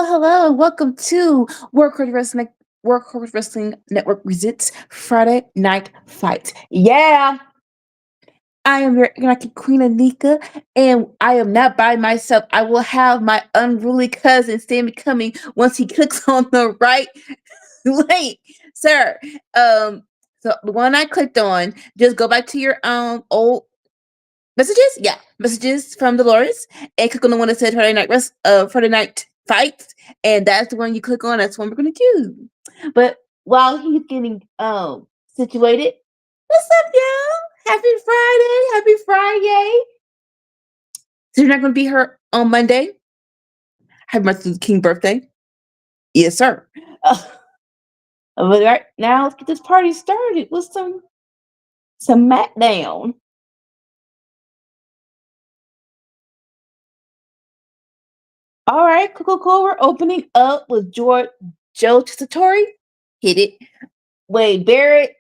hello, and welcome to Workhorse Wrestling Network presents Friday Night Fights. Yeah, I am your Iraqi Queen Anika, and I am not by myself. I will have my unruly cousin Sammy coming once he clicks on the right link, sir. So the one I clicked on, just go back to your old messages, yeah, messages from Dolores, and click on the one that says Friday Night Fights, and that's the one you click on. That's the one we're gonna do. But while he's getting situated, what's up, y'all? Happy Friday! Happy Friday! So you're not gonna be here on Monday. Happy Martin Luther King birthday. Yes, sir. But right now, let's get this party started with some SmackDown. All right, cool. We're opening up with Joe Tessitore. Hit it. Wade Barrett,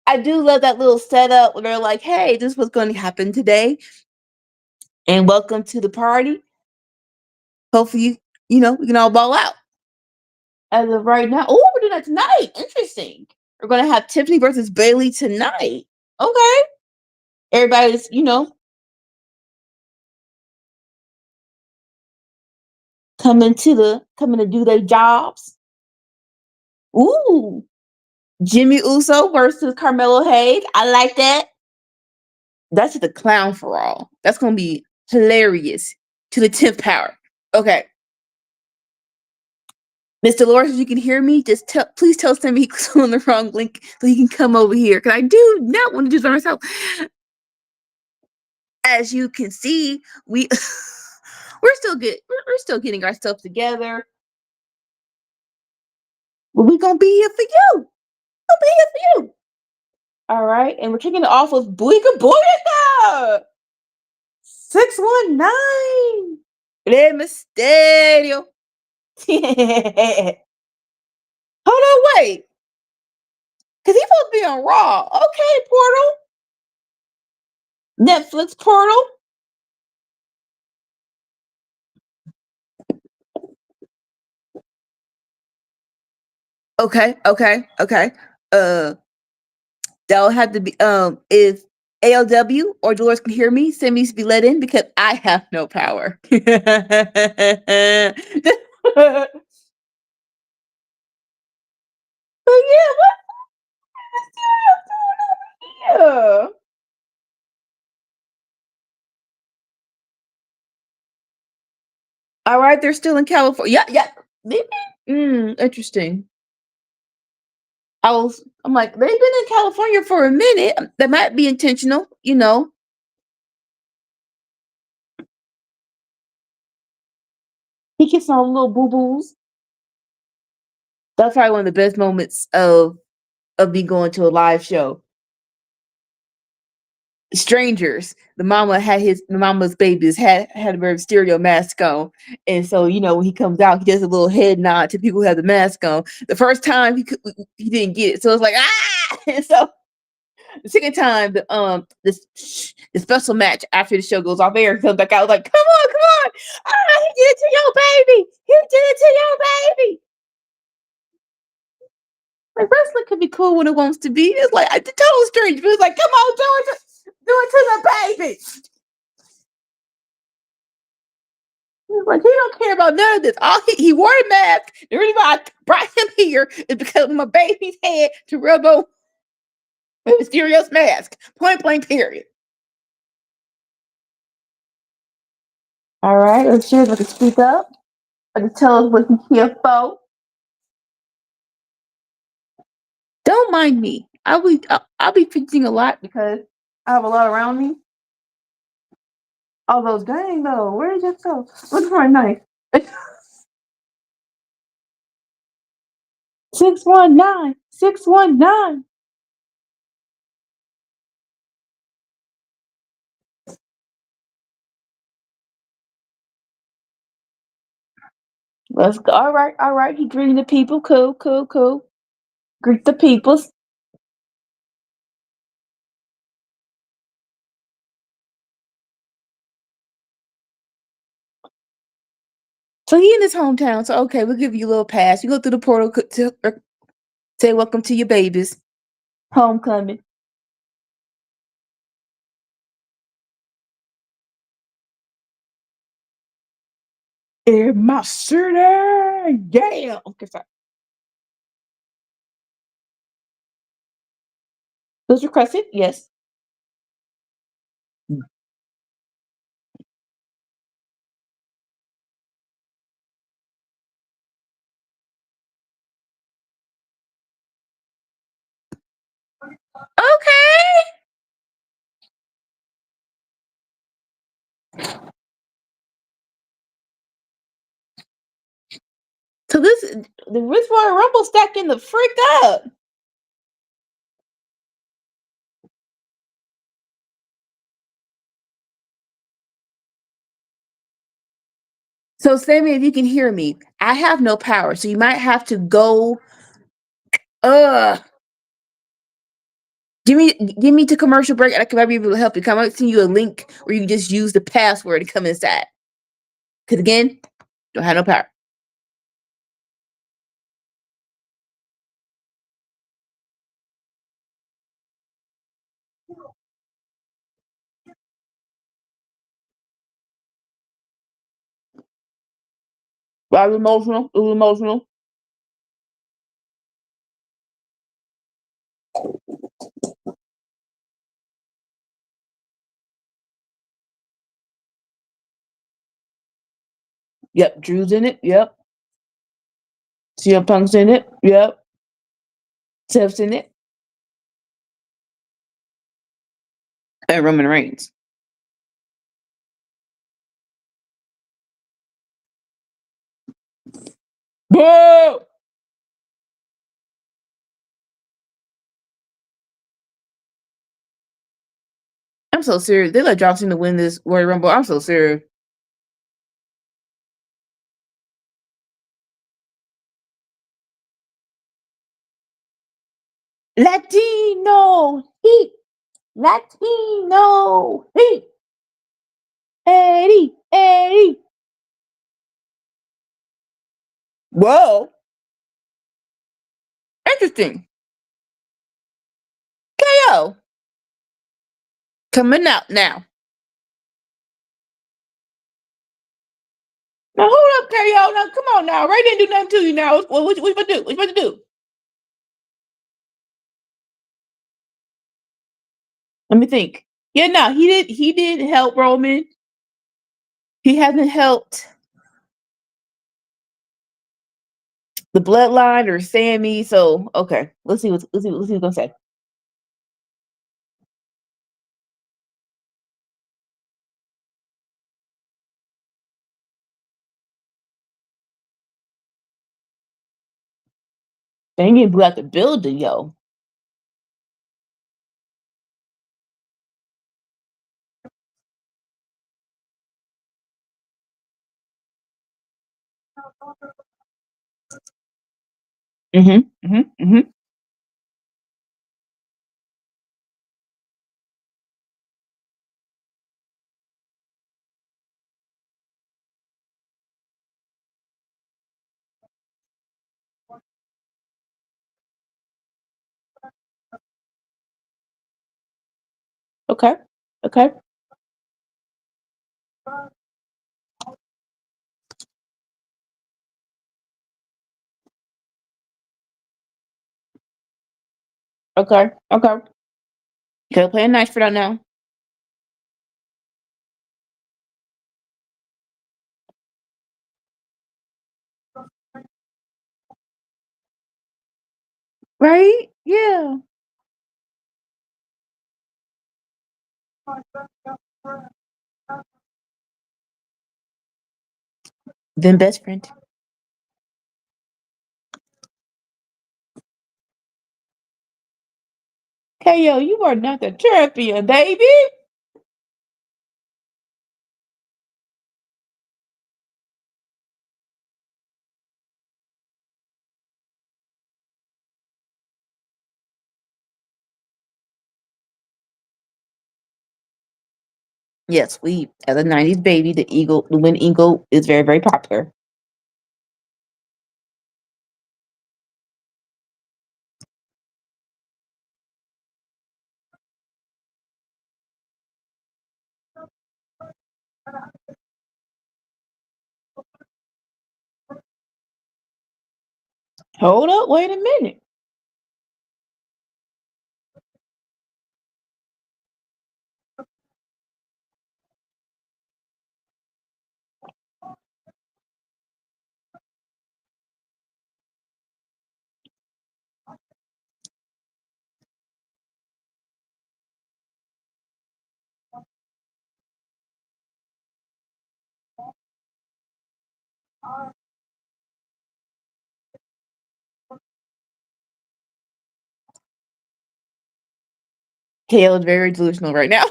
I do love that little setup where they're like, hey, this is what's going to happen today. And welcome to the party. Hopefully, we can all ball out. As of right now, oh, we're doing that tonight. Interesting. We're going to have Tiffany versus Bailey tonight. Okay. Everybody's, coming to do their jobs. Ooh. Jimmy Uso versus Carmelo Hayes. I like that. That's just a clown for all. That's going to be hilarious to the 10th power. Okay. Mr. Dolores, if you can hear me, please tell Sammy he's on the wrong link so he can come over here. Because I do not want to do this by myself. As you can see, we're still good. We're still getting our stuff together. But we're gonna be here for you. We'll be here for you. All right, and we're kicking it off with Boyka Boyka 619. Rey Mysterio. Hold on, wait. Because he's supposed to be on Raw. Okay, Portal. Netflix Portal. Okay. That'll have to be if ALW or Dolores can hear me, send me to be let in because I have no power. But yeah, what's going over here? All right, they're still in California. Yeah. Maybe. Interesting. I'm like, they've been in California for a minute. That might be intentional. He gets all the little boo-boos. That's probably one of the best moments of me going to a live show. Strangers. The mama's babies had a very stereo mask on. And so, when he comes out, he does a little head nod to people who have the mask on. The first time he didn't get it. So it's like, ah! And so the second time, the special match after the show goes off air, he comes back out like, come on. Ah, he did it to your baby. He did it to your baby. Like wrestling could be cool when it wants to be. It's like the total strange, but it's like, come on, George, do it to the baby. He's like, he don't care about none of this. All he wore a mask. The reason why I brought him here is because of my baby's head to rub on Mysterio's mask. Point blank, period. All right, let's see if I can speak up. I can tell us what he's here for. Don't mind me. I'll be preaching a lot because I have a lot around me. All those dang though. Where did it go? Look for a knife. 619. 619. Let's go. All right. He greeting the people. Cool. Greet the peoples. So he in his hometown. So okay, we'll give you a little pass. You go through the portal to say welcome to your babies. Homecoming. In my city. Yeah. Okay, sorry. Those requested? Yes. Okay. So this Royal Rumble stacking the freak up. So Sammy, if you can hear me, I have no power. So you might have to go give me to commercial break and I can maybe be able to help you. Come out send you a link where you can just use the password to come inside. Cause again, don't have no power. I was emotional. It was emotional. Yep, Drew's in it. Yep. CM Punk's in it. Yep. Seth's in it. And Roman Reigns. Boo! I'm so serious. They let John Cena win this Royal Rumble. I'm so serious. Latino heat. Latino heat. Eddie. Eddie. Whoa. Interesting. KO. Coming out now. Now hold up, KO. Now come on now. Ray didn't do nothing to you now. What you about to do? What you about to do? Let me think. Yeah, no, he did help Roman. He hasn't helped the bloodline or Sammy. So okay. Let's see what's gonna say. They ain't getting blew out the building, yo. Mm-hmm. Mm-hmm. Mm-hmm. Okay. Okay. Okay. Okay. Okay. Playing nice for that now. Right? Yeah. Then best friend. KO, you are not the champion, baby. Yes, we as a '90s baby, the win eagle is very, very popular. Hold up, wait a minute. Hale is very delusional right now.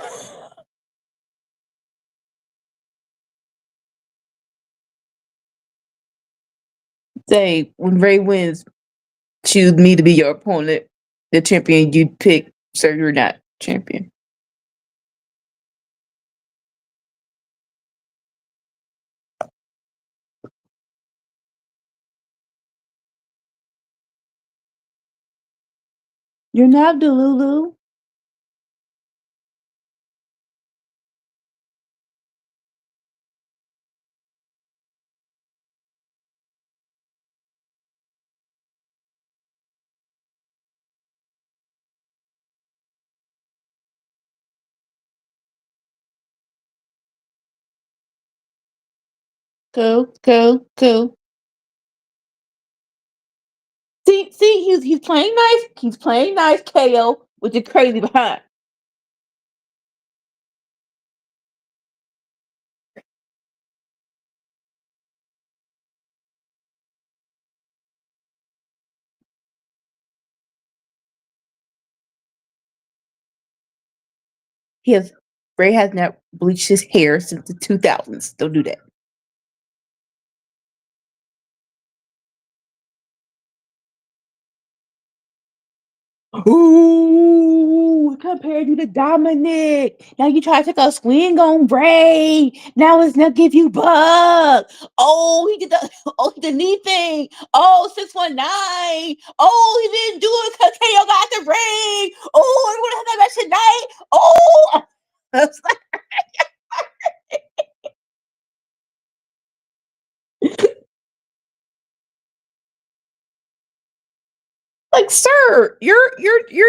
Say when Ray wins, choose me to be your opponent, the champion you pick, so you're not champion. You're not Delulu. Cool, cool, cool. See, he's playing nice. He's playing nice, KO, with the crazy behind. He has Ray has not bleached his hair since the 2000s. Don't do that. Ooh, compared you to Dominic. Now you try to take a swing on Ray. Now it's not give you bug. Oh, he did the the knee thing. Oh, 619. Oh, he didn't do it because KO got the ring. Oh, everyone have that match tonight. Oh, it's like, sir, your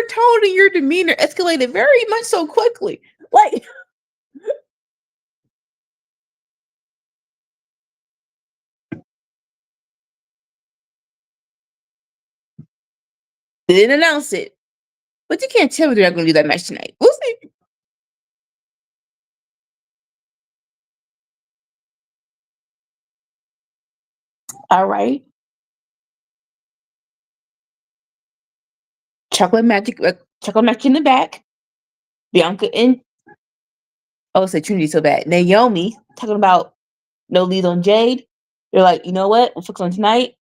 tone and your demeanor escalated very much so quickly. Like, they didn't announce it. But you can't tell me they're not going to do that match tonight. We'll see. All right. Chocolate magic in the back. Bianca and oh, say Trinity so bad. Naomi talking about no lead on Jade. They're like, you know what? We'll focus on tonight.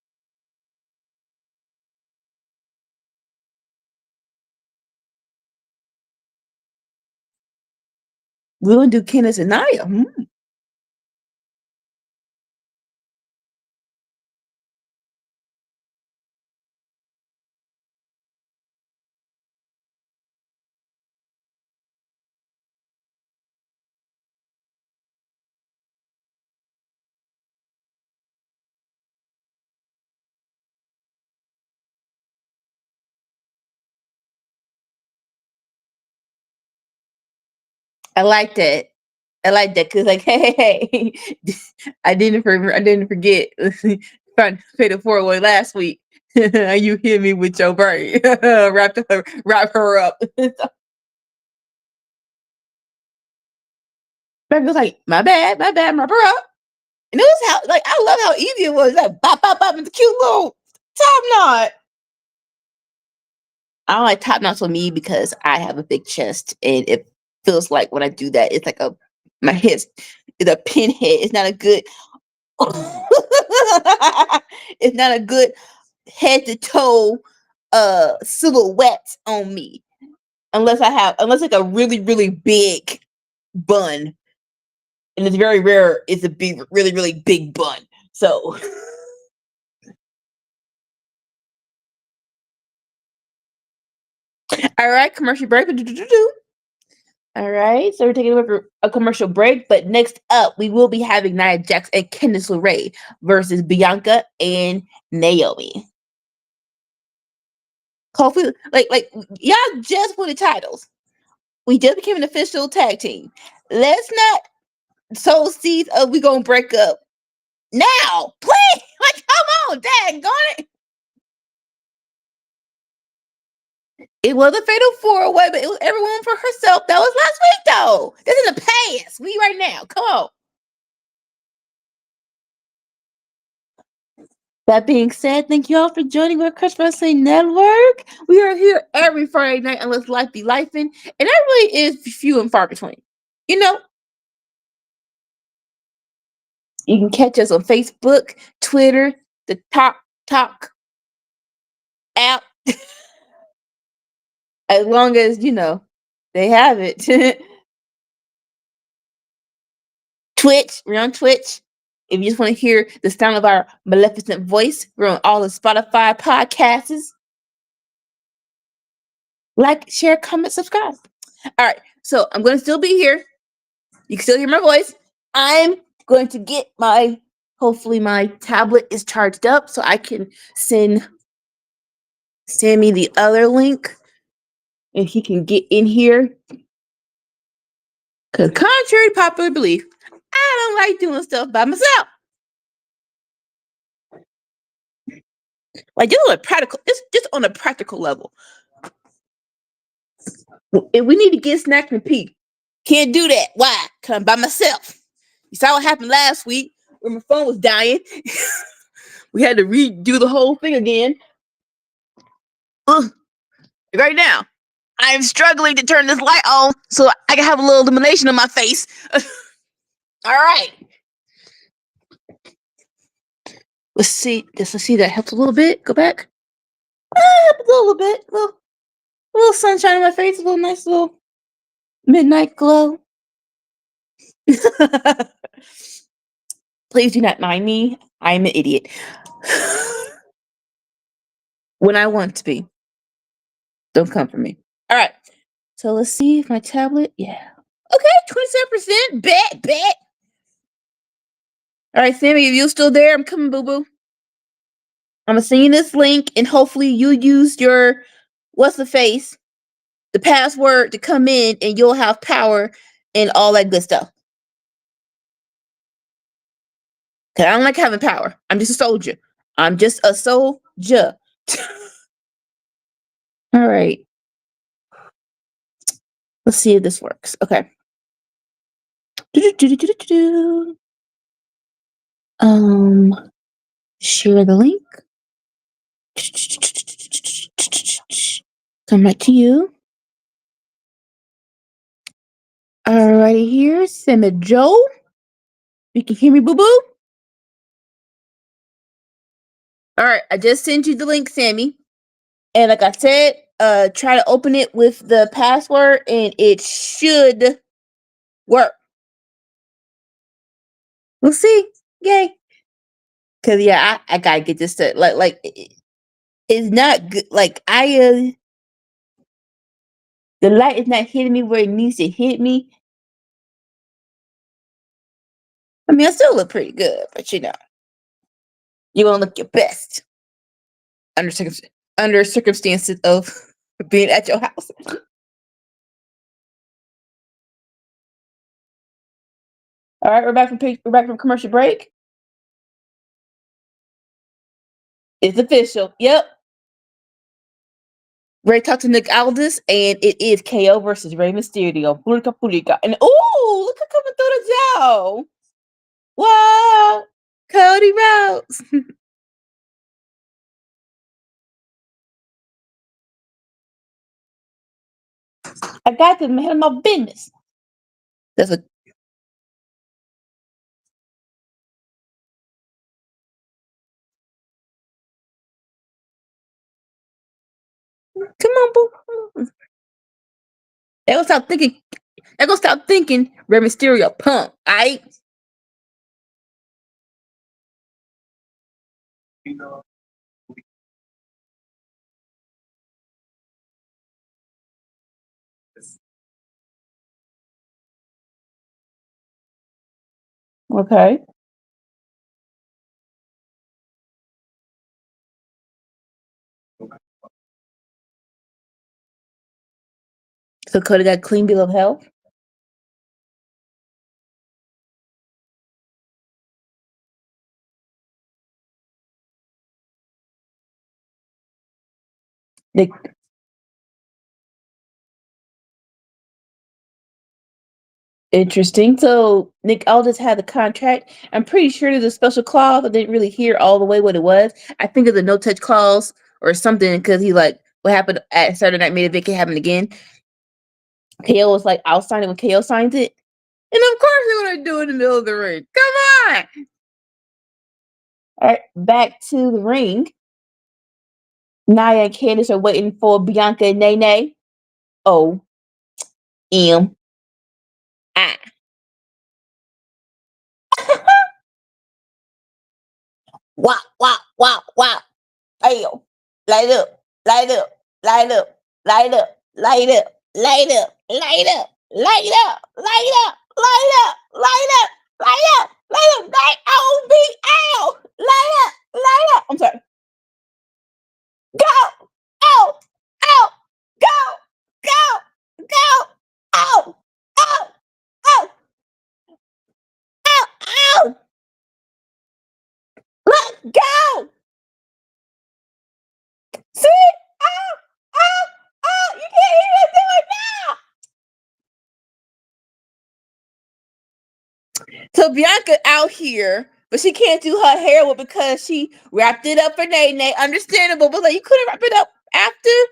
We're gonna do Candace and Nia. I like that. I like that because, like, hey, I didn't forget. Trying to pay the 4-way last week. You hit me with your brain. Wrap her up. Back was like, my bad, wrap her up. And it was how, like, I love how easy it was. Like, bop, bop, bop, and the cute little top knot. I don't like top knots on me because I have a big chest, and it feels like when I do that, it's like my head is a pinhead. It's not a good. It's not a good head to toe silhouette on me unless like a really really big bun, and it's very rare. It's a big, really really big bun. So, all right, commercial break. All right, so we're taking a commercial break, but next up, we will be having Nia Jax and Candice LeRae versus Bianca and Naomi. Hopefully, like y'all just won the titles. We just became an official tag team. Let's not sow seeds of we gonna break up now, please. Like, come on, dang, it. It was a fatal 4-way, but it was everyone for herself. That was last week, though. This is in the past. We right now. Come on. That being said, thank you all for joining our Crush Wrestling Network. We are here every Friday night unless life be lifing, and that really is few and far between. You know, you can catch us on Facebook, Twitter, the Talk app, as long as they have it. Twitch, we're on Twitch. If you just want to hear the sound of our maleficent voice, we're on all the Spotify podcasts. Like, share, comment, subscribe. All right, so I'm going to still be here. You can still hear my voice. I'm going to get hopefully my tablet is charged up so I can send Sammy the other link and he can get in here. Because contrary to popular belief, I don't like doing stuff by myself. Like, just on a practical level. If we need to get snack and pee, can't do that. Why? Because I'm by myself. You saw what happened last week when my phone was dying. We had to redo the whole thing again. Right now, I am struggling to turn this light on so I can have a little illumination on my face. All right. Let's see. Let's see. That helps a little bit. Go back. Helps a little bit. A little sunshine on my face. A little nice little midnight glow. Please do not mind me. I'm an idiot. When I want to be. Don't come for me. All right. So let's see if my tablet. Yeah. Okay. 27%. Bet. All right, Sammy, if you're still there, I'm coming, boo boo. I'm gonna send you this link, and hopefully you use your the password to come in, and you'll have power and all that good stuff. Cause I don't like having power. I'm just a soldier. I'm just a soldier. All right. Let's see if this works. Okay. Share the link. Come back to you. Alrighty here, Sammy Joe. You can hear me, boo boo. All right, I just sent you the link, Sammy. And like I said, try to open it with the password, and it should work. We'll see. Yay! Cause yeah, I gotta get this to like it's not good. Like the light is not hitting me where it needs to hit me. I mean, I still look pretty good, but you want to look your best under circumstances of being at your house. All right, we're back from commercial break. It's official. Yep. Ray talked to Nick Aldis, and it is KO versus Rey Mysterio. Pulika. And look at coming through the jaw. Wow. Cody Rhodes. I got to handle my business. That's a come on, boo. They gonna stop thinking. They gonna stop thinking Rey Mysterio punk. Alright. Okay. So Cody got a clean bill of health. Nick, interesting. So Nick Aldis had the contract. I'm pretty sure there's a special clause. I didn't really hear all the way what it was. I think it's a no touch clause or something because he like what happened at Saturday Night Main Event can happen again. KO was like, I'll sign it when KO signs it. And of course they want to do it in the middle of the ring. Come on. All right, back to the ring. Nia and Candice are waiting for Bianca and Nene. O M I. Wow, wow, wow, wow. Ayo. Light up, light up, light up, light up, light up, light up, light up, light up, light up, light up, light up, light up, light up, light O-B-L. Light up, light up. I'm sorry. Go, out, out, go, go, go, out, out, out, out, out. Let's go. See? Oh, oh, oh, you can't even do it now. So Bianca out here, but she can't do her hair with because she wrapped it up for Nene. Understandable, but like you couldn't wrap it up the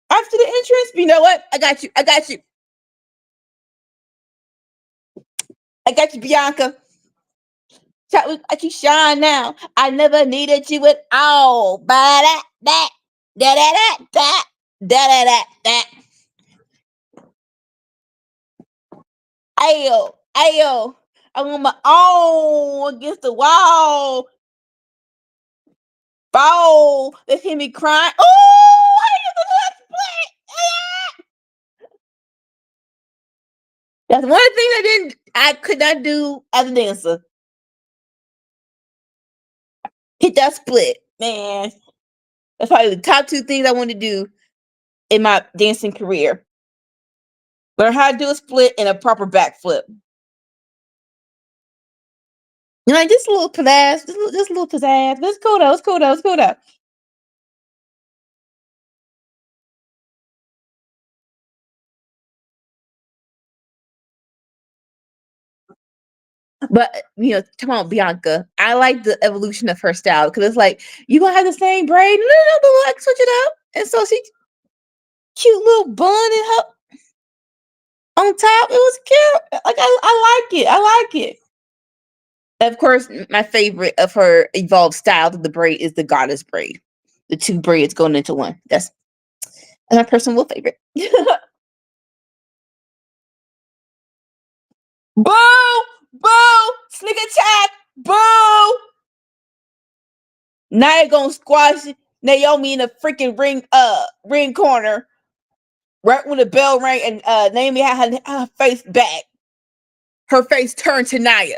after the entrance. You know what? I got you. I got you. I got you, Bianca. I you shine now. I never needed you at all. Ba da da da da da da da da da da. Ayo, ayo. I'm on my own against the wall. Ball. They hear me crying. Oh, I hit the left split. That's one thing I could not do as a dancer. Hit that split, man. That's probably the top two things I want to do in my dancing career. Learn how to do a split and a proper backflip. You know, like just a little pizzazz, just a little pizzazz. Let's go though. Let's go though. Let's go though. But you know, come on, Bianca. I like the evolution of her style because it's like you gonna have the same braid. No, no, no, but like switch it up. And so she cute little bun and her on top. It was cute. Like I like it. I like it. Of course, my favorite of her evolved style to the braid is the goddess braid. The two braids going into one. That's my personal favorite. Boo! Boo! Sneak attack! Boo! Nia gonna squash Naomi in the freaking ring corner. Right when the bell rang and Naomi had her face back. Her face turned to Nia.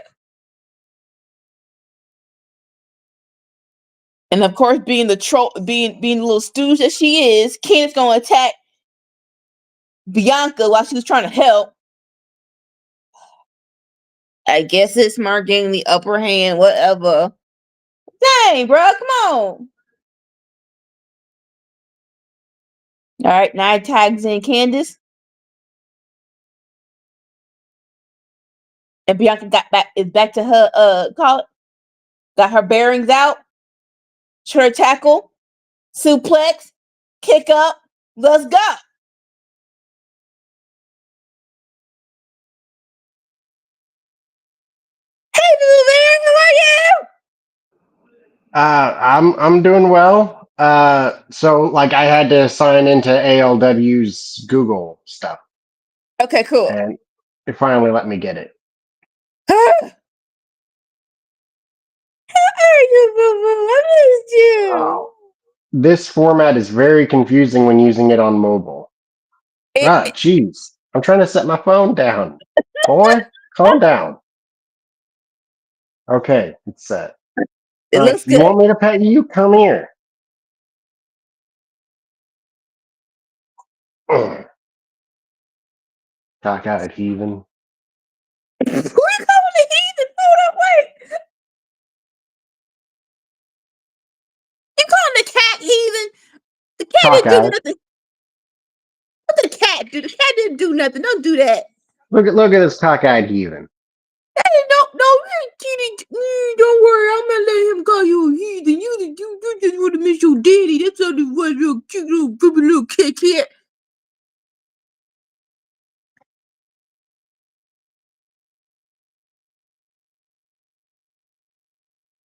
And of course, being the troll, being the little stooge that she is, Candace gonna attack Bianca while she was trying to help. I guess it's Mark getting the upper hand, whatever. Dang, bro, come on. All right, Nia tags in Candace. And Bianca is back to her call it, got her bearings out. Sure tackle, suplex, kick up. Let's go. Hey, Blue Bear, how are you? I'm doing well. So like I had to sign into ALW's Google stuff, Okay, cool. and it finally let me get it. How are you, Boo Boo? I missed you. Oh, this format is very confusing when using it on mobile. It, Ah, jeez. I'm trying to set my phone down. Boy, calm down. Okay, it's set. It All right, looks you good. want me to pet you? Come here. Cockeyed heathen. Who you calling the heathen? Hold up, wait. You calling the cat heathen? The cat didn't do Cockeyed. nothing. What did the cat do? The cat didn't do nothing. Don't do that. Look at this cockeyed heathen. Hey, no, don't worry. I'm gonna let him call you a heathen. You just want to miss your daddy. That's all the one little cute little cat.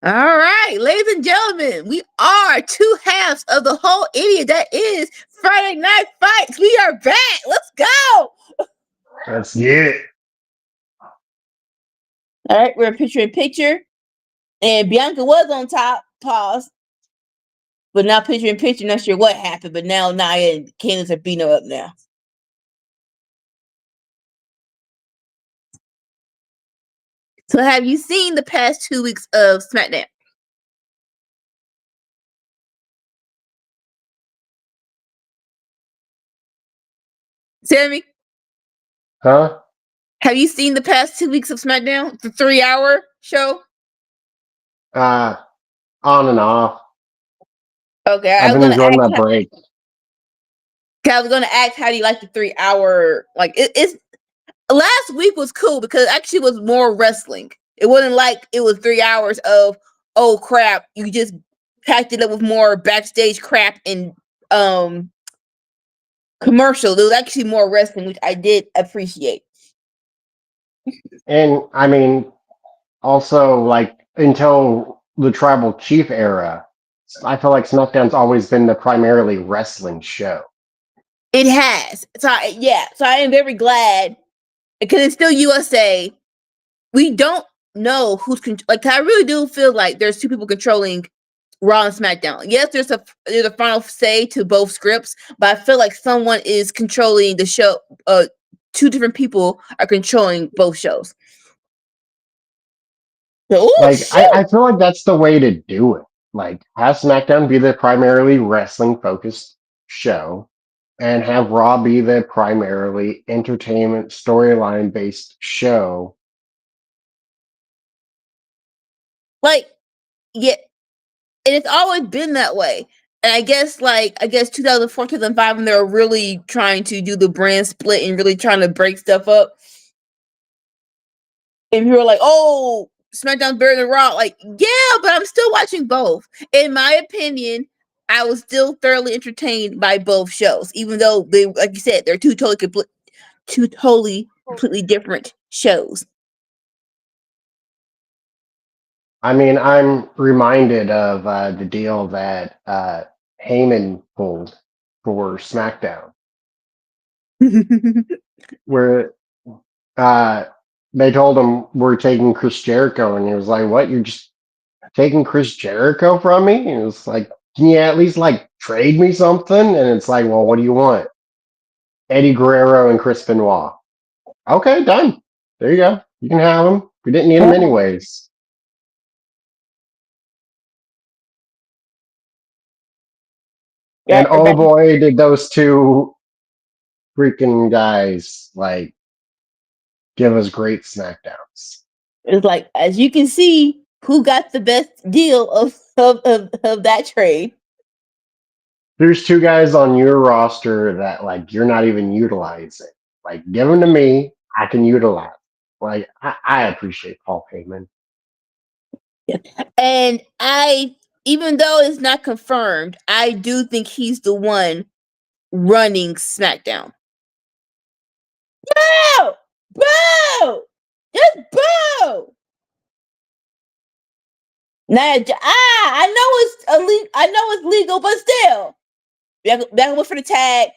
All right, ladies and gentlemen, we are two halves of the whole idiot that is Friday Night Fights. We are back. Let's go. Let's get it. All right, we're picture in picture. And Bianca was on top, pause. But now picture in picture, not sure what happened. But now Nia and Candace are beating her up now. So have you seen the past 2 weeks of SmackDown? Sammy, Huh? have you seen the past 2 weeks of SmackDown? The 3-hour show? Uh, on and off. Okay, I've been enjoying my break. I was gonna ask how do you like the 3-hour like it's last week was cool because it actually was more wrestling. It wasn't like it was 3 hours of oh crap, you just packed it up with more backstage crap and commercial. There was actually more wrestling, which I did appreciate. And I mean, also like until the Tribal Chief era, I feel like SmackDown's always been the primarily wrestling show. It has. So I am very glad because it's still USA. We don't know like I really do feel like there's two people controlling Raw and SmackDown. Yes, there's a final say to both scripts, but I feel like someone is controlling the show. Two different people are controlling both shows. So, Like I feel like that's the way to do it. Like have SmackDown be the primarily wrestling focused show and have Raw be the primarily entertainment storyline based show. like yeah, and it's always been that way. And I guess 2004, 2005, when they were really trying to do the brand split and really trying to break stuff up. And you were like, "Oh, SmackDown's better than Raw." Like, yeah, but I'm still watching both. In my opinion, I was still thoroughly entertained by both shows, even though they, like you said, they're two totally completely different shows. I mean, I'm reminded of the deal that Heyman pulled for SmackDown, where uh, they told him we're taking Chris Jericho, and he was like, "What? You're just taking Chris Jericho from me?" And it was like, "Can you at least like trade me something?" And it's like, "Well, what do you want?" Eddie Guerrero and Chris Benoit. Okay, done. There you go. You can have him. We didn't need him anyways. And oh boy, did those two freaking guys like give us great SmackDowns. It's like, as you can see, who got the best deal of that trade. There's two guys on your roster that like you're not even utilizing. Like, give them to me. I can utilize. Like, I appreciate Paul Heyman. Yeah. And even though it's not confirmed, I do think he's the one running SmackDown. Boo! Boo! Just boo! I know it's illegal. I know it's legal, but still, back went for the tag.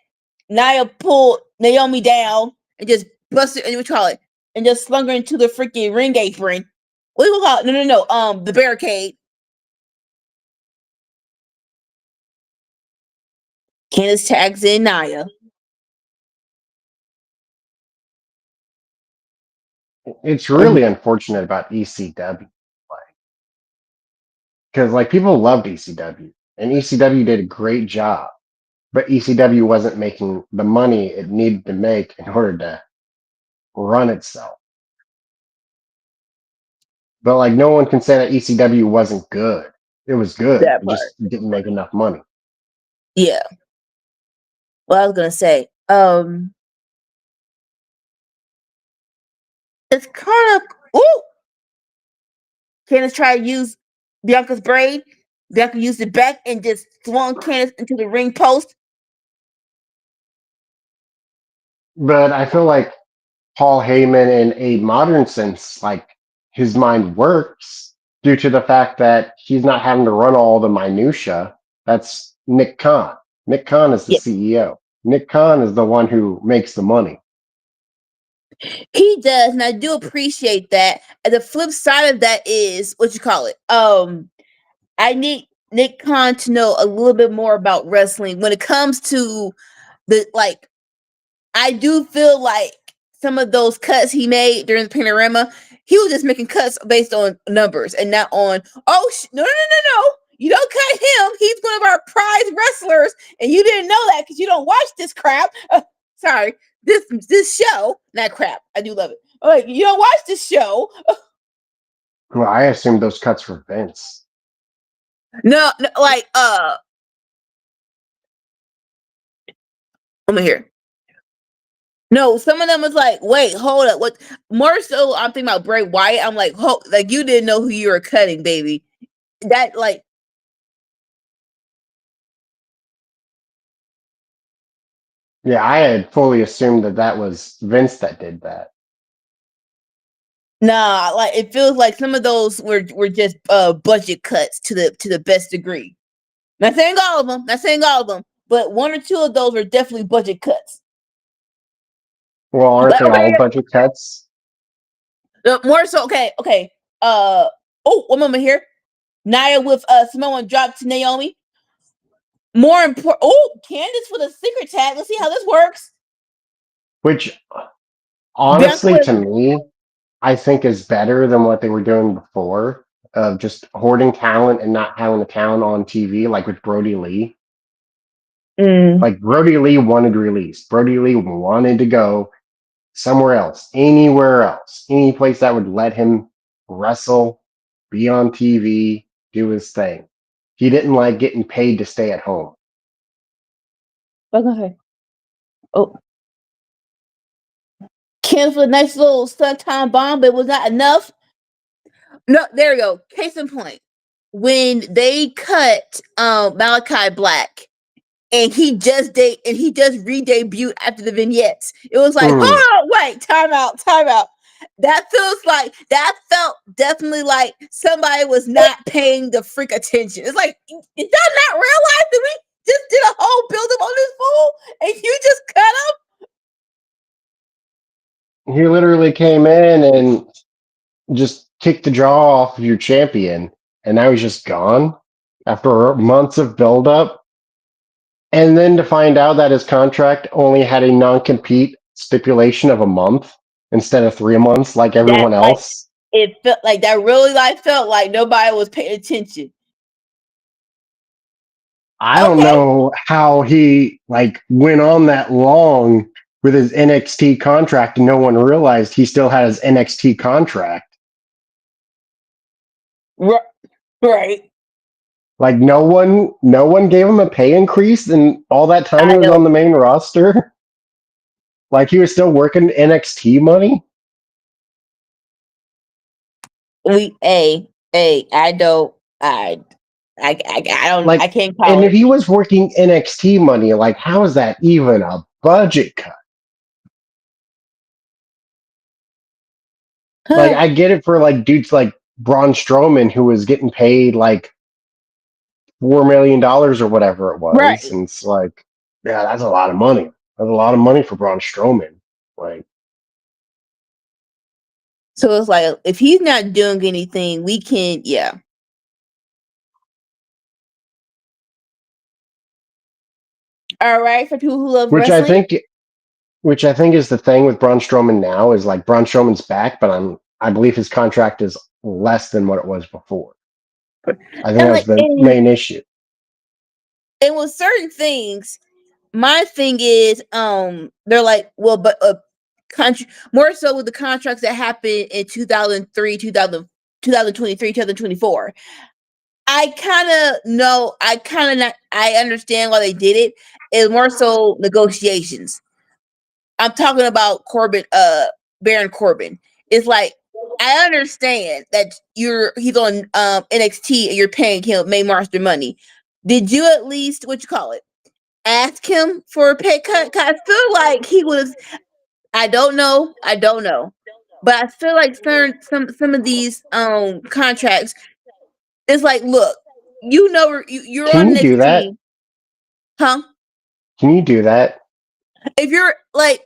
Nia pulled Naomi down and just busted. What you call it? And just slung her into the freaking ring apron. What do you call it? No. The barricade. Candace tags in Nia. It's really unfortunate about ECW. because like people loved ECW, and ECW did a great job, but ECW wasn't making the money it needed to make in order to run itself. But like no one can say that ECW wasn't good. It was good. That It part. just didn't make enough money. Yeah. Well, I was gonna say, it's kind of ooh. Candace tried to use Bianca's braid. Bianca used it back and just swung Candace into the ring post. But I feel like Paul Heyman in a modern sense, like his mind works due to the fact that he's not having to run all the minutia. That's Nick Khan. Nick Khan is the Yeah, CEO. Nick Khan is the one who makes the money. he does, and I do appreciate that. And the flip side of that is what you call it. I need Nick Khan to know a little bit more about wrestling when it comes to the like. I do feel like some of those cuts he made during the panorama, he was just making cuts based on numbers and not on. Oh no! You don't cut him. He's one of our prize wrestlers, and you didn't know that because you don't watch this crap. Sorry, this show, not crap. I do love it. Like you don't watch this show. Well, I assumed those cuts were Vince. No, like let me hear. No, some of them was like, wait, hold up. What more so I'm thinking about Bray Wyatt. I'm like, like you didn't know who you were cutting, baby. That like Yeah, I had fully assumed that that was Vince that did that. nah, like it feels like some of those were just budget cuts to the best degree. Not saying all of them, but one or two of those were definitely budget cuts. Well, aren't But they all okay, budget cuts? more so okay. Oh, one moment here. Nia with Samoan drop to Naomi. More important. Oh, Candace with a secret tag. Let's see how this works. Which, Bianca honestly, with to me, I think is better than what they were doing before of just hoarding talent and not having the talent on TV, like with Brody Lee. mm, Like Brody Lee wanted released. Brody Lee wanted to go somewhere else, anywhere else, any place that would let him wrestle, be on TV, do his thing. He didn't like getting paid to stay at home. okay. Oh, Candace with a nice little suntan bomb, but it was not enough. No, there you go. Case in point. When they cut Malachi Black and he just re-debuted after the vignettes. It was like, Mm. hold on, wait, time out. That felt definitely like somebody was not paying the freak attention. It's like, did y'all not realize that we just did a whole build-up on this fool and you just cut him? He literally came in and just kicked the jaw off of your champion, and now he's just gone after months of buildup. And then to find out that his contract only had a non-compete stipulation of a month instead of 3 months, like That everyone like else. it felt like that really like felt like nobody was paying attention. I don't Okay, know how he like went on that long with his NXT contract and no one realized he still had his NXT contract. right. Like no one gave him a pay increase in all that time he I was know. on the main roster. Like he was still working NXT money. I don't I don't I Like, can't and call if it. he was working NXT money, like how is that even a budget cut? Like Huh, I get it for like dudes like Braun Strowman who was getting paid like $4 million or whatever it was, right. and it's like, yeah, that's a lot of money. That's a lot of money for Braun Strowman. Like, So it's like if he's not doing anything, we can yeah. All right, for people who love which I wrestling. think, which I think is the thing with Braun Strowman now is like Braun Strowman's back, but I believe his contract is less than what it was before. I think And that's like, the main issue. and with certain things, my thing is, they're like, well, but more so with the contracts that happened in 2003, 2023, 2024. I kind of know, I understand why they did it. It's more so negotiations. I'm talking about Corbin, Baron Corbin. It's like, I understand that he's on NXT and you're paying him main roster money. Did you at least what you call it? Ask him for a pay cut? 'Cause I feel like he was. I don't know, but I feel like some of these contracts. It's like, look, you're Can on you this do that? team, huh? Can you do that? If you're like,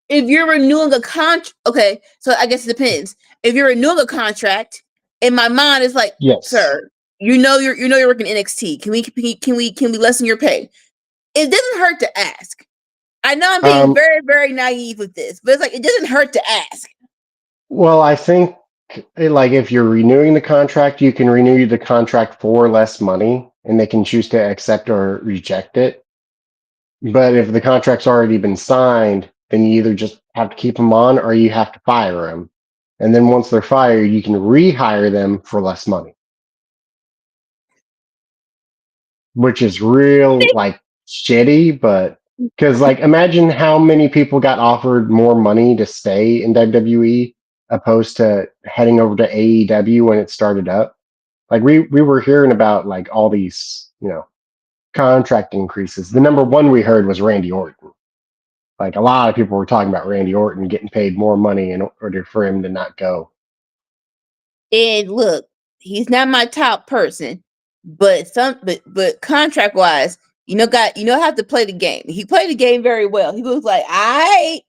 if you're renewing a contract, okay, so I guess it depends. If you're renewing a contract, in my mind, it's like, Yes. sir, you're working NXT. Can we lessen your pay? It doesn't hurt to ask. I know I'm being Um, very, very naive with this, but it's like it doesn't hurt to ask. well, I think like if you're renewing the contract, you can renew the contract for less money, and they can choose to accept or reject it. But if the contract's already been signed, then you either just have to keep them on or you have to fire them. And then once they're fired, you can rehire them for less money, which is real like shitty. But because like imagine how many people got offered more money to stay in WWE opposed to heading over to AEW when it started up. Like we were hearing about like all these contract increases. The number one we heard was Randy Orton. Like a lot of people were talking about Randy Orton getting paid more money in order for him to not go. And look, he's not my top person, but contract wise, have to play the game. He played the game very well. He was like, I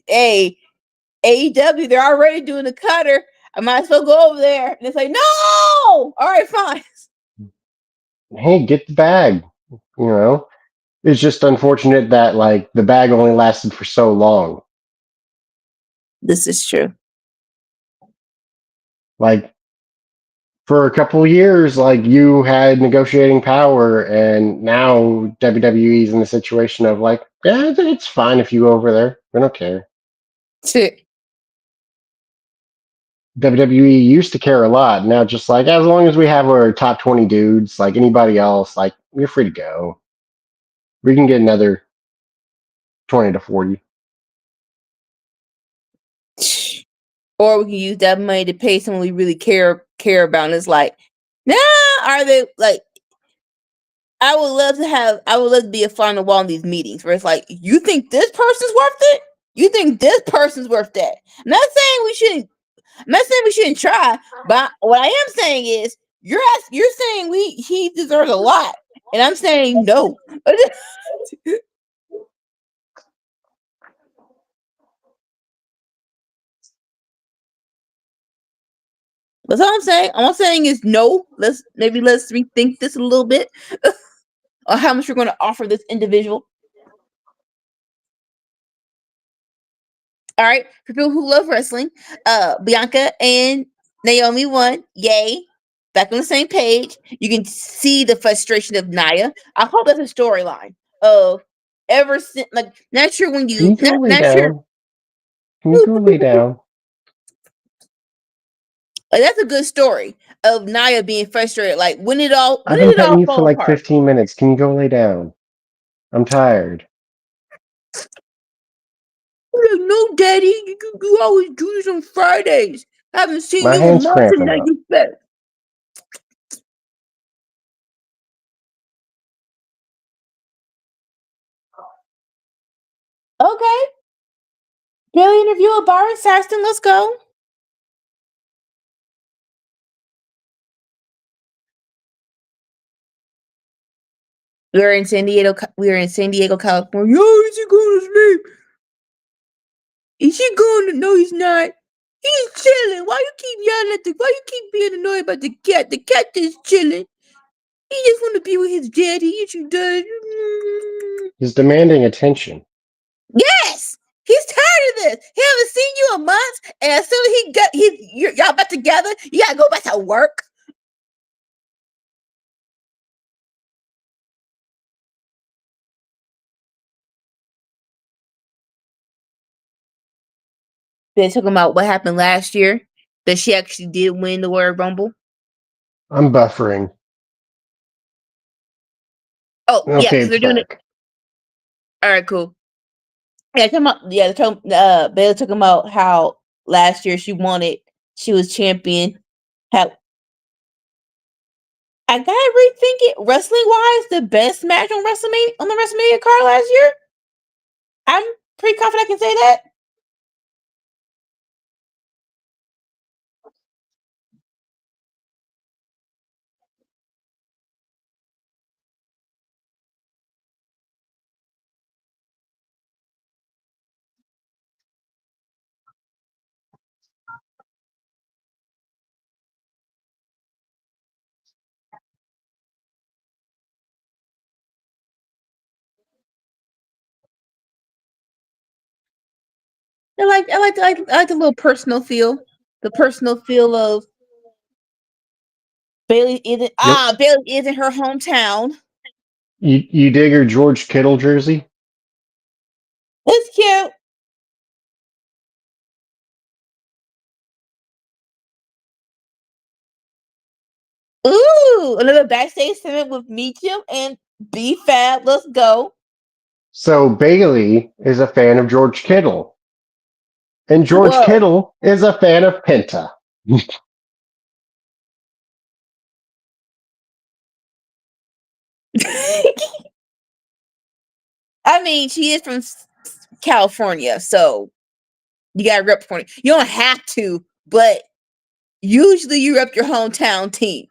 hey, AEW, they're already doing the cutter. I might as well go over there. And it's like, no, all right, fine. Hey, get the bag. You know, it's just unfortunate that like the bag only lasted for so long. This is true. Like for a couple of years, like you had negotiating power, and now WWE's in the situation of like, yeah, it's fine if you go over there. We don't care. WWE used to care a lot. Now, just like as long as we have our top 20 dudes, like anybody else, like you're free to go. We can get another 20 to 40. Or we can use that money to pay someone we really care about. And it's like, nah, are they like? I would love to be a fly on the wall in these meetings where it's like, you think this person's worth it? You think this person's worth that? I'm not saying we shouldn't. I'm not saying we shouldn't try, but what I am saying is you're saying he deserves a lot, and I'm saying no. That's all I'm saying. All I'm saying is no. Let's rethink this a little bit, or how much we're going to offer this individual. All right, for people who love wrestling, Bianca and Naomi won. Yay! Back on the same page. You can see the frustration of Nia. I hope that's a storyline of ever since. Like, not sure when Can you you go lay not sure. down? Can you go lay down? Like, that's a good story of Nia being frustrated. Like, I've when did been it petting all you for fall like apart? 15 minutes. Can you go lay down? I'm tired. Like, no, Daddy, you always do this on Fridays. I haven't seen My you in hand's months, and cramping now up. you better. Okay. Daily interview with Byron Saxton. Let's go. We're in San Diego. We're in San Diego, California. Oh, is he going to sleep? Is he going to? No, he's not. He's chilling. Why you keep yelling at the? Why you keep being annoyed about the cat? The cat is chilling. He just want to be with his daddy. Yes, he does. He's demanding attention. Yes, he's tired of this. He haven't seen you in months, and as soon as y'all back together, you gotta go back to work. They're talking about what happened last year. That she actually did win the Royal Rumble. I'm buffering. Oh yeah, Okay, because they're it's doing it. back. All right, cool. Yeah, talking about they're talking about how last year she was champion. How I gotta rethink it. Wrestling wise, the best match on the WrestleMania card last year. I'm pretty confident I can say that. I like the little personal feel. The personal feel of Yep. Bailey is in her hometown. You dig her George Kittle jersey? It's cute. Ooh, another backstage segment with Meacham and B Fab. Let's go. So Bailey is a fan of George Kittle, and George Whoa. Kittle is a fan of Penta. I mean, she is from California, so you gotta rep for it. You don't have to, but usually you rep your hometown team.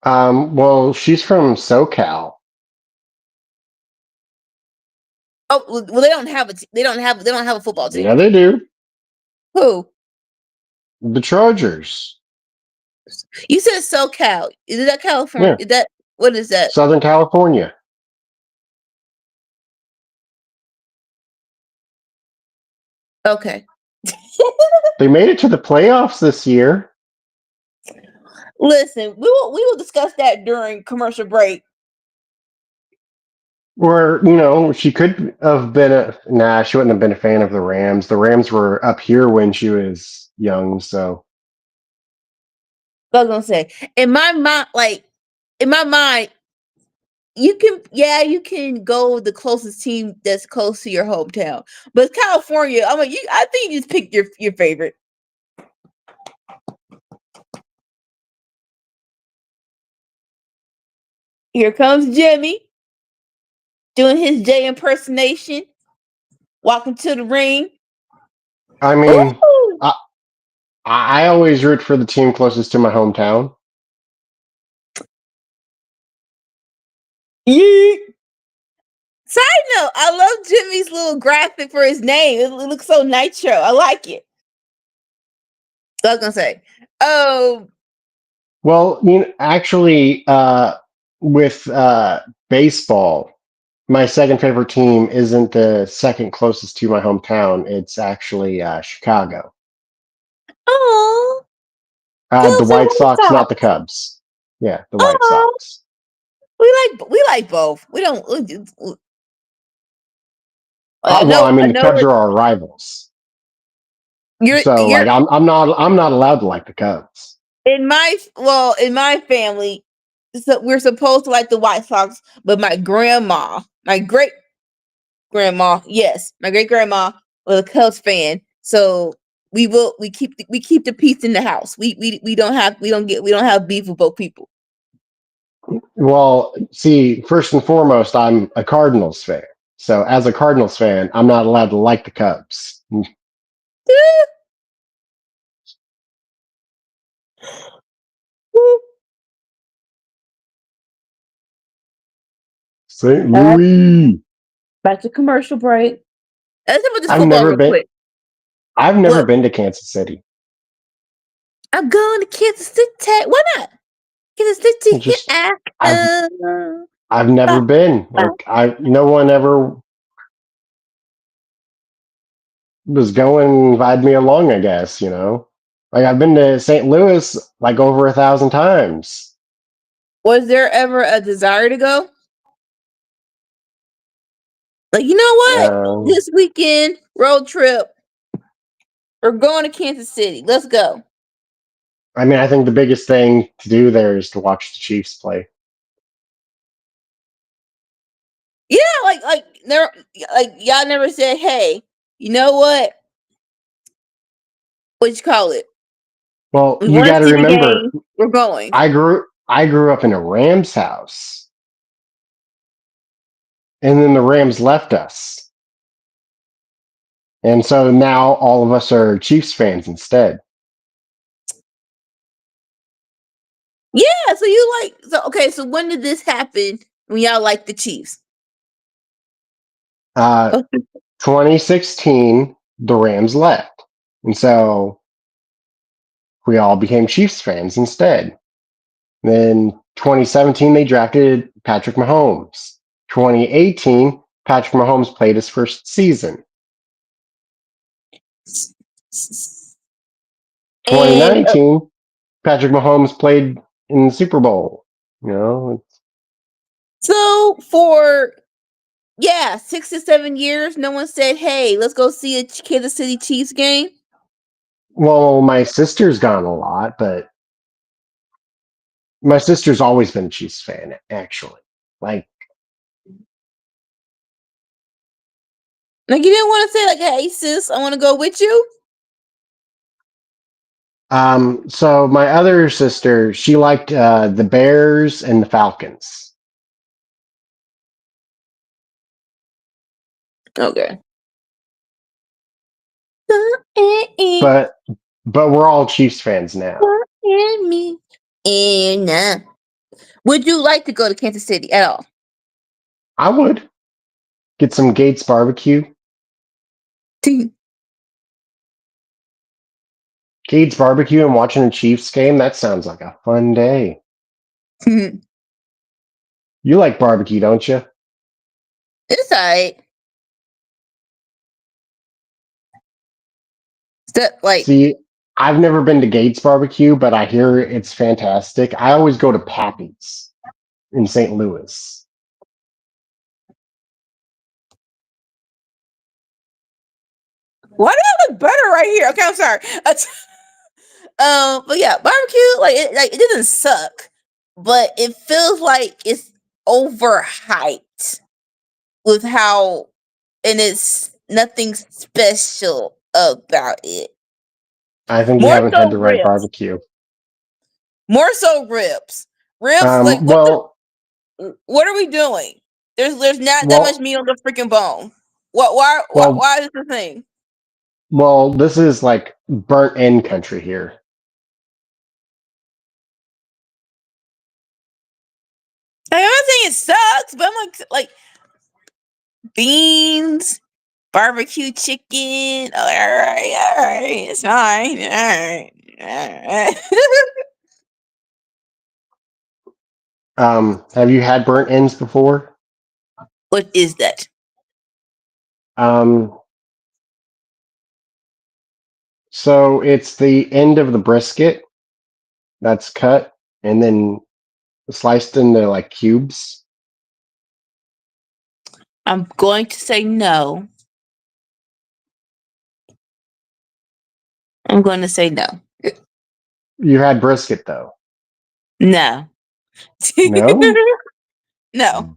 Well, she's from SoCal. Oh well, they don't have a football Yeah, team. they do. Who? The Chargers. You said SoCal. Is that California? Yeah, Is that what is that? Southern California. Okay. They made it to the playoffs this year. Listen, we will discuss that during commercial break. Or, she could have been nah, she wouldn't have been a fan of the Rams. The Rams were up here when she was young, so. I was gonna say in my mind, you can go with the closest team that's close to your hometown. But California, I think you just pick your favorite. Here comes Jimmy doing his J impersonation, walking to the ring. I mean, Ooh! I, I always root for the team closest to my hometown. Yeet. Side note, I love Jimmy's little graphic for his name. It looks so nitro. I like it. So I was gonna say, oh, Well, actually, with baseball, my second favorite team isn't the second closest to my hometown. It's actually Chicago. oh, The Cubs and White White Sox, not the Sox. Cubs. Yeah, the White Oh, Sox. we like both. We don't. Well, I I mean, the know Cubs are our rivals, so you're like I'm not allowed to like the Cubs. in my family. So we're supposed to like the White Sox, but my great grandma, yes, my great grandma was a Cubs fan. So we keep the peace in the house. We don't have beef with both people. Well, see, first and foremost, I'm a Cardinals fan. So as a Cardinals fan, I'm not allowed to like the Cubs. St. Back, Louis. back to commercial break. Let's talk about this I've football never real been. quick. I've never Look, been to Kansas City. I'm going to Kansas City. Why not? Kansas City. Just Ah, I've uh, I've never bah, been. bah. Like no one ever was going invited me along. I guess like I've been to St. Louis like over 1,000 times. Was there ever a desire to go? Like, you know what? Um, This weekend, road trip. We're going to Kansas City. Let's go. I mean, I think the biggest thing to do there is to watch the Chiefs play. Yeah, like y'all never said, hey, you know what? What you call it? Well, We you want got to to see the remember, game. We're going. I grew up in a Rams house, and then the Rams left us, and so now all of us are Chiefs fans instead. Yeah, so you like so okay, so when did this happen when y'all like the Chiefs? Uh, Okay. 2016, the Rams left, and so we all became Chiefs fans instead. Then 2017, they drafted Patrick Mahomes. 2018, Patrick Mahomes played his first season. And 2019, Patrick Mahomes played in the Super Bowl. You know, so for 6 to 7 years, no one said, "Hey, let's go see a Kansas City Chiefs game." well, my sister's gone a lot, but my sister's always been a Chiefs fan, actually. Like, Like you didn't want to say, like, "Hey, sis, I want to go with you." so my other sister, she liked the Bears and the Falcons, Okay. but we're all Chiefs fans now. Me. And would you like to go to Kansas City at all? I would get some Gates barbecue. Gates barbecue and watching a Chiefs game. That sounds like a fun day. You like barbecue, don't you? It's alright. Like, See, I've never been to Gates barbecue, but I hear it's fantastic. I always go to Pappy's in St. Louis. why do I look better right here? Okay, I'm sorry. But yeah, barbecue, like it doesn't suck, but it feels like it's overhyped with how, and it's nothing special about it. I think you More haven't had so the right ribs. barbecue. More so ribs. Ribs, like Well, what are we doing? There's not that much well, meat on the freaking bone. What why why well, why is this a thing? well. This is like burnt end country here. I'm not saying it sucks, but I'm like beans, barbecue chicken. All right, it's fine. All right. Have you had burnt ends before? What is that? Um, so it's the end of the brisket that's cut and then sliced into like cubes. I'm going to say no. I'm going to say no. You had brisket though. No. No? No.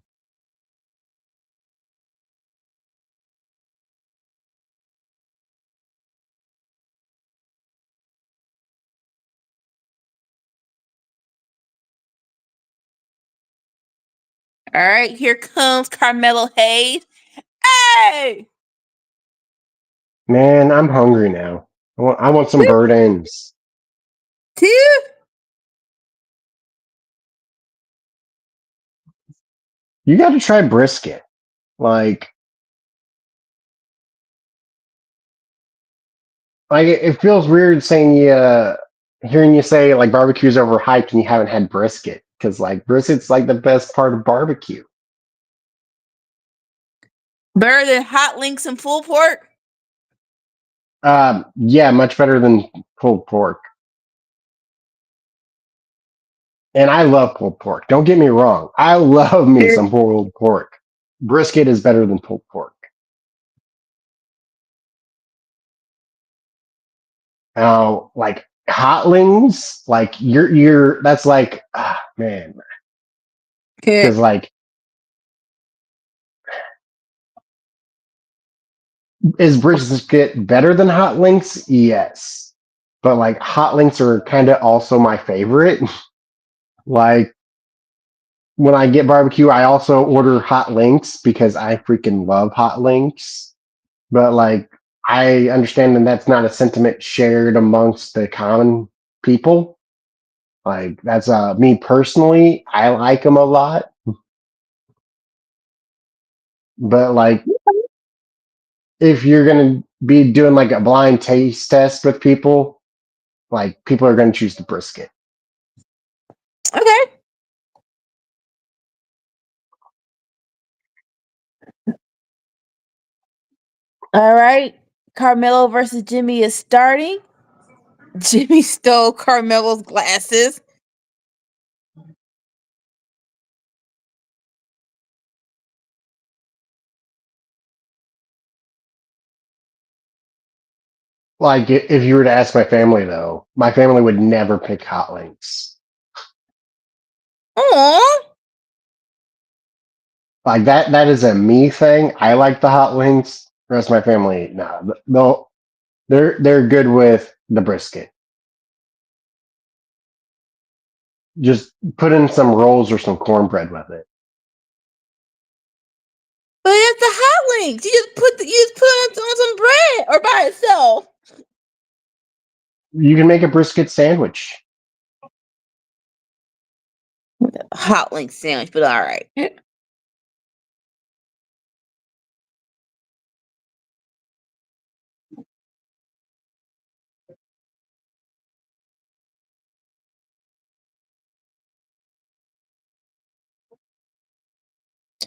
All right, here comes Carmelo Hayes. Hey! Man, I'm hungry now. I want some bird ends. Two. You got to try brisket. Like it feels weird saying hearing you say like barbecue's overhyped and you haven't had brisket because like brisket's like the best part of barbecue. Better than hot links and pulled pork? Yeah, much better than pulled pork. And I love pulled pork. Don't get me wrong. I love me some pulled pork. Brisket is better than pulled pork. Like hotlings, like you're that's like man, Okay. because like is brisket better than hot links? Yes, but like hot links are kind of also my favorite. Like when I get barbecue, I also order hot links because I freaking love hot links. But like I understand that that's not a sentiment shared amongst the common people. Like that's me personally, I like them a lot. But like if you're gonna be doing like a blind taste test with people, like people are gonna choose the brisket. Okay. All right. Carmelo versus Jimmy is starting. Jimmy stole Carmelo's glasses. Like if you were to ask my family though, my family would never pick hot links. Aww. Like that is a me thing. I like the hot links. The rest of my family, no, they're good with the brisket. Just put in some rolls or some cornbread with it. But it's the hot links. You just put on some bread or by itself. You can make a brisket sandwich. Hot link sandwich, but all right.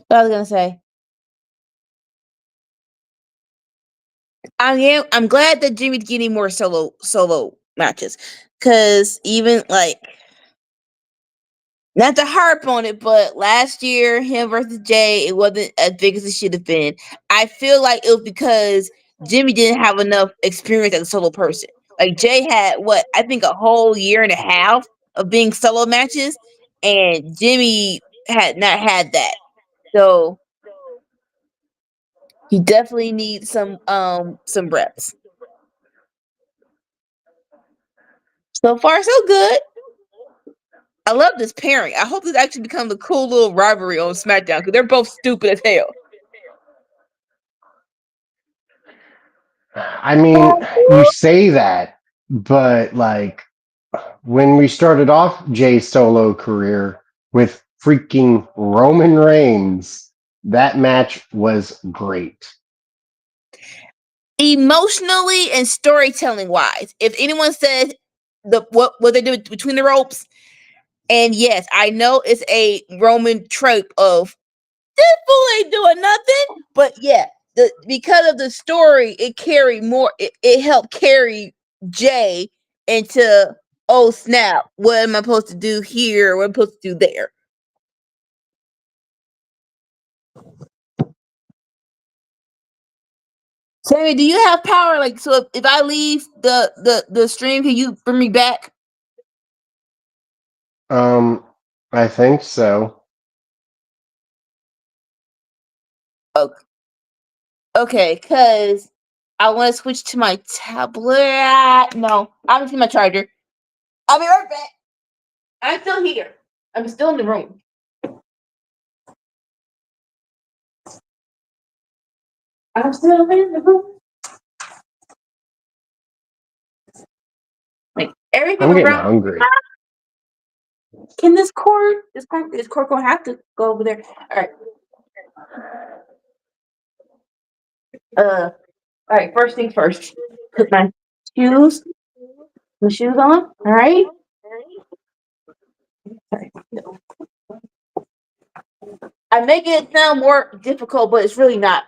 What I was gonna say. I'm glad that Jimmy's getting more solo matches. Cause even like not to harp on it, but last year him versus Jay, it wasn't as big as it should have been. I feel like it was because Jimmy didn't have enough experience as a solo person. Like Jay had what I think a whole year and a half of being solo matches, and Jimmy had not had that. So he definitely needs some reps. So far, so good. I love this pairing. I hope this actually becomes a cool little rivalry on SmackDown because they're both stupid as hell. I mean, you say that, but like when we started off Jay's solo career with freaking Roman Reigns, that match was great. Emotionally and storytelling wise, if anyone said what they do between the ropes, and yes, I know it's a Roman trope of this fool ain't doing nothing, but yeah, because of the story, it carried more. It helped carry Jay into oh snap, what am I supposed to do here? What am I supposed to do there? Sammy, do you have power? Like, so if I leave the stream, can you bring me back? Um, I think so. Okay, because I want to switch to my tablet. No, I'm just my charger. I'll be right back. I'm still here. I'm still in the room. I'm still in the room. Like everything I'm getting around. hungry. Can this cord gonna have to go over there? All right. All right. First things first. Put shoes, my shoes on. All right. Sorry. I'm making it sound more difficult, but it's really not.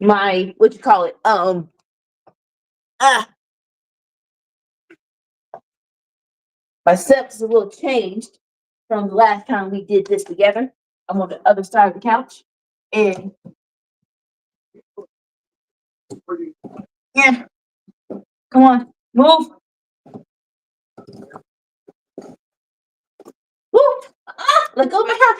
My what you call it? Ah, my steps is a little changed from the last time we did this together. I'm on the other side of the couch, and. Yeah. Come on, move. Woo! Ah, let go of my hair.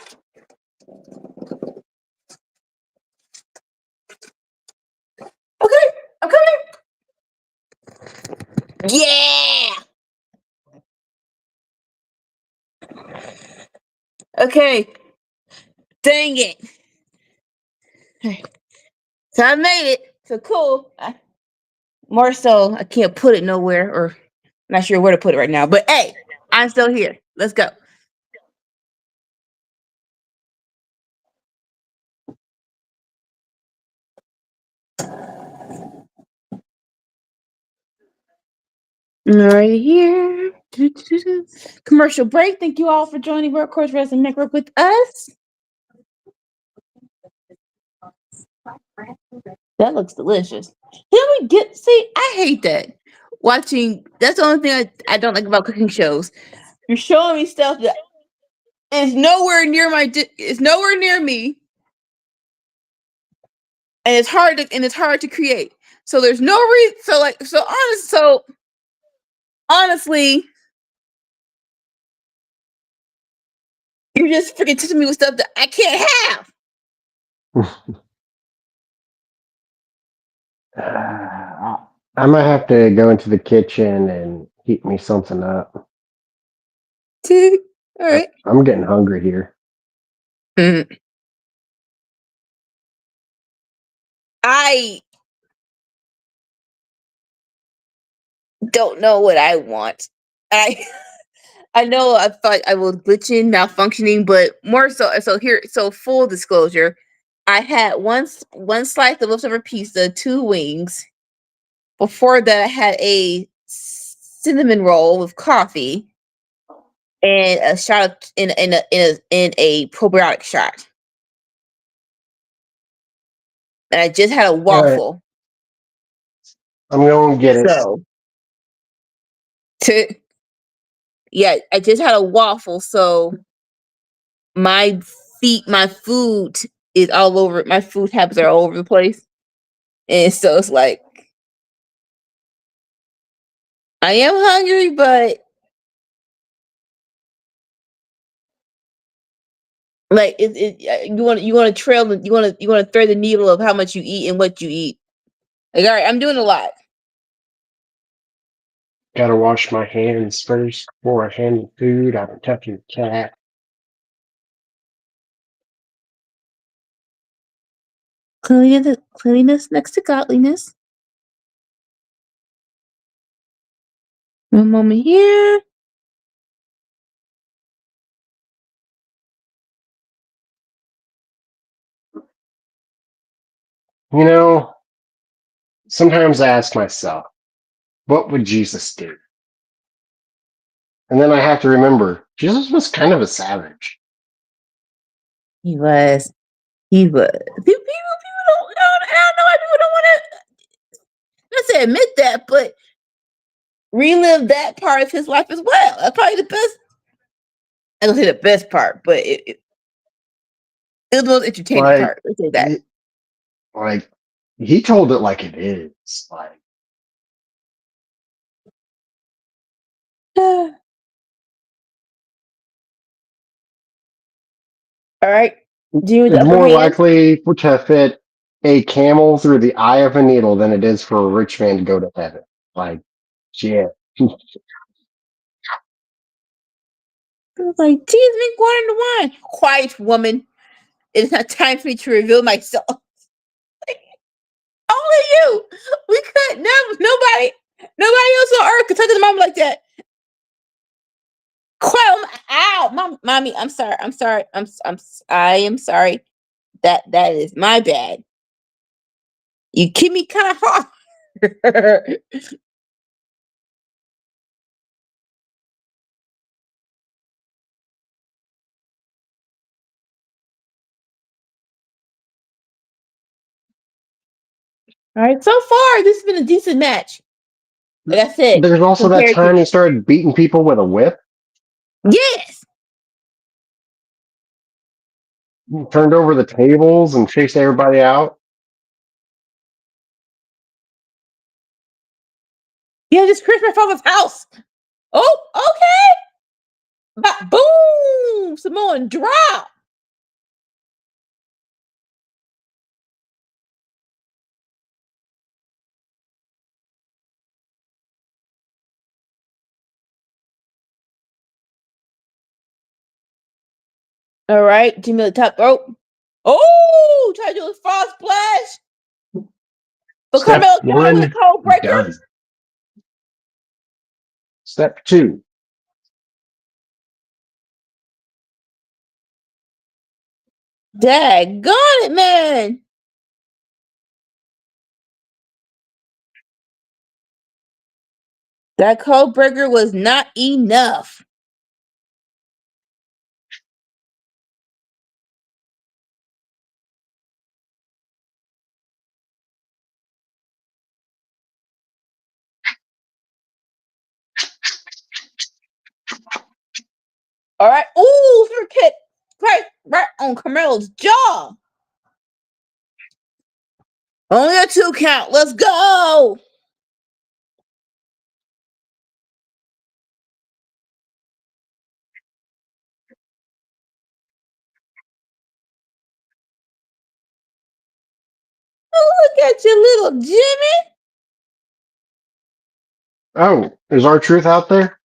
Okay, I'm coming. Yeah. Okay. Dang it. So I made it. So cool. More so, I can't put it nowhere, or not sure where to put it right now. But hey, I'm still here. Let's go. Right here. Commercial break. Thank you all for joining Workhorse Wrestling Network with us. That looks delicious. Can we get? See, I hate that. Watching. That's the only thing I don't like about cooking shows. You're showing me stuff that is nowhere near it's nowhere near me, and it's hard to create. So there's no reason. So honestly, you're just freaking teaching me with stuff that I can't have. I might have to go into the kitchen and heat me something up. All right. I'm getting hungry here. I don't know what I want. I I know I thought I was glitching, malfunctioning, but more so full disclosure, I had one slice of leftover pizza, two wings. Before that, I had a cinnamon roll with coffee and a shot of in a probiotic shot. And I just had a All right, waffle. I'm going to get it. So to yeah, I just had a waffle, so my my food is all over. My food habits are all over the place, and so it's like I am hungry, but like you want to trail the you want to thread the needle of how much you eat and what you eat. Like, all right, I'm doing a lot. Gotta wash my hands first before I handle food. I'm touching the cat. Cleanliness next to godliness. One moment here. You know, sometimes I ask myself, what would Jesus do? And then I have to remember, Jesus was kind of a savage. He was. He was. People don't. I don't know why people don't want to. Let's say admit that, but relive that part of his life as well. That's probably the best. I don't say the best part, but it was the most entertaining Like, part. Let's say that. he, like he told it like it is. Like, All right. Do you with the it's upper more hand? likely to fit a camel through the eye of a needle than it is for a rich man to go to heaven. Like, yeah. I was like, geez, make water into wine. Quiet woman. It is not time for me to reveal myself. Only you. We could nobody else on earth could talk to the mom like that. Quiet. Ow, mommy. I'm sorry. I am sorry. That is my bad. You keep me kind of hard. All right. So far, this has been a decent match. Like I said, There's also that compared to time he started beating people with a whip, yes. turned over the tables, and chased everybody out. Yeah, just crashed my father's house. Oh, okay. But boom, Samoan drop. All right, Jimmy the top rope. Oh, try to do a frog splash. But Step Carmelo counter with a one, cold breaker. done. Step two. Daggone it, man. That cold breaker was not enough. All right. Ooh, super kick. Right on Carmelo's jaw. Only a 2 count. Let's go. Oh, look at you, little Jimmy. Oh, is R-Truth out there?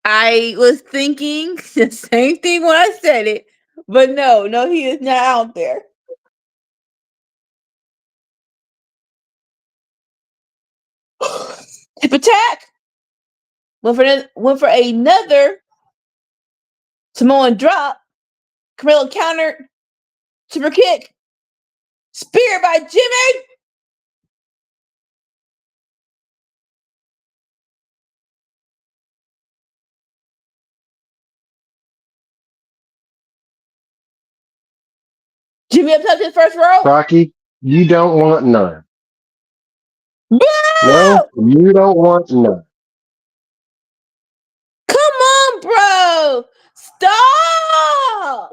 I was thinking the same thing when I said it, but no, he is not out there. Tip attack. Went for another Samoan drop. Carmelo countered. Super kick. Spear by Jimmy. Jimmy up top to the first row. Rocky, you don't want none. Boo! No, you don't want none. Come on, bro. Stop.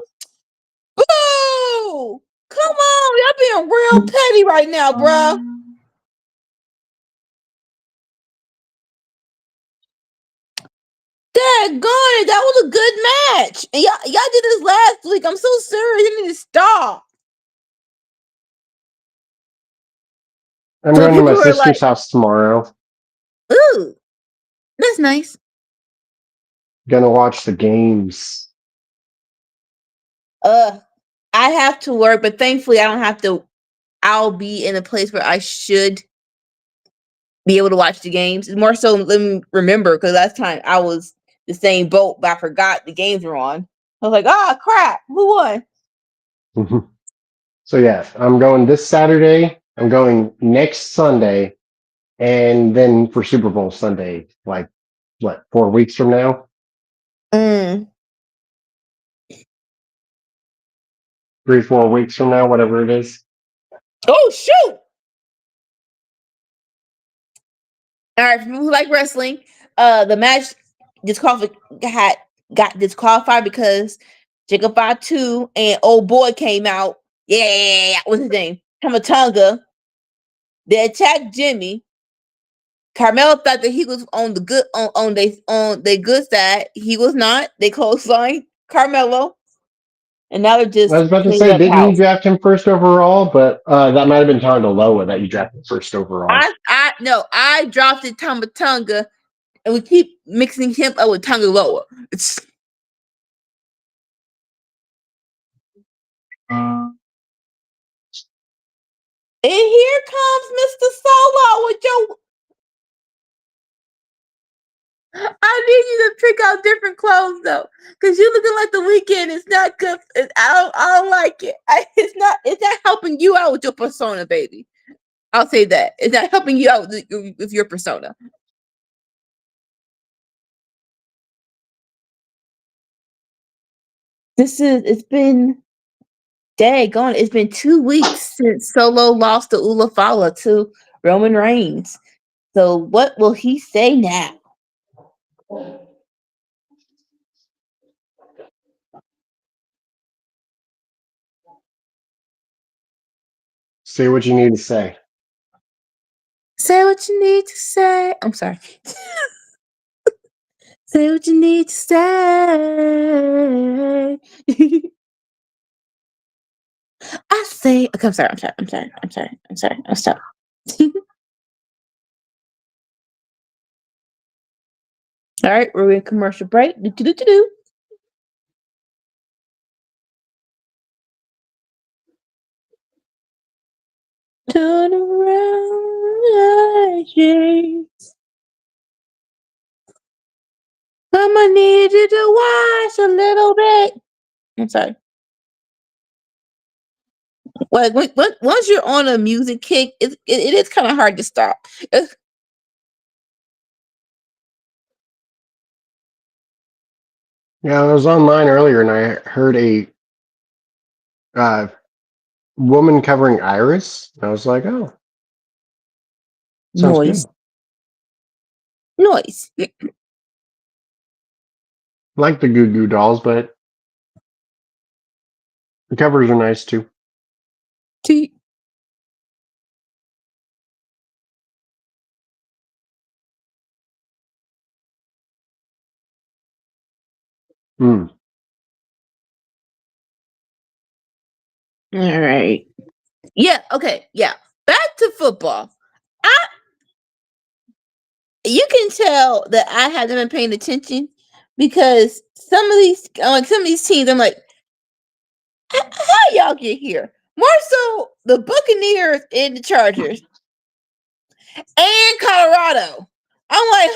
Boo! Come on, y'all being real petty right now, bro. Daggone it, that was a good match. And y'all did this last week. I'm so serious. You need to stop. I'm So going to my people were sister's like, house tomorrow. ooh, that's nice. Gonna watch the games. I have to work, but thankfully I don't have to. I'll be in a place where I should be able to watch the games. It's more so let me remember because last time I was the same boat, but I forgot the games were on. I was like, ah, crap, who won? So yeah, I'm going this Saturday. I'm going next Sunday, and then for Super Bowl Sunday, like what, 4 weeks from now, Mm. 3, 4 weeks from now, whatever it is. Oh shoot! All right, for people who like wrestling, the match got disqualified because Jacob Fatu and old boy came out. Yeah, what's his name? Tamatonga. They attacked Jimmy. Carmelo thought that he was on the good on their good side. He was not. They clotheslined Carmelo, and now they're I was just about to cleaning say, up didn't you house. draft him first overall? But that might have been Tonga Loa that you drafted first overall. I no, I dropped it Tamatonga, and we keep mixing him up with Tangaloa. It's And here comes Mr. Solo with your. I need you to pick out different clothes though, because you looking like the weekend. It's not good. I don't like it. It's not. It's not helping you out with your persona, baby. I'll say that it's not helping you out with your persona. It's been daggone. It's been 2 weeks since Solo lost to Ulafala to Roman Reigns. So what will he say now? Say what you need to say. Say what you need to say. I'm sorry. Say what you need to say. I say. Okay, I'm sorry. I'm sorry. All right, we're in commercial break. Do. Turn around, James. I'ma need you to watch a little bit. I'm sorry. Like once you're on a music kick, it is kind of hard to stop. Yeah, I was online earlier and I heard a uh, woman covering Iris. I was like, oh, sounds Noise, good. noise. I like the Goo Goo Dolls, but the covers are nice too. T- Mm. All right. Yeah. Okay. Yeah. Back to football. I You can tell that I haven't been paying attention because some of these teams, I'm like, how y'all get here? More so the Buccaneers and the Chargers and Colorado. I'm like,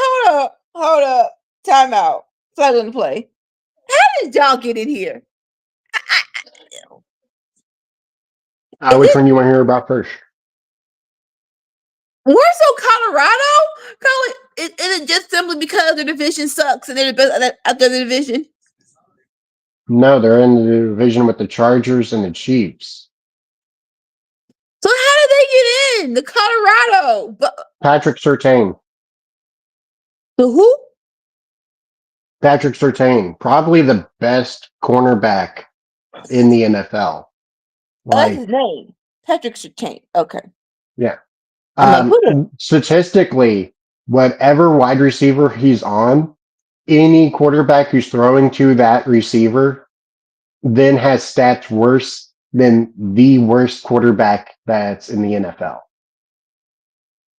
hold up, time out. So I'm gonna play. How did y'all get in here? I, is Which it one you want to hear about first? more so Colorado? Is it just simply because the division sucks and they're the best at the division? No, they're in the division with the Chargers and the Chiefs. So how did they get in? The Colorado, but Patrick Surtain. the who? Patrick Surtain, probably the best cornerback in the NFL. Oh, that's his Like, name, Patrick Surtain. Okay, yeah. I'm like, who the? Statistically, whatever wide receiver he's on, any quarterback who's throwing to that receiver then has stats worse than the worst quarterback that's in the NFL.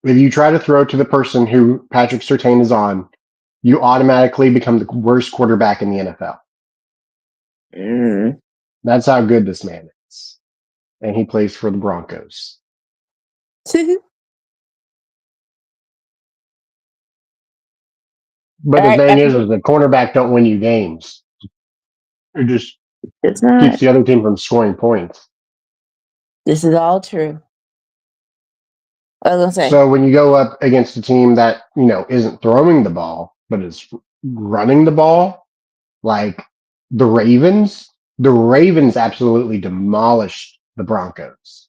If you try to throw to the person who Patrick Surtain is on, you automatically become the worst quarterback in the NFL. Mm. That's how good this man is. And he plays for the Broncos. But All the right, thing back is to the cornerback don't win you games. It just it's keeps not. the other team from scoring points. This is all true. I was gonna say, So when you go up against a team that, isn't throwing the ball, but is running the ball, like the the Ravens absolutely demolished the Broncos.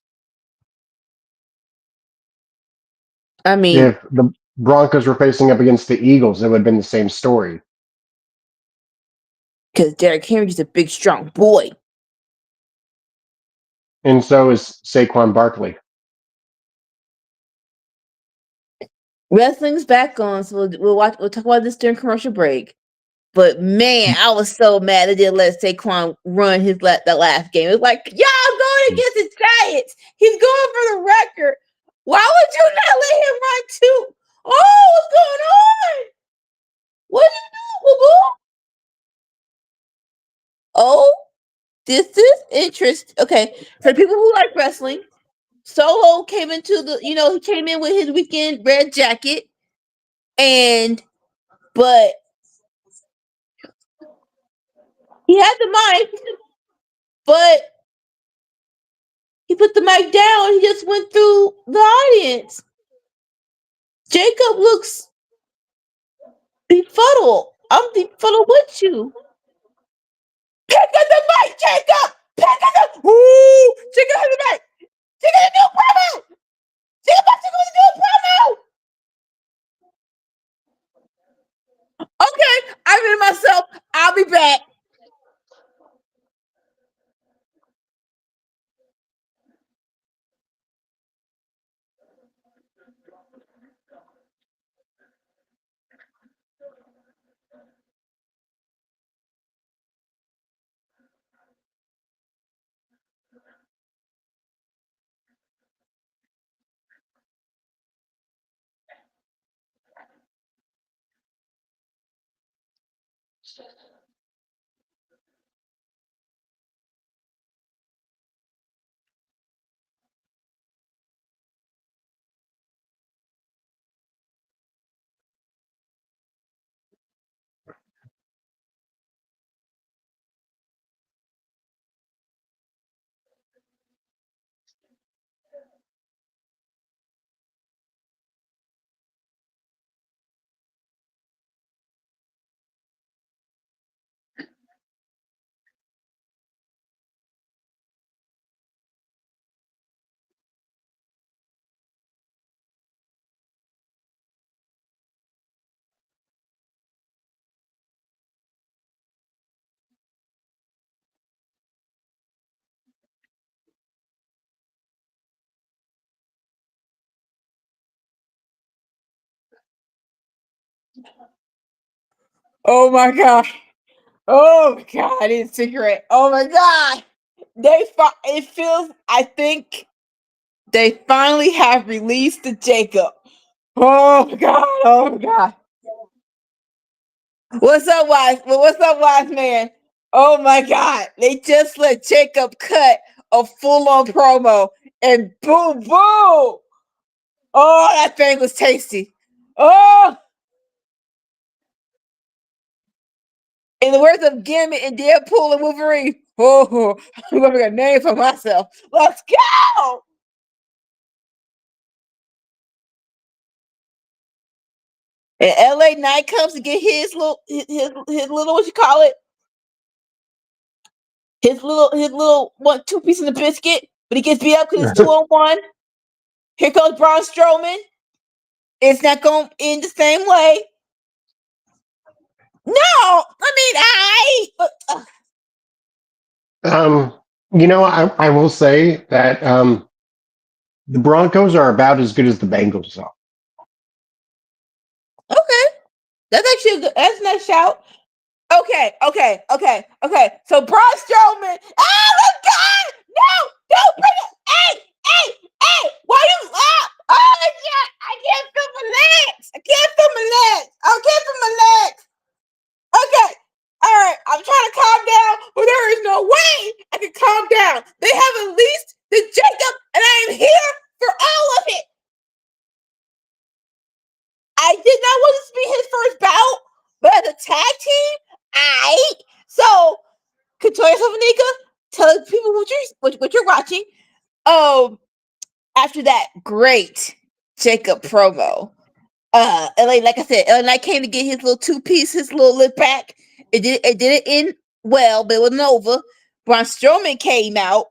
I mean, If the Broncos were facing up against the Eagles, it would have been the same story. because Derrick Henry's a big, strong boy. And so is Saquon Barkley. Wrestling's back on, so we'll watch. We'll talk about this during commercial break. But man, I was so mad they didn't let Saquon run that last game. It was like, y'all going against the Giants. He's going for the record. Why would you not let him run too? Oh, what's going on? What did you do, boo boo? Oh, this is interest. Okay, for people who like wrestling, Solo came into he came in with his weekend red jacket, and but he had the mic, but he put the mic down. He just went through the audience. Jacob looks befuddled. I'm befuddled with you. Pick up the mic, Jacob. Pick up the. Ooh, Jacob has the mic. Jacob is new promo. Jacob about to go to new promo. Okay, I'm in myself. I'll be back. Oh my god. Oh my god, I need a cigarette. Oh my god. It feels I think they finally have released the Jacob. Oh my god. Oh my god. What's up, wise? What's up, wise man? Oh my god. They just let Jacob cut a full-on promo and boom boom. Oh, that thing was tasty. Oh, in the words of Gimmick and Deadpool and Wolverine. Oh, I'm gonna make a name for myself. Let's go. And LA Knight comes to get his little what you call it? His little 2 piece of the biscuit, but he gets beat up because it's 2-on-1. Here comes Braun Strowman. It's not going to end the same way. No, I mean I will say that the Broncos are about as good as the Bengals are. okay. That's a nice shout. Okay. So Braun Strowman. Let's go! No, don't bring it. Hey, why you up? Oh yeah, I can't feel my legs. I can't feel my legs. Okay. All right, I'm trying to calm down, but there is no way I can calm down. They have released the Jacob, and I am here for all of it. I did not want this to be his first bout, but as a tag team, so Katoya Savanika, tell people what you're watching. After that great Jacob promo, like I said, LA Knight came to get his little 2-piece, his little lip back. It didn't end well, but it wasn't over. Braun Strowman came out.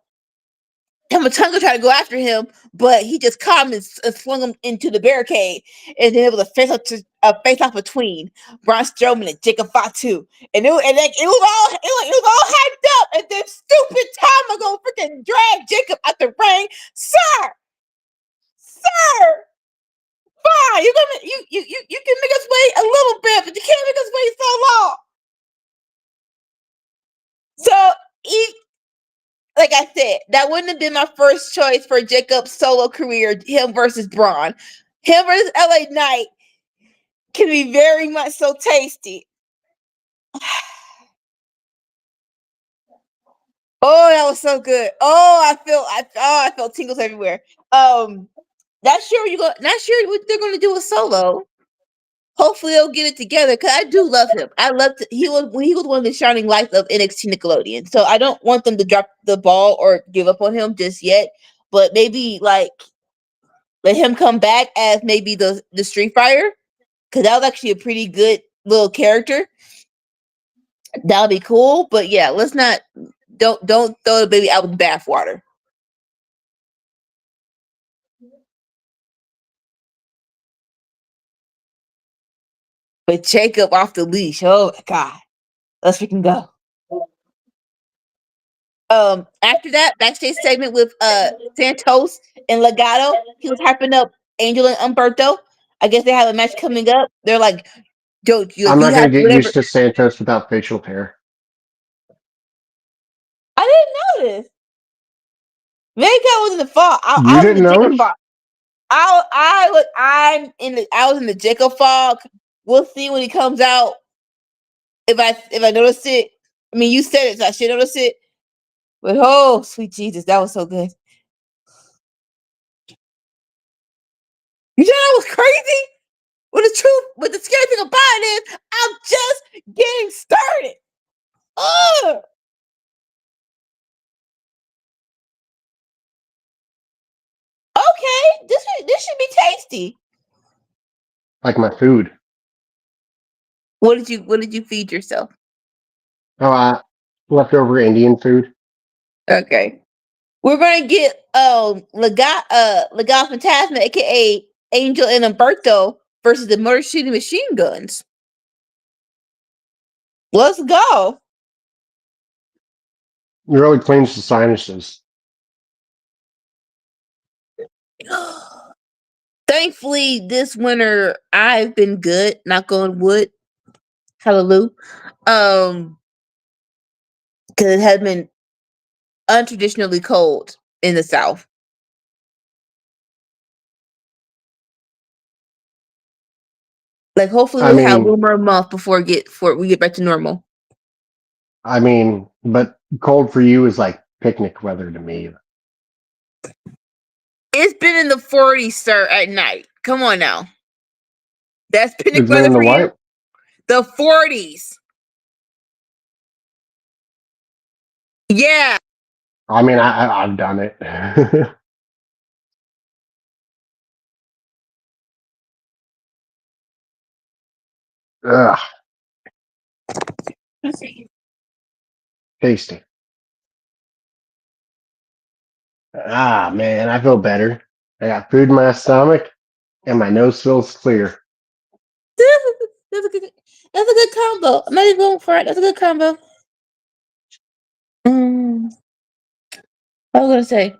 Tamatonga tried to go after him, but he just calmed and swung him into the barricade, and then it was a face off between Braun Strowman and Jacob Fatu, and it was all hyped up, and then stupid Tama gonna freaking drag Jacob out the ring, sir, fine, you can make us wait a little bit, but you can't make us wait so long. So like I said, that wouldn't have been my first choice for Jacob's solo career, him versus Braun. Him versus LA Knight can be very much so tasty. Oh, that was so good. Oh, I felt tingles everywhere. Not sure what they're gonna do with Solo. Hopefully they'll get it together because I do love him. He was one of the shining lights of NXT Nickelodeon. So I don't want them to drop the ball or give up on him just yet. But maybe like let him come back as maybe the Street Fighter, because that was actually a pretty good little character. That would be cool. But yeah, let's not don't throw the baby out with the bathwater. But Jacob off the leash. Oh my god. Let's freaking go. After that backstage segment with Santos and Legato, he was hyping up Angel and Umberto. I guess they have a match coming up. They're like, yo, I'm you not going have to get whatever. used to Santos without facial hair. I didn't notice. Maybe I was in the fall. You I was in didn't the Jacob notice? fog. I was in the Jacob fog. We'll see when he comes out. If I notice it, I mean you said it, so I should notice it. But oh, sweet Jesus, that was so good. You know that was crazy? But the scary thing about it is I'm just getting started. Ugh. Okay, this should be tasty. Like my food. What did you feed yourself? Oh, leftover Indian food. Okay. We're gonna get Legal Phantasma, aka Angel and Umberto versus the Murder City Machine Guns. Let's go. It really cleans the sinuses. Thankfully, this winter I've been good. Knock on wood. Hallelujah. Because it has been untraditionally cold in the South. Like hopefully I we'll have mean, one more month before we get back to normal. but cold for you is like picnic weather to me. It's been in the 40s, sir, at night. Come on now. That's picnic It's been weather in the for you? what? The 40s. Yeah. I mean, I've done it. Ugh, tasty. Ah, man, I feel better. I got food in my stomach, and my nose feels clear. That's a good that's a good combo. I'm not even going for it. That's a good combo. Mm, I was gonna say,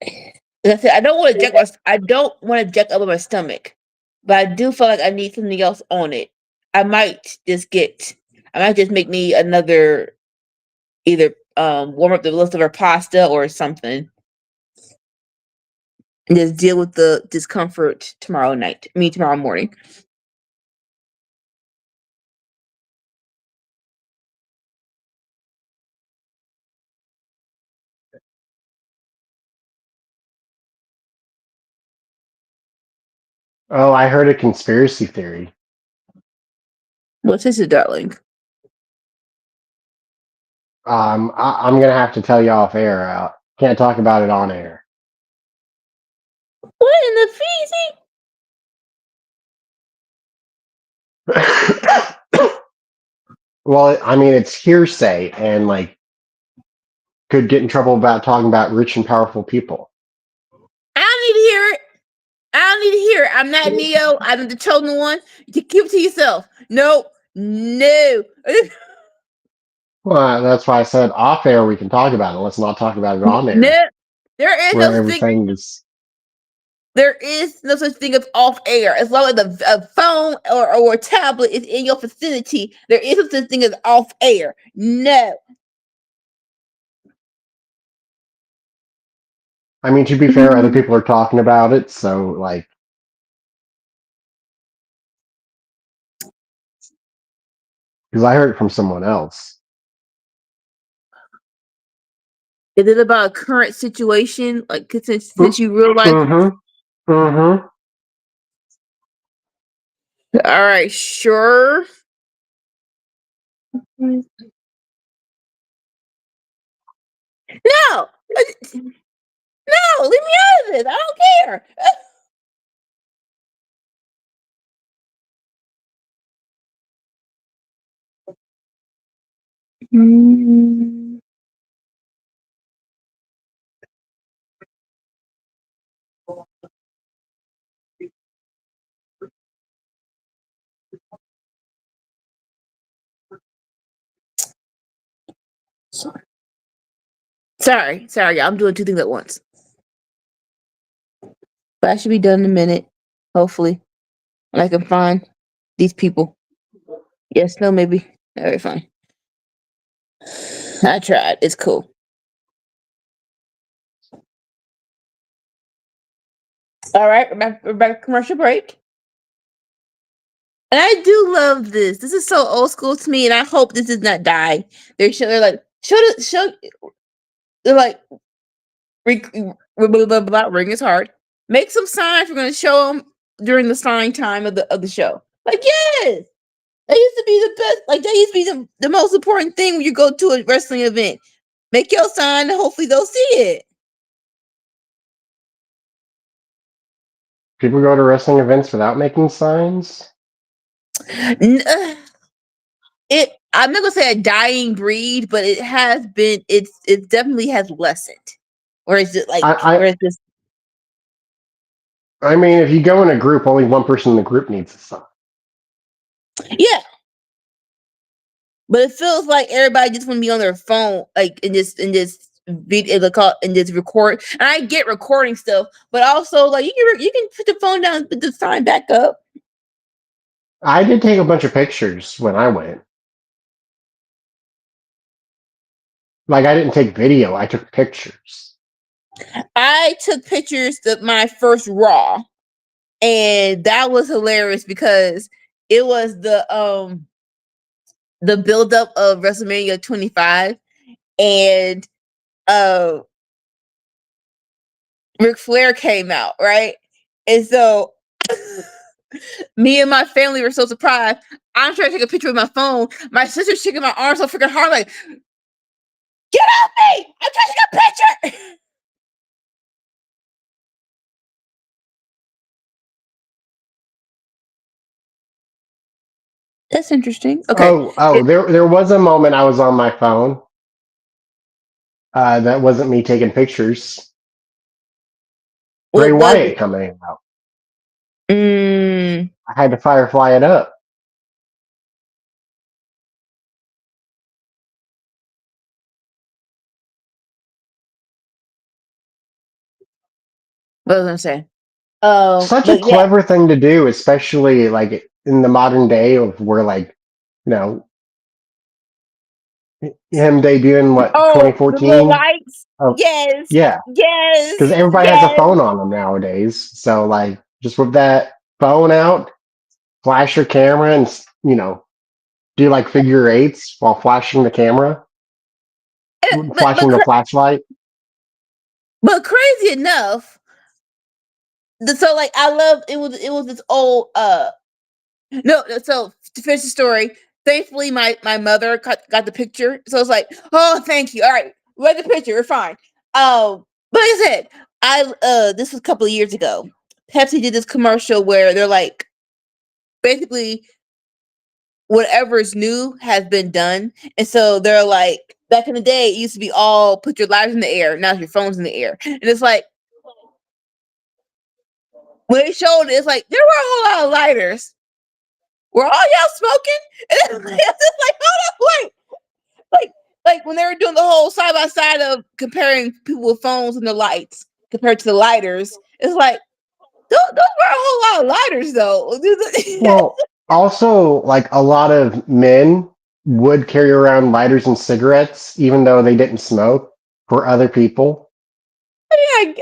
like I said, I don't want to jack up my stomach, but I do feel like I need something else on it. I might I might just make me another either warm up the list of our pasta or something and just deal with the discomfort tomorrow night. I mean tomorrow morning. Oh, I heard a conspiracy theory. What's this, darling? I'm gonna have to tell you off air. Can't talk about it on air. What in the feezy? Well, I mean, it's hearsay, and like could get in trouble about talking about rich and powerful people. I don't need to hear it. I don't need to hear it. I'm not Neo. I'm the chosen one. You keep it to yourself. No, no. Well, that's why I said off air we can talk about it. Let's not talk about it on air, No. There is where no such thing. everything is. There is no such thing as off air. As long as a phone or a tablet is in your vicinity, there is no such thing as off air. No. I mean, to be fair, other people are talking about it, so like, because I heard it from someone else. Is it about a current situation? Like since you realize, Mm-hmm. Mm-hmm. all right, sure. No, no, leave me out of this. I don't care. Mm. Sorry, y'all. I'm doing two things at once. But I should be done in a minute, hopefully. And I can find these people. Yes, no, maybe. All right, fine. I tried. It's cool. All right, we're back to commercial break. And I do love this. This is so old school to me, and I hope this does not die. They're like show. They're like blah, blah, blah, ring is hard. Make some signs. We're going to show them during the sign time of the show. Like yes, that used to be the best. Like that used to be the most important thing when you go to a wrestling event. Make your sign, and hopefully they'll see it. People go to wrestling events without making signs. It. I'm not gonna say a dying breed, but it has been. It definitely has lessened. Or is it like? Or I, is this? I mean, if you go in a group, only one person in the group needs a sign. Yeah, but it feels like everybody just want to be on their phone, like in this video and just record. And I get recording stuff, but also like you can put the phone down, and put the sign back up. I did take a bunch of pictures when I went. Like I didn't take video, I took pictures. I took pictures of my first Raw, and that was hilarious because it was the build up of WrestleMania 25, and uh Ric Flair came out, right? And so me and my family were so surprised. I'm trying to take a picture with my phone. My sister's shaking my arm so freaking hard, like, get off me! I'm taking a picture. That's interesting. Okay. Oh, there was a moment I was on my phone. That wasn't me taking pictures. Bray What was Wyatt it? coming out. Mm, I had to Firefly it up. what was I gonna say? Such a But yeah. clever thing to do, especially like in the modern day of where like you know him debuting what Oh, the little 2014. lights. Oh Yes. yeah, Yes. because everybody has a Yes. phone on them nowadays. So like just with that phone out, flash your camera and do like figure eights while flashing the camera, But flashing the flashlight. crazy enough, so like I love it was this old no, so to finish the story, thankfully my mother got the picture. So it's like, oh thank you. All right, we got the picture, we're fine. But like I said, this was a couple of years ago. Pepsi did this commercial where they're like basically whatever is new has been done. And so they're like, back in the day, it used to be all put your lights in the air. Now your phone's in the air. And it's like, when they showed it, it's like, there were a whole lot of lighters. Were all y'all smoking? And it's just like, hold on, wait. Like when they were doing the whole side by side of comparing people with phones and the lights compared to the lighters, it's like, those were a whole lot of lighters, though. Well, also like a lot of men would carry around lighters and cigarettes, even though they didn't smoke, for other people. I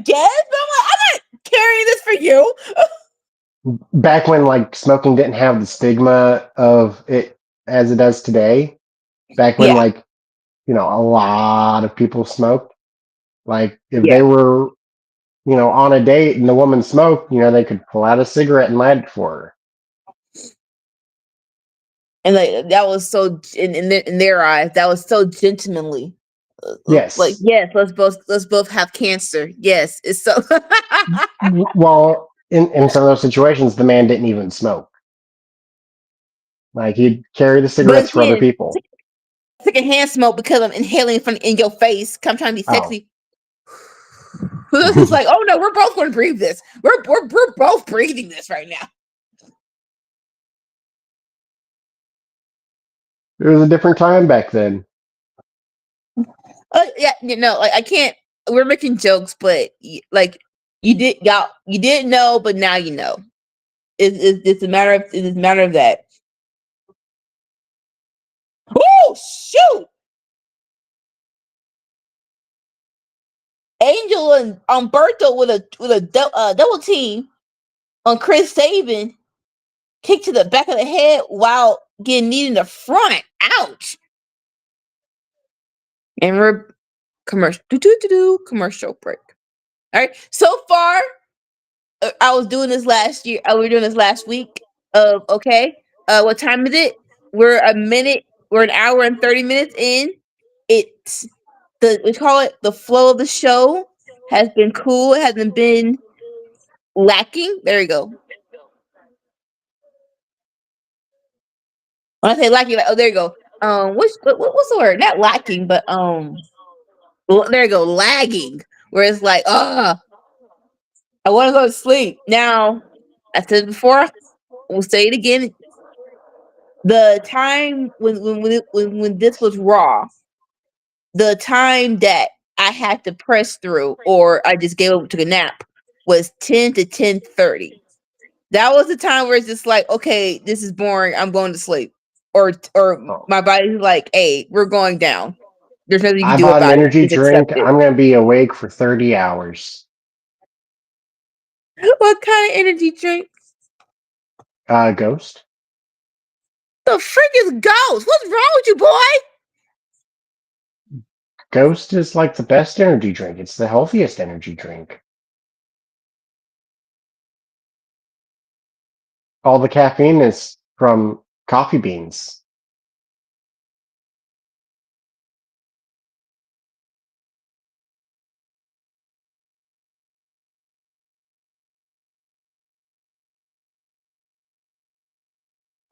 guess, but I'm not carrying this for you. Back when like smoking didn't have the stigma of it as it does today. Back when Yeah, like a lot of people smoked. Like if they yeah. were on a date and the woman smoked, they could pull out a cigarette and light it for her. And like that was so in their eyes, that was so gentlemanly. Like, Yes. yes, let's both have cancer. Yes, it's so. Well, in some of those situations, the man didn't even smoke. Like he'd carry the But cigarettes for other again, people. take a hand smoke because I'm inhaling in your face. I'm trying to be Oh. sexy. It's like, oh no, we're both going to breathe this. We're both breathing this right now. It was a different time back then. Yeah, like I can't. We're making jokes, but like you didn't know, but now you know. It's a matter of that. Oh shoot! Angel and Umberto with a double team on Chris Sabin. kick to the back of the head while getting kneed in the front. Ouch. And we're commercial break. All right. So far, I was doing this last year. We were doing this last week. Okay. What time is it? We're an hour and 30 minutes in. It's we call it the flow of the show has been cool. It hasn't been lacking. There you go. When I say lacking, like, oh, there you go. What's the word? Not lacking, but there you go, lagging. Where it's like, I want to go to sleep. Now, I said it before, we'll say it again. The time when this was raw, the time that I had to press through, or I just gave up, took a nap, was 10 to 10:30. That was the time where it's just like, okay, this is boring. I'm going to sleep, or my body's like, hey, we're going down. There's nothing you can I do bought an about it. energy Just accept drink. it. I'm going to be awake for 30 hours. What kind of energy drink? Ghost. The frick is Ghost? What's wrong with you, boy? Ghost is like the best energy drink. It's the healthiest energy drink. All the caffeine is from coffee beans.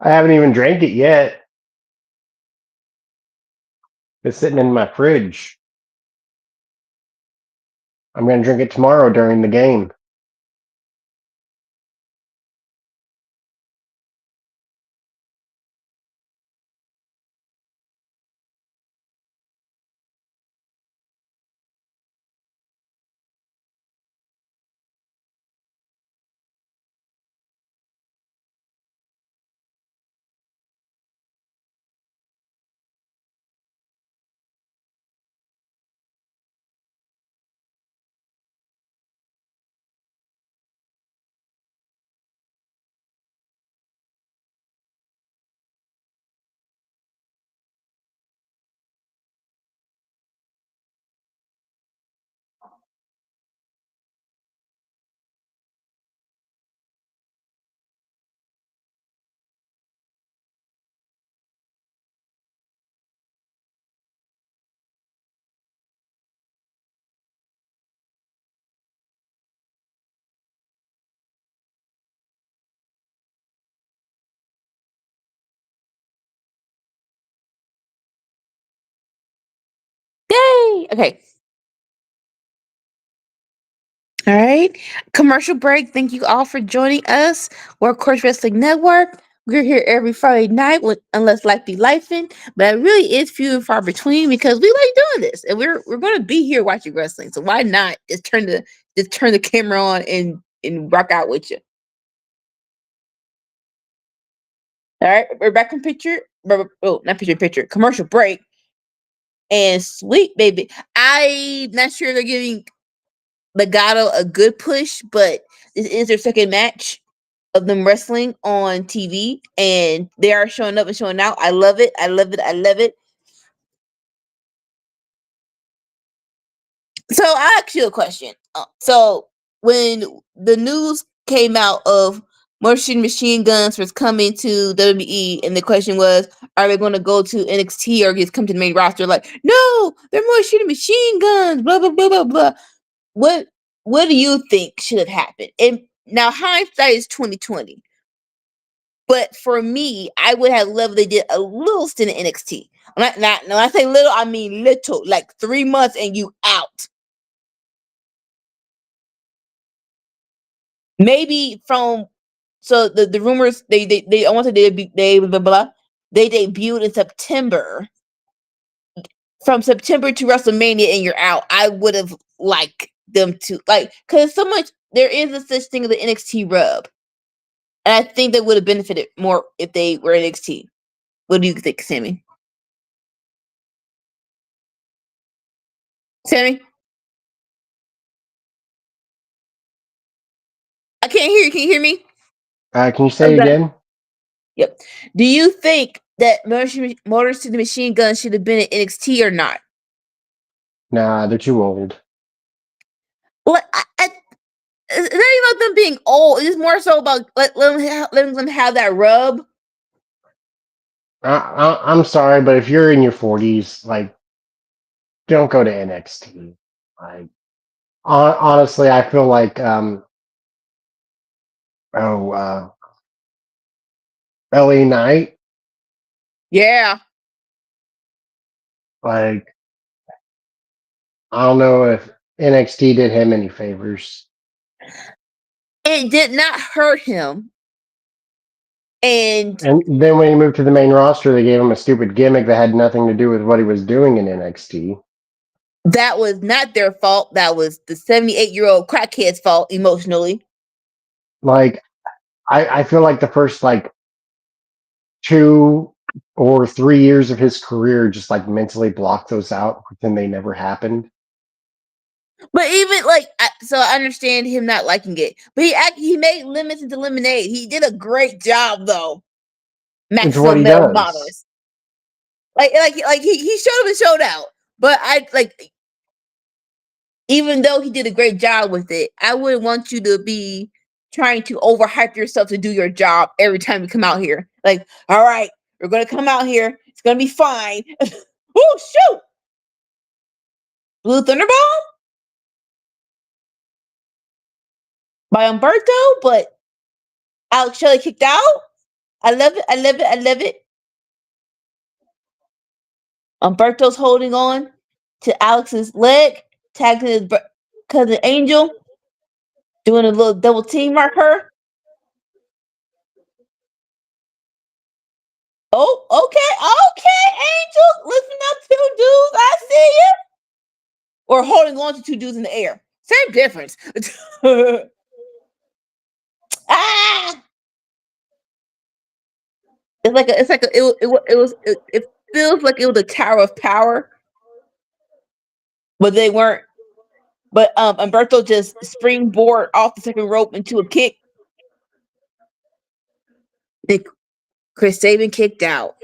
I haven't even drank it yet. It's sitting in my fridge. I'm going to drink it tomorrow during the game. Yay! Okay. All right. Commercial break. Thank you all for joining us. We're Course Wrestling Network. We're here every Friday night, unless life be lifing. But it really is few and far between because we like doing this, and we're going to be here watching wrestling. So why not just turn the camera on and rock out with you? All right, we're back in picture. Oh, not picture. Commercial break. And sweet baby, I'm not sure they're giving Legato a good push, but this is their second match of them wrestling on TV, and they are showing up and showing out. I love it. I love it. I love it. So I ask you a question. So when the news came out of Martian Machine Guns was coming to WWE, and the question was, are they going to go to NXT or just come to the main roster? Like, no, they're Martian Machine Guns. Blah blah blah blah blah. What What do you think should have happened? And now hindsight is 2020. But for me, I would have loved they did a little stint in NXT. Not when I say little, I mean little, like 3 months and you out. Maybe from the rumors they I want to they blah, blah, blah, they debuted in September. From September to WrestleMania and you're out. I would have liked them to like because so much there is a such thing as the NXT rub. And I think they would have benefited more if they were NXT. What do you think, Sammy? Sammy? I can't hear you. Can you hear me? Can you I'm say it done. again? Yep. Do you think that Motor City Machine Gun should have been in NXT or not? Nah, they're too old. Well, it's not even about them being old. It's more so about letting them have that rub. I'm sorry, but if you're in your 40s, like, don't go to NXT. Like, honestly, I feel like oh LA Knight, Yeah. like, I don't know if NXT did him any favors. It did not hurt him. And And then when he moved to the main roster, they gave him a stupid gimmick that had nothing to do with what he was doing in NXT. that was not their fault. That was the 78-year-old crackhead's fault emotionally. Like, I feel like the first like 2 or 3 years of his career just like mentally blocked those out, pretend they never happened. But even like, so I understand him not liking it. But he made Lemons into Lemonade. He did a great job though. It's what Maximum he Male does. Models. Like he showed up and showed out. But I like, even though he did a great job with it, I wouldn't want you to be trying to overhype yourself to do your job every time you come out here. Like, all right, we're gonna come out here. It's gonna be fine. Oh shoot! Blue Thunderball by Umberto, but Alex Shelley kicked out. I love it. I love it. I love it. Umberto's holding on to Alex's leg, tagging his cousin Angel, doing a little double team mark her. Oh, okay, Angel, lifting up two dudes. I see you. Or holding on to two dudes in the air. Same difference. Ah! It feels like it was a tower of power, but they weren't. But Umberto just springboard off the second rope into a kick. Then Chris Sabin kicked out.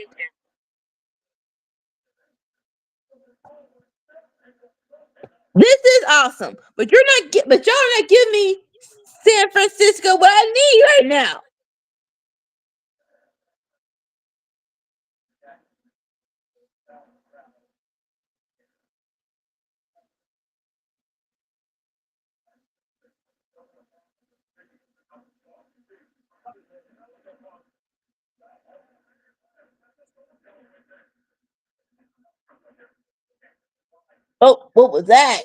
This is awesome, but but y'all not giving me San Francisco what I need right now. Oh, what was that?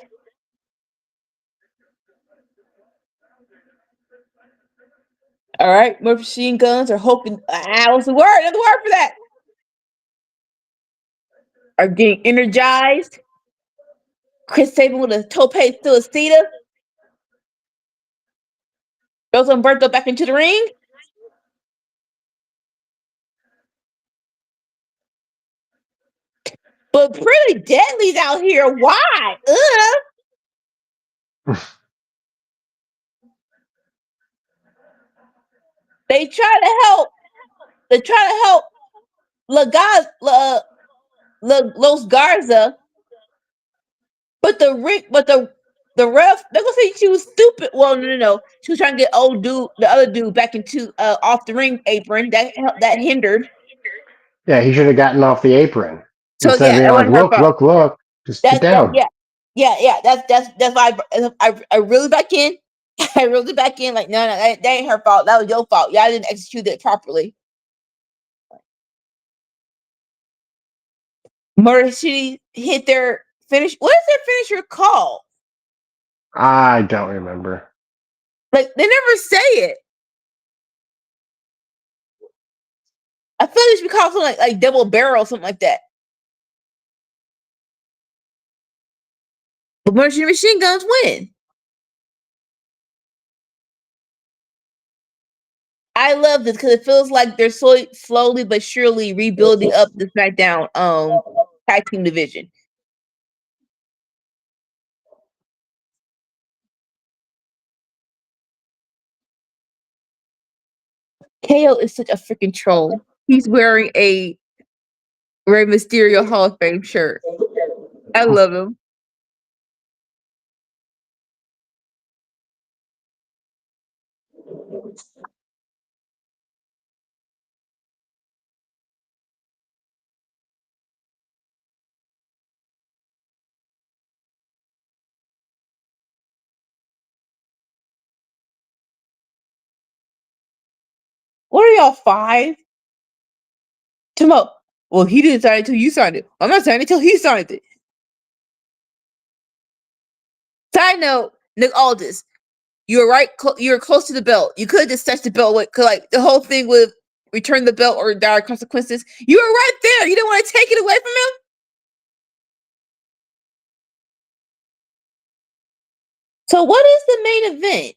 All right, more machine guns are hoping. What's the word? Another word for that. Are getting energized. Chris Sabin with a tope suicida. Throws Umberto back into the ring. But Pretty Deadly's out here. Why? They try to help. They try to help Los Garza, but the ref, they're gonna say she was stupid. Well, no. She was trying to get the other dude back into off the ring apron. That hindered. Yeah, he should have gotten off the apron So instead of yeah, being that like, wasn't her "Look, fault. look, look." Just get That down. yeah. That's why I really back in. I really back in. Like no, that ain't her fault. That was your fault. Y'all didn't execute it properly. Murder City hit their finish. What is their finisher called? I don't remember. Like they never say it. I feel like it should be called something like double barrel, something like that. But Merchant Machine Guns win. I love this because it feels like they're slowly but surely rebuilding up the SmackDown tag team division. KO is such a freaking troll. He's wearing a Rey Mysterio Hall of Fame shirt. I love him. What are y'all, 5? Timo. Well, he didn't sign it until you signed it. I'm not signing it until he signed it. Side note, Nick Aldis, you were right. You were close to the belt. You could have just touched the belt with, like the whole thing with return the belt or dire consequences. You were right there. You didn't want to take it away from him. So what is the main event?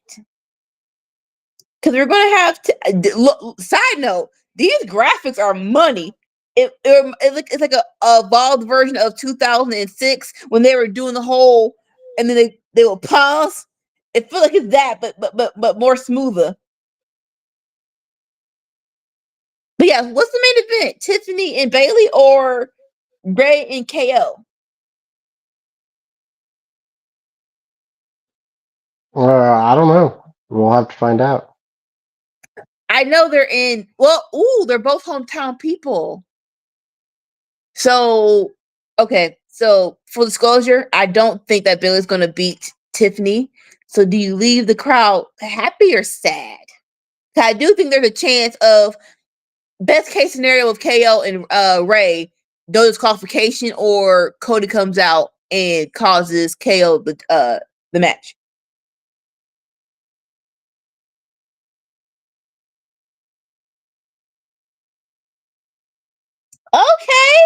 Because we're going to have to. Side note: these graphics are money. It's like a evolved version of 2006 when they were doing the whole, and then they will pause. It feels like it's that, but more smoother. But yeah, what's the main event? Tiffany and Bailey or Ray and KO? I don't know. We'll have to find out. I know they're in. Well, they're both hometown people. So, okay. So, full disclosure, I don't think that Bailey's going to beat Tiffany. So, do you leave the crowd happy or sad? I do think there's a chance of best case scenario of KO and Ray, no disqualification, or Cody comes out and causes KO the match. Okay.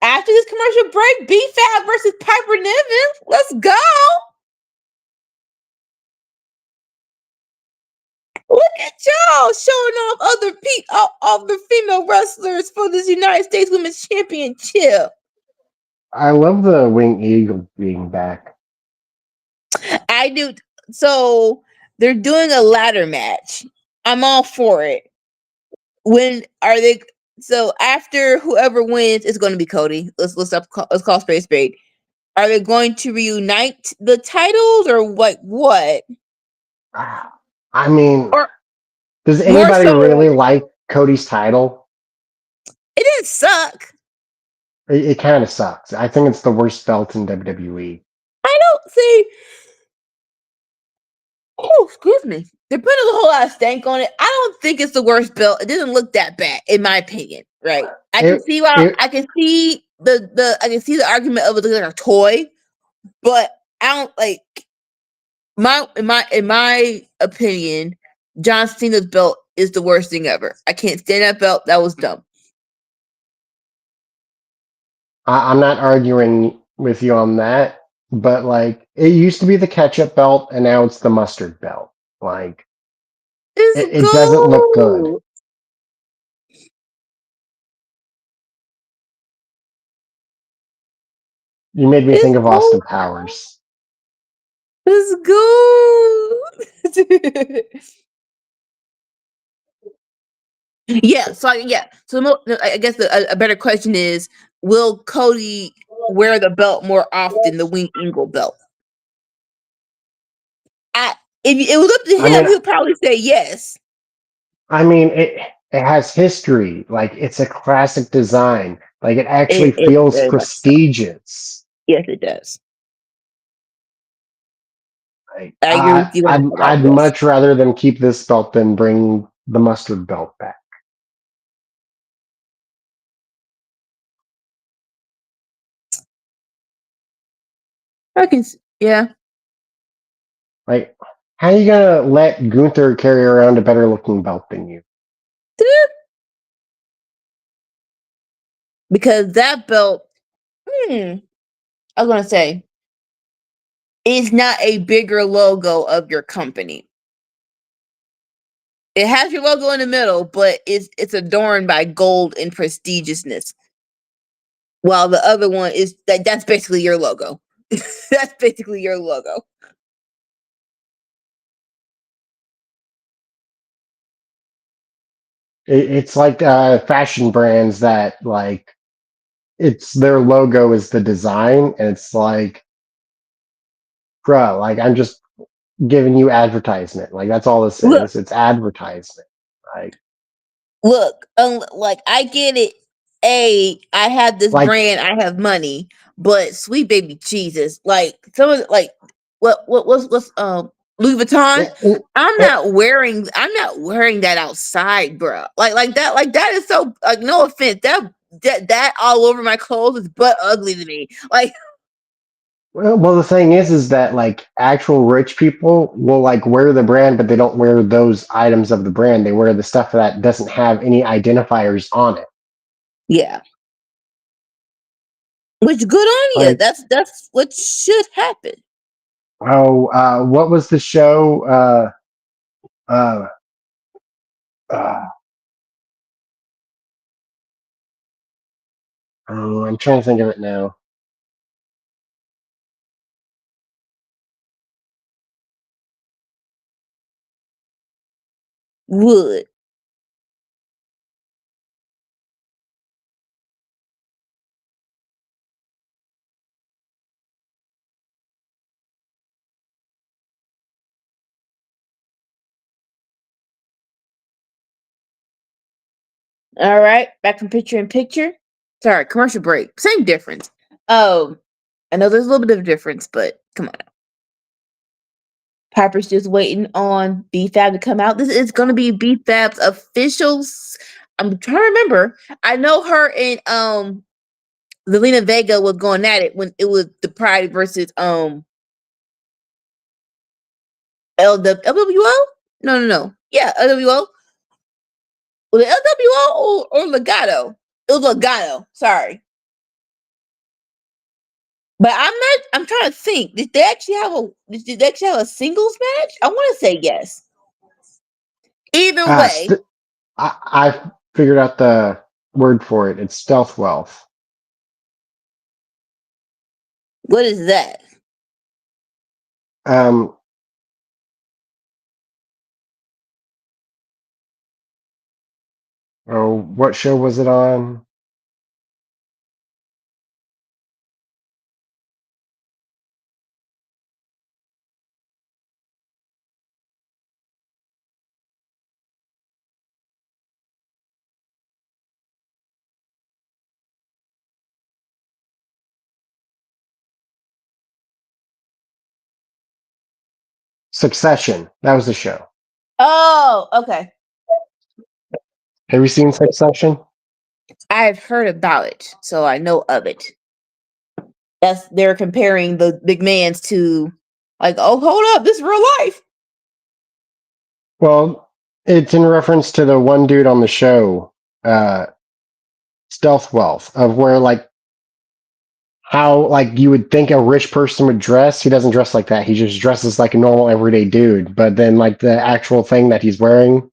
After this commercial break, B-Fab versus Piper Niven. Let's go. Look at y'all showing off other female wrestlers for this United States Women's Championship. I love the Winged Eagle being back. I do. So they're doing a ladder match. I'm all for it. When are they? So after whoever wins, it's going to be Cody. Let's call spade spade. Are they going to reunite the titles or what? What? I mean, Or does more anybody so, really like Cody's title? it didn't suck. It kind of sucks. I think it's the worst belt in WWE. I don't see. Oh, excuse me. They're putting a whole lot of stank on it. I don't think it's the worst belt. It doesn't look that bad, in my opinion. Right? I can It, see why. it, I can see the argument of it looking like a toy, but I don't like in my opinion. John Cena's belt is the worst thing ever. I can't stand that belt. That was dumb. I'm not arguing with you on that, but like it used to be the ketchup belt, and now it's the mustard belt. Like It's it doesn't look good. good. You made me It's think of good. Austin Powers. It's good. Yeah. So yeah. So I guess a better question is: will Cody wear the belt more often? The Wing Eagle belt. If it was up to I him, mean, he would probably say yes. it has history. Like it's a classic design. Like it actually It feels very much so. prestigious. Yes, it does. Like, I agree with you on that. I'd Yes. much rather them keep this belt than bring the mustard belt back. I can. Yeah. Like, how you gonna let Gunther carry around a better looking belt than you? Because that belt. I was gonna say it's not a bigger logo of your company. It has your logo in the middle, but it's adorned by gold and prestigiousness. While the other one is that's basically your logo. That's basically your logo. It's like fashion brands that like it's their logo is the design, and it's like, bro, like I'm just giving you advertisement. Like that's all this Look, is. It's advertisement. Like look, like I get it. I have this like brand, I have money, but sweet baby Jesus, like some of like what's Louis Vuitton. it, it, I'm not wearing that outside, bro. Like that is so like no offense. That all over my clothes is butt ugly to me. Like well, the thing is that like actual rich people will like wear the brand, but they don't wear those items of the brand. They wear the stuff that doesn't have any identifiers on it. yeah. Which good on you. Like, That's what should happen. oh, what was the show? Uh, uh, oh, I'm trying to think of it now. Would. All right, back from picture in picture. Sorry, commercial break. Same difference. I know there's a little bit of difference, but come on. Piper's just waiting on BFAB to come out. This is going to be BFAB's officials. I'm trying to remember. I know her and Zelina Vega was going at it when it was the Pride versus LWO. No. Yeah, LWO. Was it LWO or Legato? It was Legato. Sorry. But I'm trying to think. Did they actually have a singles match? I want to say yes. Either Uh, way, st- I figured out the word for it. It's stealth wealth. what is that? Um, oh, what show was it on? Succession. That was the show. Oh, okay. Have you seen Succession? I've heard about it, so I know of it. That's they're comparing the big mans to like, oh, hold up, this is real life. Well, it's in reference to the one dude on the show, uh, Stealth Wealth, of where like how like you would think a rich person would dress. He doesn't dress like that. He just dresses like a normal everyday dude. But then like the actual thing that he's wearing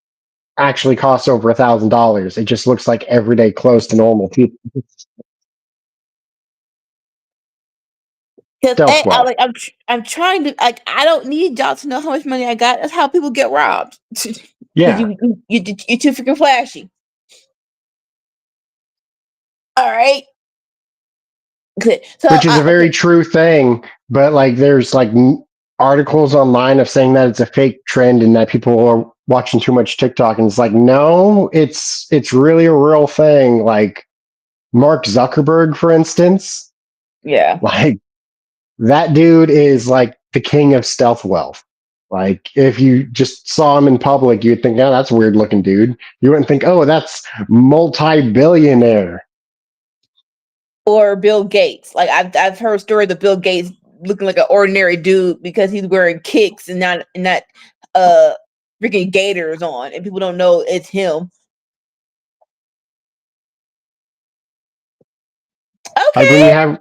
actually costs over $1,000. It just looks like everyday clothes to normal people. Because Stealth wealth. I'm trying to like I don't need y'all to know how much money I got. That's how people get robbed. Because Yeah, you're too freaking flashy. All right. Good. So which is a okay. very true thing. But like, there's like articles online of saying that it's a fake trend and that people are watching too much TikTok. And it's like, no, it's really a real thing. Like Mark Zuckerberg, for instance, Yeah. like that dude is like the king of stealth wealth. Like if you just saw him in public, you'd think, oh, that's a weird looking dude. You wouldn't think, oh, that's multi-billionaire. Or Bill Gates. Like I've heard stories of Bill Gates looking like an ordinary dude because he's wearing kicks and not uh freaking gaiters on, and people don't know it's him. Like Okay,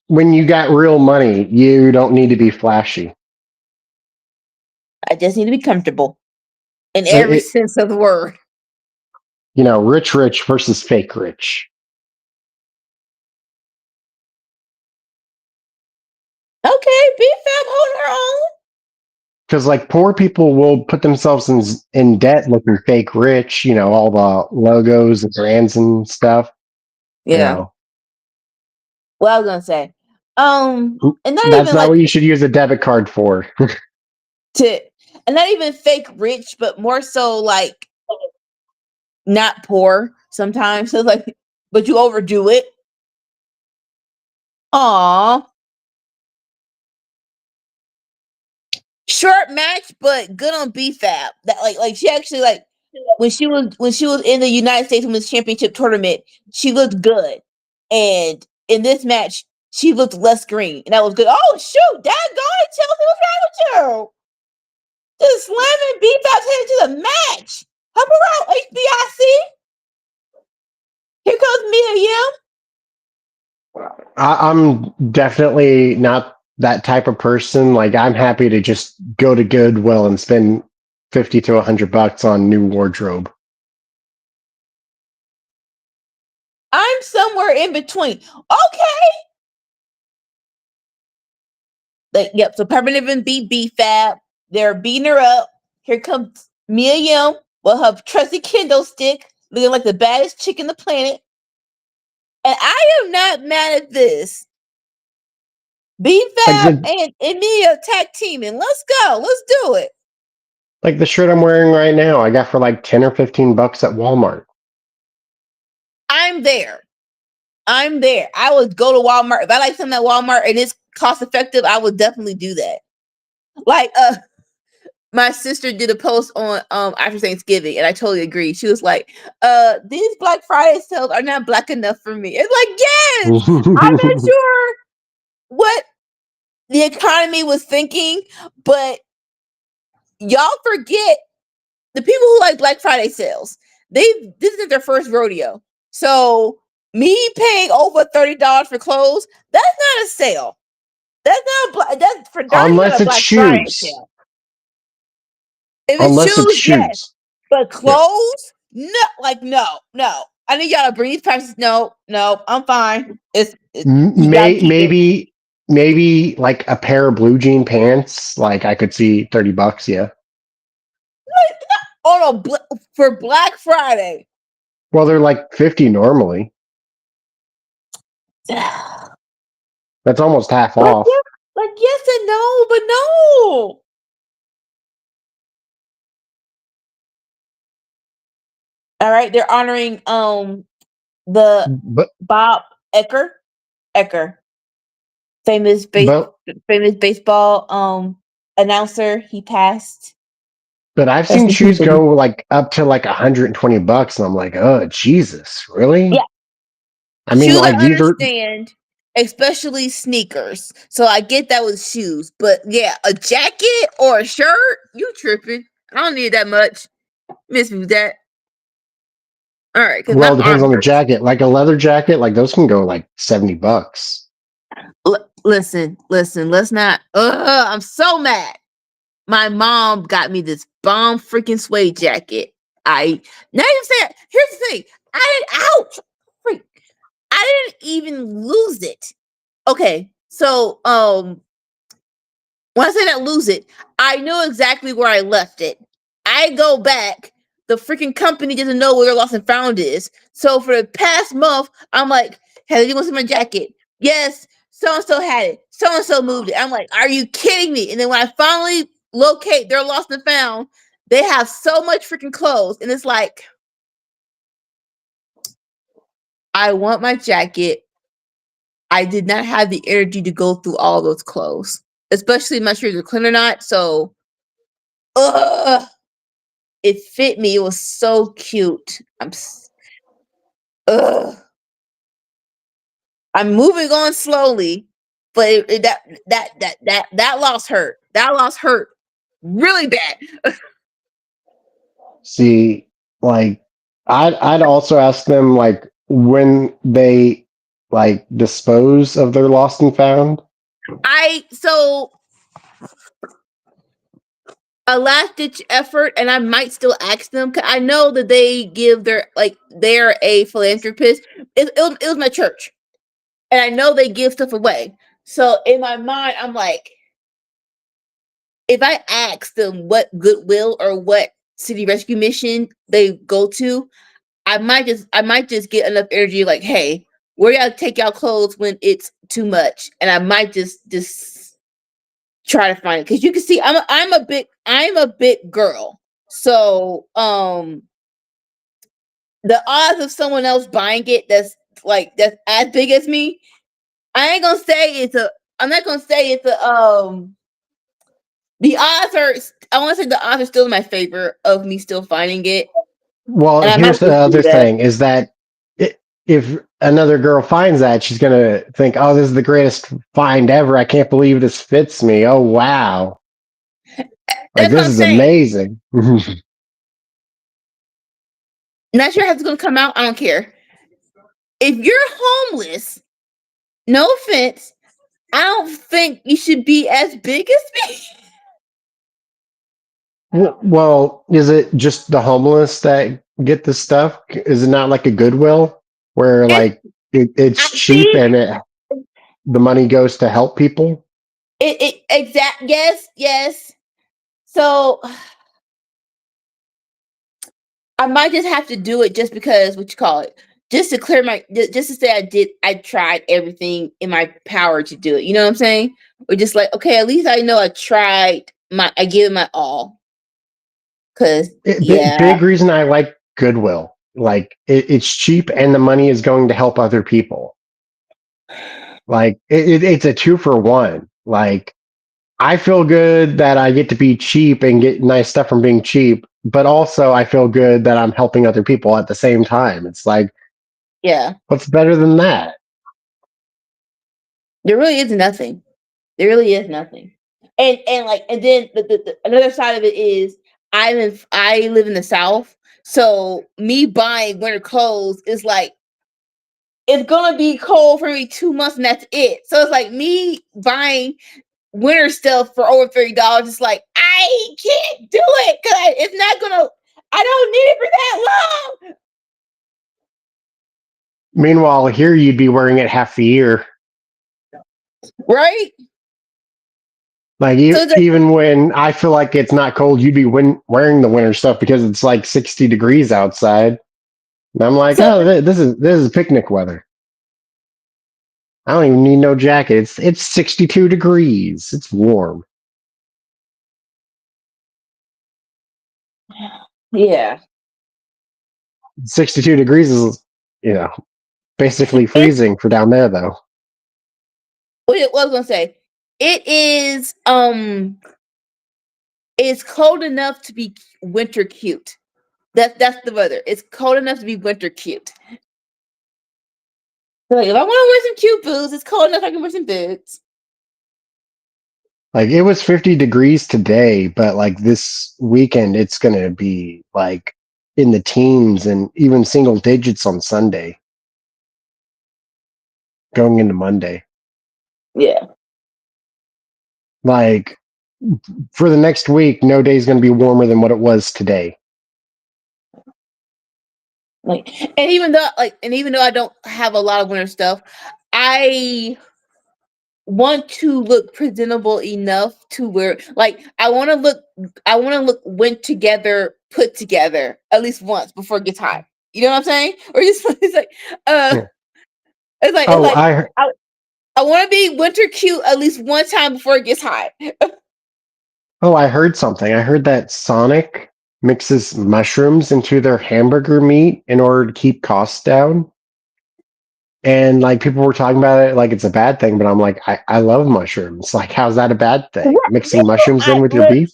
when you got real money, you don't need to be flashy. I just need to be comfortable in It, every it, sense of the word. rich versus fake rich. Okay, BFAB holding her own. Because like poor people will put themselves in debt looking fake rich, all the logos and brands and stuff, you Yeah. know. What I was gonna say. And not That's even not like what you should use a debit card for. to and not even fake rich, but more so like not poor sometimes. So like, but you overdo it. Aw. Short match, but good on BFAB. That like she actually like when she was in the United States Women's Championship tournament, she looked good. And in this match, she looked less green. And that was good. Oh shoot, Dad God, Chelsea, what's wrong with you? Just slamming BFAB's head into the match. Help her out, HBIC. Here comes Mia Yim. I'm definitely not that type of person. Like I'm happy to just go to Goodwill and spend 50 to $100 on new wardrobe. I'm somewhere in between. Okay. Yep. So Permanent beat BFAB. They're beating her up. Here comes Mia Yim with her trusty kendo stick, looking like the baddest chick in the planet. And I am not mad at this. Like BFAB the and Mia tag teaming. Let's go. Let's do it. like the shirt I'm wearing right now, I got for like 10 or $15 at Walmart. I'm there. I'm there. I would go to Walmart. If I like something at Walmart and it's cost effective, I would definitely do that. Like my sister did a post on after Thanksgiving, and I totally agree. She was like, these Black Friday sales are not black enough for me. It's like, yes, I'm not sure what the economy was thinking, but y'all forget the people who like Black Friday sales, this isn't their first rodeo. So me paying over $30 for clothes, that's not a sale. That's not that's for darn not Unless a it's Black Friday shoes. sale. If it's Unless it's shoes, yes. shoes. But Yeah. clothes, no, like no. I need y'all to bring these prices. No, I'm fine. Y'all keep it. Maybe like a pair of blue jean pants. Like I could see $30. Yeah. Oh no, for Black Friday. Well, they're like 50 normally. Like That's almost half yes, off. like yes and no, but no. All right, they're honoring the But Bob Ecker, famous but famous baseball announcer. He passed. but I've Rest seen in peace, shoes baby. go like up to like $120, and I'm like, oh Jesus, Yeah, really? I mean, shoes like I these are understand, especially sneakers. So I get that with shoes, but yeah, a jacket or a shirt, you tripping? I don't need that much. Miss me with that. All right, because my well, it depends arm on the hurts. jacket. Like a leather jacket, like those can go like $70. Listen. Let's not. I'm so mad. My mom got me this bomb freaking suede jacket. I now you say here's the thing. I didn't ouch. Freak. I didn't even lose it. Okay, so when I say not lose it, I know exactly where I left it. I go back. The freaking company doesn't know where lost and found is. So for the past month, I'm like, "Hey, you want some of my jacket?" Yes. So and so had it. So and so moved it. I'm like, "Are you kidding me?" And then when I finally locate their lost and found, they have so much freaking clothes, and it's like, I want my jacket. I did not have the energy to go through all those clothes, especially I'm not sure if they're clean or not. So, ugh. It fit me. It was so cute. Ugh. I'm moving on slowly, but that loss hurt. That loss hurt really bad. See, like I'd also ask them like when they like dispose of their lost and found. So a last ditch effort, and I might still ask them. 'Cause I know that they give their they're a philanthropist. It was my church, and I know they give stuff away. So in my mind, I'm like, if I ask them what Goodwill or what city rescue mission they go to, I might just get enough energy like, hey, where y'all take y'all clothes when it's too much, and I might just try to find it because you can see I'm a big girl, so the odds of someone else buying it that's as big as me, I ain't gonna say it's a. I'm not gonna say it's a. The odds are. I want to say the odds are still in my favor of me still finding it, Well, and I might here's the just do other that. thing: is that if another girl finds that, she's gonna think, "Oh, this is the greatest find ever! I can't believe this fits me! Oh, wow! Like That's what this I'm is saying. amazing!" Not sure how it's gonna come out. I don't care. If you're homeless, no offense, I don't think you should be as big as me. Well, is it just the homeless that get this stuff? Is it not like a Goodwill where It's like it's I cheap see and the money goes to help people? it exact yes. So I might just have to do it just because what you call it, just to clear my just to say I tried everything in my power to do it. You know what I'm saying? Or just like, okay, at least I know I gave it my all. Cause yeah, Big reason I like Goodwill. Like it's cheap and the money is going to help other people. Like it's a 2 for 1. Like I feel good that I get to be cheap and get nice stuff from being cheap, but also I feel good that I'm helping other people at the same time. It's like, yeah. what's better than that? There really is nothing. There really is nothing. And then the another side of it is I live in the South, so me buying winter clothes is like it's gonna be cold for maybe 2 months and that's it. So it's like me buying winter stuff for over $30. It's like I can't do it because it's not gonna. I don't need it for that long, Meanwhile, here you'd be wearing it half the year. right? Like So it's like, even when I feel like it's not cold, you'd be wearing the winter stuff because it's like 60 degrees outside. And I'm like, so oh, this is picnic weather. I don't even need no jacket. It's 62 degrees. It's warm. yeah. 62 degrees is basically It's freezing for down there though. what I was gonna say. It is it's cold enough to be winter cute. That's the weather. It's cold enough to be winter cute. So like, if I want to wear some cute boots, it's cold enough I can wear some boots. Like it was 50 degrees today, but like this weekend it's going to be like in the teens and even single digits on Sunday going into Monday. Yeah. Like for the next week, no day is going to be warmer than what it was today. Like and even though I don't have a lot of winter stuff, I want to look presentable enough to where like I want to look went together, put together at least once before it gets hot. You know what I'm saying? Or just it's like uh Yeah. it's Oh, like I want to be winter cute at least one time before it gets hot. I heard something. I heard that Sonic mixes mushrooms into their hamburger meat in order to keep costs down. And like people were talking about it like it's a bad thing, but I'm like, I love mushrooms. Like, how's that a bad thing? Right. Me Mixing too. mushrooms in with your beef?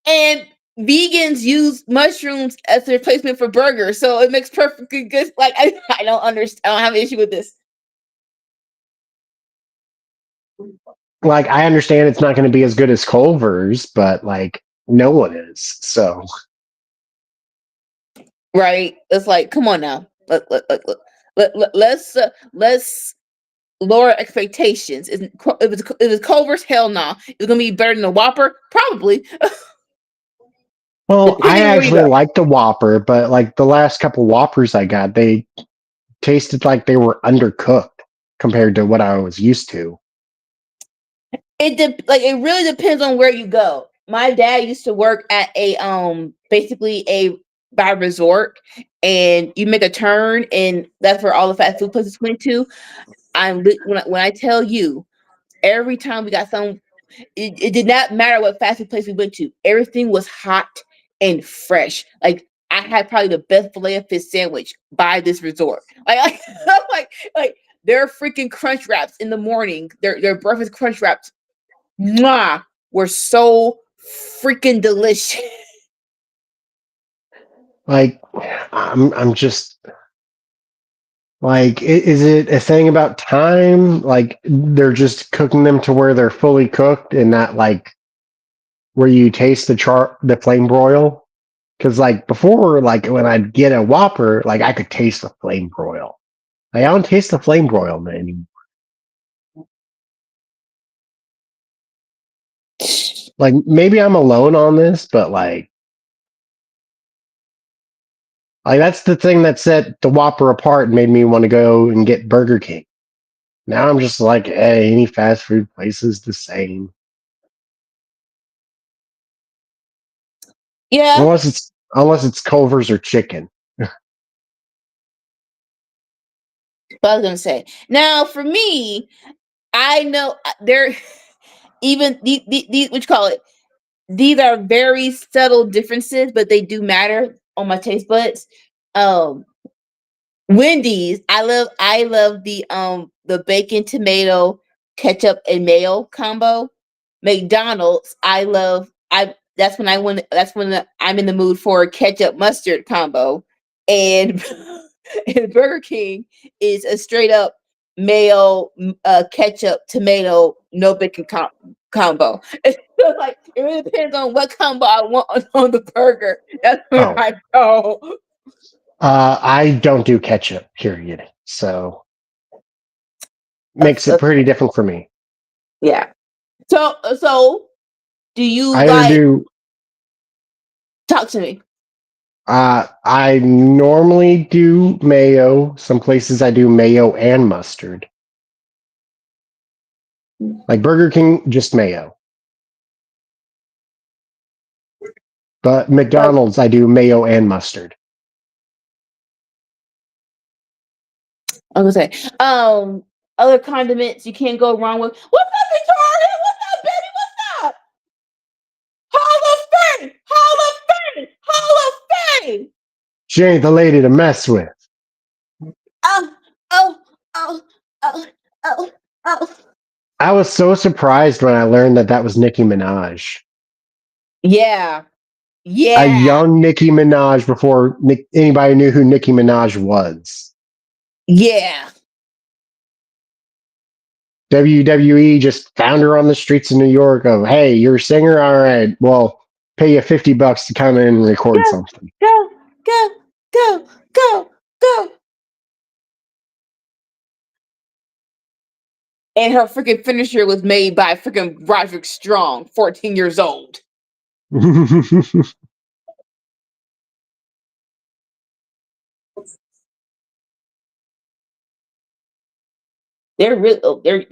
And vegans use mushrooms as a replacement for burgers, so it makes perfectly good. Like I don't understand. I don't have an issue with this. Like, I understand it's not going to be as good as Culver's, but like, no one is. So, Right? It's like, come on now. Let's lower expectations. If it's Culver's, hell no. It's gonna be better than the Whopper, probably, well, I depending on where you actually go. like the Whopper, but like the last couple Whoppers I got, they tasted like they were undercooked compared to what I was used to. Like it really depends on where you go. my dad used to work at a basically a by resort, and you make a turn, and that's where all the fast food places went to. When I tell you, every time we got some, it did not matter what fast food place we went to. Everything was hot and fresh. Like I had probably the best filet of fish sandwich by this resort. Like their freaking crunch wraps in the morning, their breakfast crunch wraps, mwah, were so freaking delicious. Like, I'm just like, is it a thing about time? Like, they're just cooking them to where they're fully cooked and not like where you taste the flame broil? Because like before, like when I'd get a Whopper, like I could taste the flame broil. Like, I don't taste the flame broil anymore. Like maybe I'm alone on this, but like that's the thing that set the Whopper apart and made me want to go and get Burger King. Now I'm just like, hey, any fast food place is the same. Yeah, Unless it's Culver's or chicken. what I was gonna say. Now, for me, I know there even these what you call it. These are very subtle differences, but they do matter on my taste buds. Um, Wendy's, I love the bacon tomato ketchup and mayo combo. McDonald's, I that's when I want that's when I'm in the mood for a ketchup mustard combo. And and Burger King is a straight up mayo ketchup tomato no bacon combo. It's like it really depends on what combo I want on the burger. That's where Oh, I go. I don't do ketchup, period. So makes it Uh, pretty different for me. Yeah. So do you I either like do talk to me? I normally do mayo. Some places I do mayo and mustard. Like Burger King, just mayo. But But McDonald's, I do mayo and mustard. I'm gonna say, other condiments you can't go wrong with. What's up, Victoria? What's up, baby? What's up? Hall of Fame! Hall of Fame! Hall of Fame! She ain't the lady to mess with. Oh, oh, oh, oh, oh, oh. I was so surprised when I learned that that was Nicki Minaj. Yeah, A yeah, young Nicki Minaj before anybody knew who Nicki Minaj was. yeah. WWE just found her on the streets of New York. Of, hey, you're a singer, all right. Well, pay you $50 to come in and record Go, something. go, go, go, go, go. And her freaking finisher was made by freaking Roderick Strong, 14 years old. They're real. They're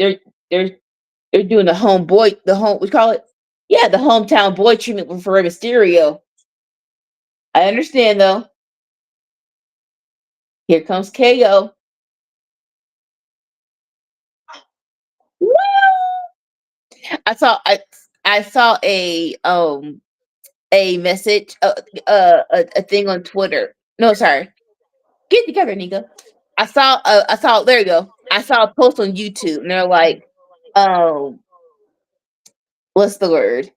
they're doing the home. We call it, yeah, the hometown boy treatment for Rey Mysterio. I understand though. Here comes KO. Woo! I saw a message a thing on Twitter. No, sorry. Get together, Nika. I saw there you go. I saw a post on YouTube and they're like, um, what's the word?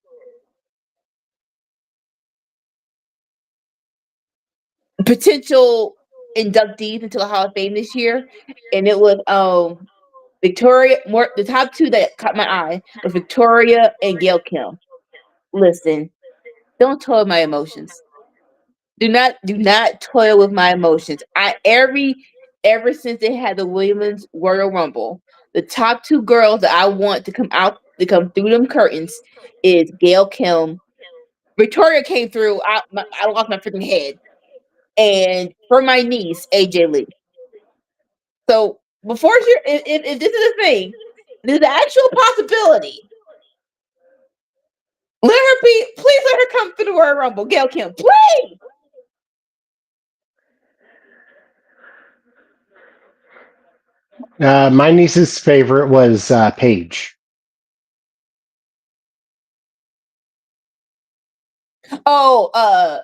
Potential inductees into the Hall of Fame this year. And it was Victoria, more the top two that caught my eye was Victoria and Gail Kim. Listen, don't toy with my emotions. Do not toil with my emotions. I ever since they had the Women's Royal Rumble, the top two girls that I want to come through them curtains is Gail Kim. Victoria came through. I lost my freaking head. And for my niece, AJ Lee. So before she, if this is a thing, there's an actual possibility Let her be. Please let her come through the Royal Rumble. Gail Kim, please. My niece's favorite was Paige. Oh,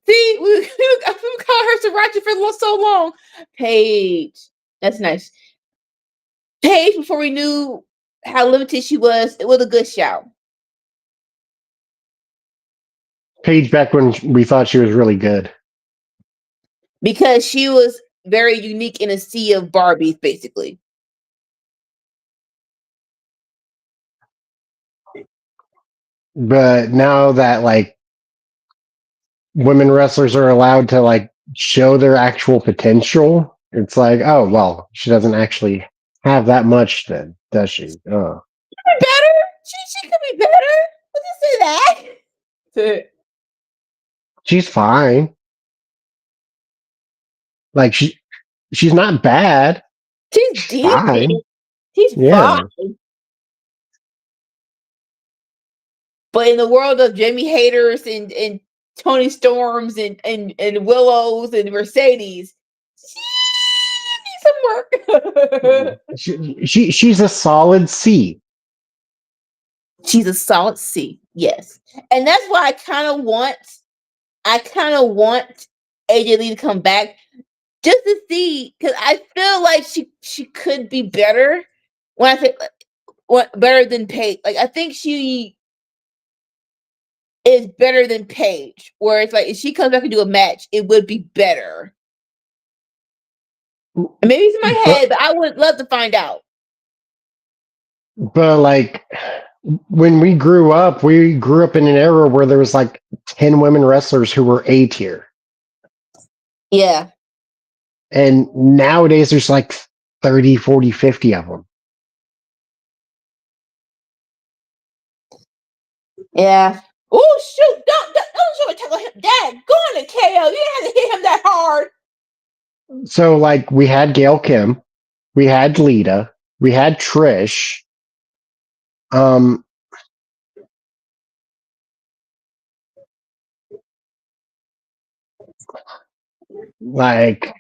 see, we call her Sriracha for so long. Paige. That's nice. Paige, before we knew how limited she was, it was a good shout. Paige back when we thought she was really good. Because she was very unique in a sea of Barbies, basically. But now that like women wrestlers are allowed to like show their actual potential, it's like, oh well, she doesn't actually have that much then, does she? Oh. Better? She could be better. Let's just say that. She's fine. Like she's not bad. She's decent. Fine. She's Yeah. fine. But in the world of Jamie Haters and Tony Storms and Willows and Mercedes, she needs some work. She's a solid C. She's a solid C, yes. And that's why I kind of want AJ Lee to come back just to see, because I feel like she could be better. When I say better than Paige, like I think she is better than Paige. Where it's like if she comes back and do a match, it would be better. Maybe it's in my head, but I would love to find out. But like when we grew up in an era where there was like 10 women wrestlers who were A tier. Yeah. And nowadays there's like 30, 40, 50 of them. Yeah. Oh shoot! Don't show me tackle him, Dad. Go on to KO. You didn't have to hit him that hard. So like we had Gail Kim, we had Lita, we had Trish. Like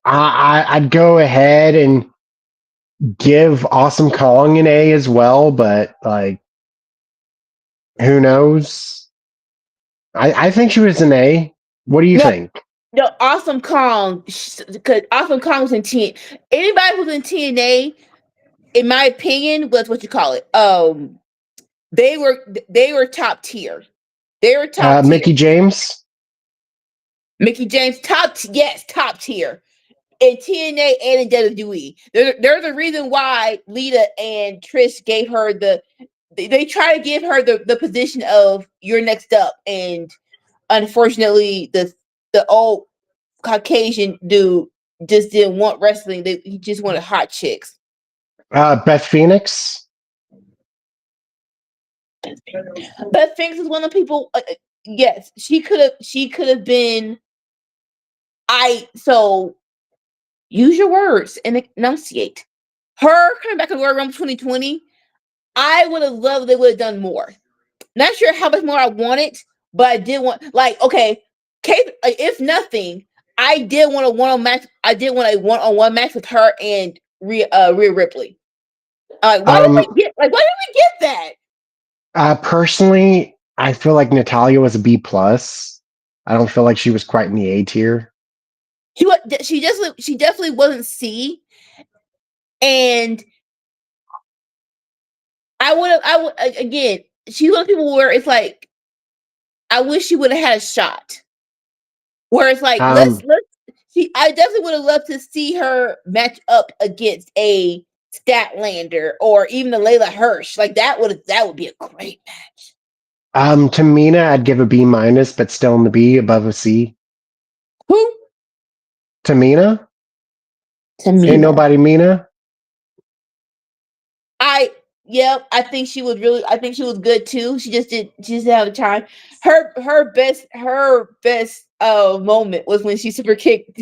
I'd go ahead and give Awesome Kong an A as well, but like who knows? I think she was an A. What do you think? No, Awesome Kong, because Awesome Kong was in TNA. Anybody who's in TNA, in my opinion, was what you call it. They were top tier. They were top tier. Mickey James. Mickey James, top tier in TNA and in WWE. There's a reason why Lita and Trish gave her they try to give her the position of you're next up, and unfortunately the old Caucasian dude just didn't want wrestling. He just wanted hot chicks. Beth Phoenix. Beth Phoenix is one of the people. Yes, she could have been. So use your words and enunciate. Her coming back to Royal Rumble 2020, I would have loved if they would have done more. Not sure how much more I wanted, but I did want, like, okay, if nothing, I did want a one-on match. I did want a one-on-one match with her and Rhea Ripley. Why did we get that? Personally, I feel like Natalya was a B plus. I don't feel like she was quite in the A tier. She definitely wasn't C, and I would again. She's one of the people where it's like, I wish she would have had a shot. Where it's like, I definitely would have loved to see her match up against a Statlander or even a Layla Hirsch. Like that would be a great match. Tamina, I'd give a B minus, but still in the B, above a C. Who? Tamina. Ain't nobody Mina. I think she was good too. She just didn't have time. Her best moment was when she super kicked.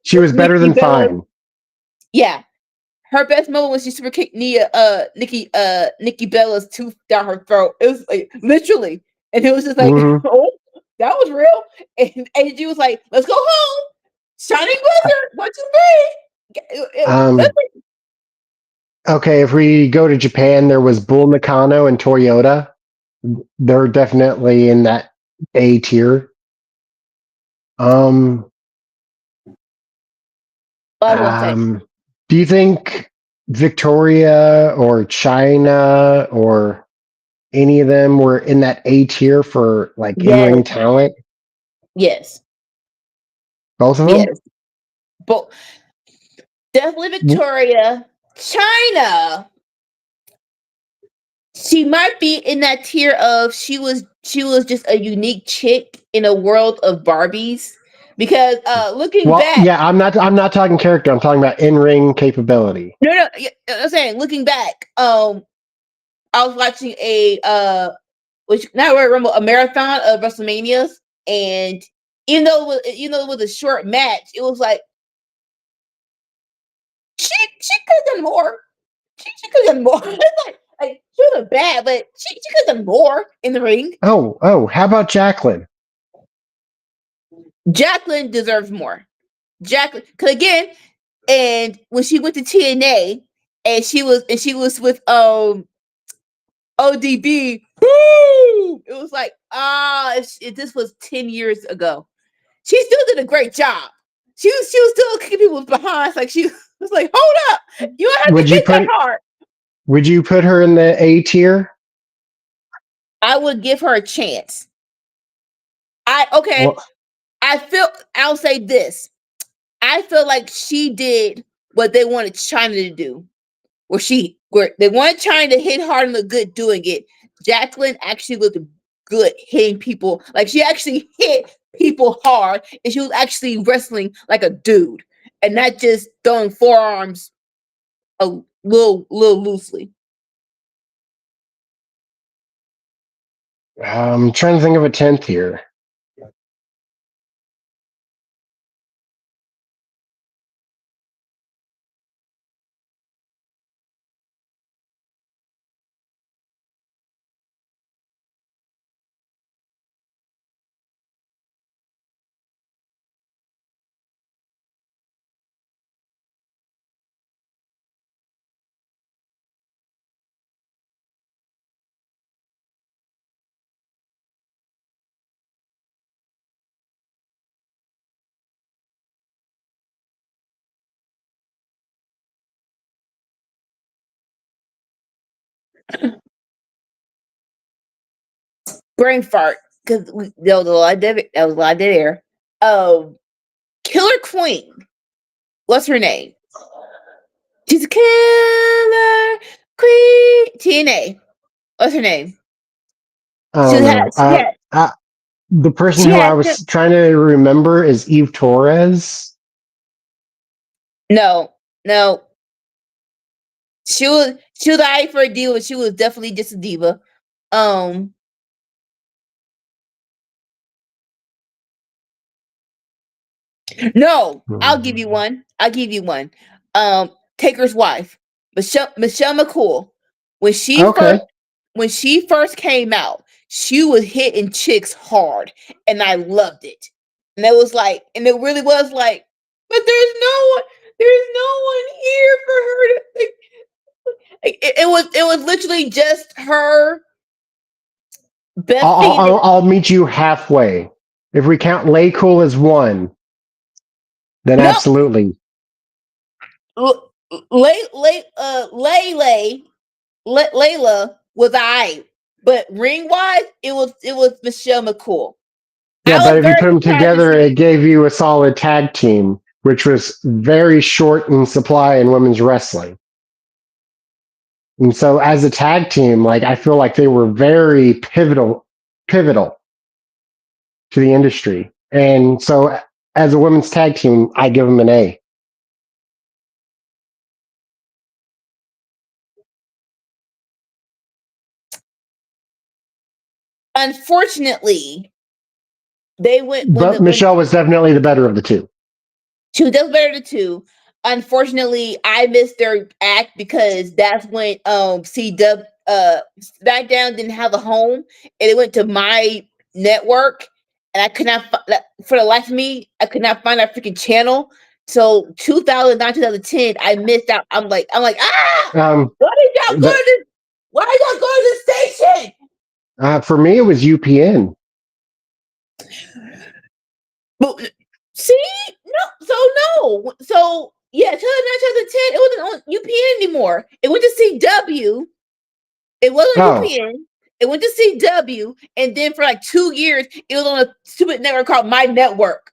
She was better than fine. Yeah. her best moment was she super kicked Nikki Bella's tooth down her throat. It was like literally, and it was just like, Hmm. oh, that was real. And she was like, "Let's go home, Shining Wizard, 1, 2, 3." Um, okay, if we go to Japan, there was Bull Nakano and Toyota. They're definitely in that A tier. Um, I will say um, do you think Victoria or China or any of them were in that A tier for like in yes, ring talent? yes, Both of them? yes, but definitely Victoria. China, she might be in that tier of she was just a unique chick in a world of Barbies. Because looking Well, back, yeah, I'm not talking character. I'm talking about in ring capability. no, yeah, I'm saying looking back, I was watching which not Royal Rumble, a marathon of WrestleManias, and even though it was a short match, it was like she could have done more. She could have done more. It's like she wasn't bad, but she could have done more in the ring. Oh, how about Jacqueline? Jacqueline deserves more. Jacqueline, because again, and when she went to TNA, and she was with ODB, woo! It was like if this was 10 years ago, she still did a great job. She was still kicking people behind. Like she was like, hold up, you don't have to Would you hit that put hard. would you put her in the A tier? I would give her a chance. I okay. Well, I'll say this. I feel like she did what they wanted China to do. Where they wanted China to hit hard and look good doing it. Jacqueline actually looked good hitting people. Like she actually hit people hard and she was actually wrestling like a dude and not just throwing forearms a little loosely. I'm trying to think of a 10th here. Brain fart because there was a lot of dead air. Killer Queen. What's her name? She's a killer queen. TNA. What's her name? I She don't had know. she had The person she who I had was trying to remember is Eve Torres. no, no. She was alright for a diva. She was definitely just a diva. Um, no, I'll give you one. I'll give you one. Taker's wife, Michelle McCool. When she Okay. first when she first came out, she was hitting chicks hard, and I loved it. And it was like, and it really was like, but there's no one here for her to. It was literally just her, I'll, Beth I'll, Phoenix, I'll I'll meet you halfway. If we count Lay Cool as one, then no, absolutely. Layla was I, but ring wise, it was Michelle McCool. Yeah, I but was if you very put them surprised to together, see. it gave you a solid tag team, which was very short in supply in women's wrestling. And so, as a tag team, like I feel like they were very pivotal to the industry. And so, as a women's tag team, I give them an A. Unfortunately, they went when But the when Michelle was definitely the better of the two. she was just better than two. unfortunately, I missed their act because that's when CW SmackDown didn't have a home, and it went to my network, and I could not for the life of me, I could not find that freaking channel. So 2009, 2010, I missed out. I'm like, Um, why did y'all go the, to this? Why did y'all go to this station? for me, it was UPN. But see, no, so yeah, 2009, 2010, it wasn't on UPN anymore. It went to CW. It wasn't on Oh, UPN. It went to CW, and then for like 2 years, it was on a stupid network called My Network.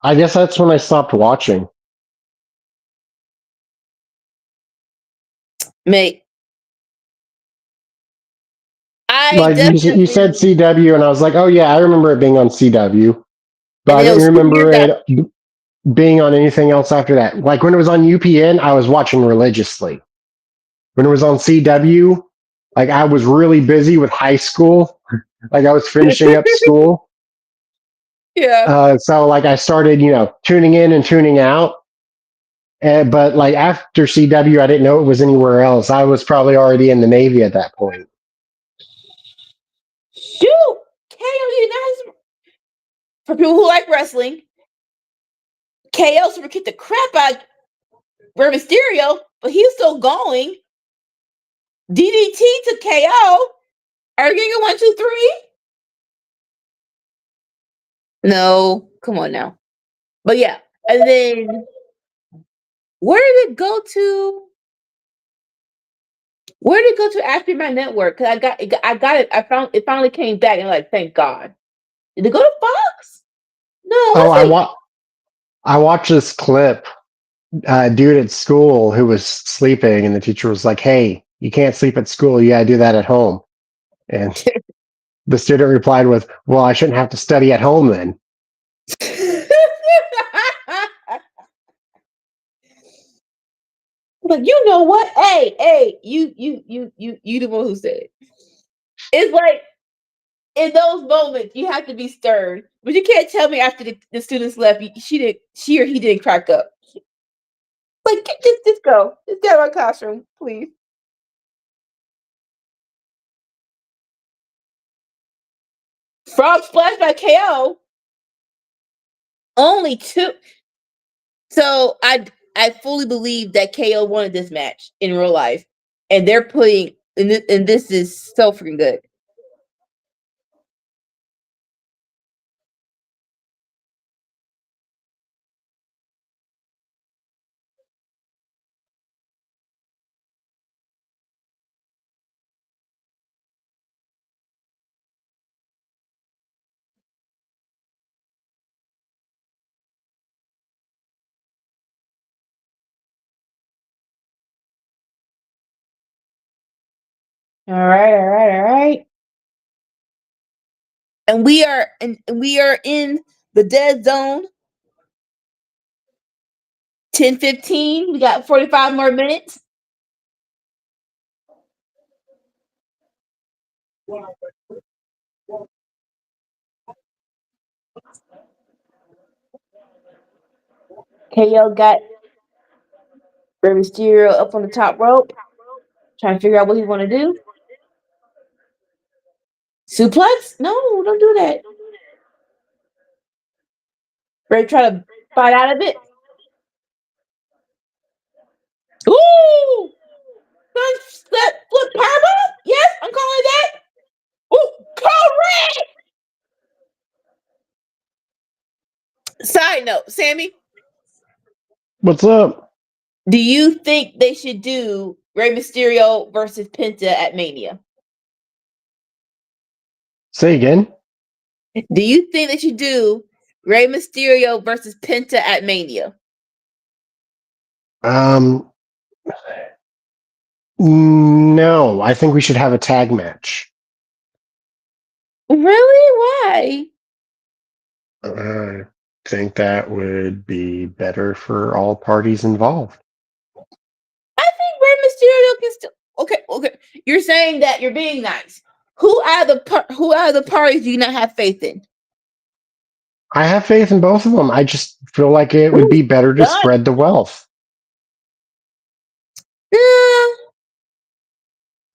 I guess that's when I stopped watching. Mate, I Like you said definitely, CW, and I was like, oh yeah, I remember it being on CW, but and I then it didn't was 2 years remember after. it being on anything else after that. Like when it was on UPN, I was watching religiously. When it was on CW, like I was really busy with high school. Like I was finishing up school. Yeah. So like I started, tuning in and tuning out. But like after CW, I didn't know it was anywhere else. I was probably already in the Navy at that point. Shoot, KO United, for people who like wrestling, KO super kicked the crap out of Rey Mysterio, but he's still going. DDT to KO. Are you getting a 1, 2, 3? No, come on now. But yeah, and then where did it go to? Where did it go to after my network? Because I got it. I found it finally came back, and like, thank God. Did it go to Fox? No, Oh, let's say I watched this clip. Dude at school who was sleeping, and the teacher was like, "Hey, you can't sleep at school. You gotta do that at home." And the student replied with, "Well, I shouldn't have to study at home then." like, you know what? Hey, you the one who said it. It's like in those moments you have to be stern, but you can't tell me after the students left, she or he didn't crack up. Like, just go. Just get out of my classroom, please. Frog splash by KO. Only two. So I fully believe that KO wanted this match in real life, and they're putting and this is so freaking good. All right. And we are in the dead zone. 10:15. We got 45 more minutes. KO got Rey Mysterio up on the top rope, trying to figure out what he want to do. Suplex? No, don't do that. Ray try to fight out of it. Ooh! Flip powerbomb? Yes, I'm calling that. Ooh, correct! Side note, Sammy, What's up? do you think they should do Rey Mysterio versus Penta at Mania? Say again. Do you think they should do Rey Mysterio versus Penta at Mania? Um, no, I think we should have a tag match. Really? Why? I think that would be better for all parties involved. I think Rey Mysterio can still. Okay. You're saying that you're being nice. Who out of the parties do you not have faith in? I have faith in both of them. I just feel like it would Who's be better to done? spread the wealth. Eh,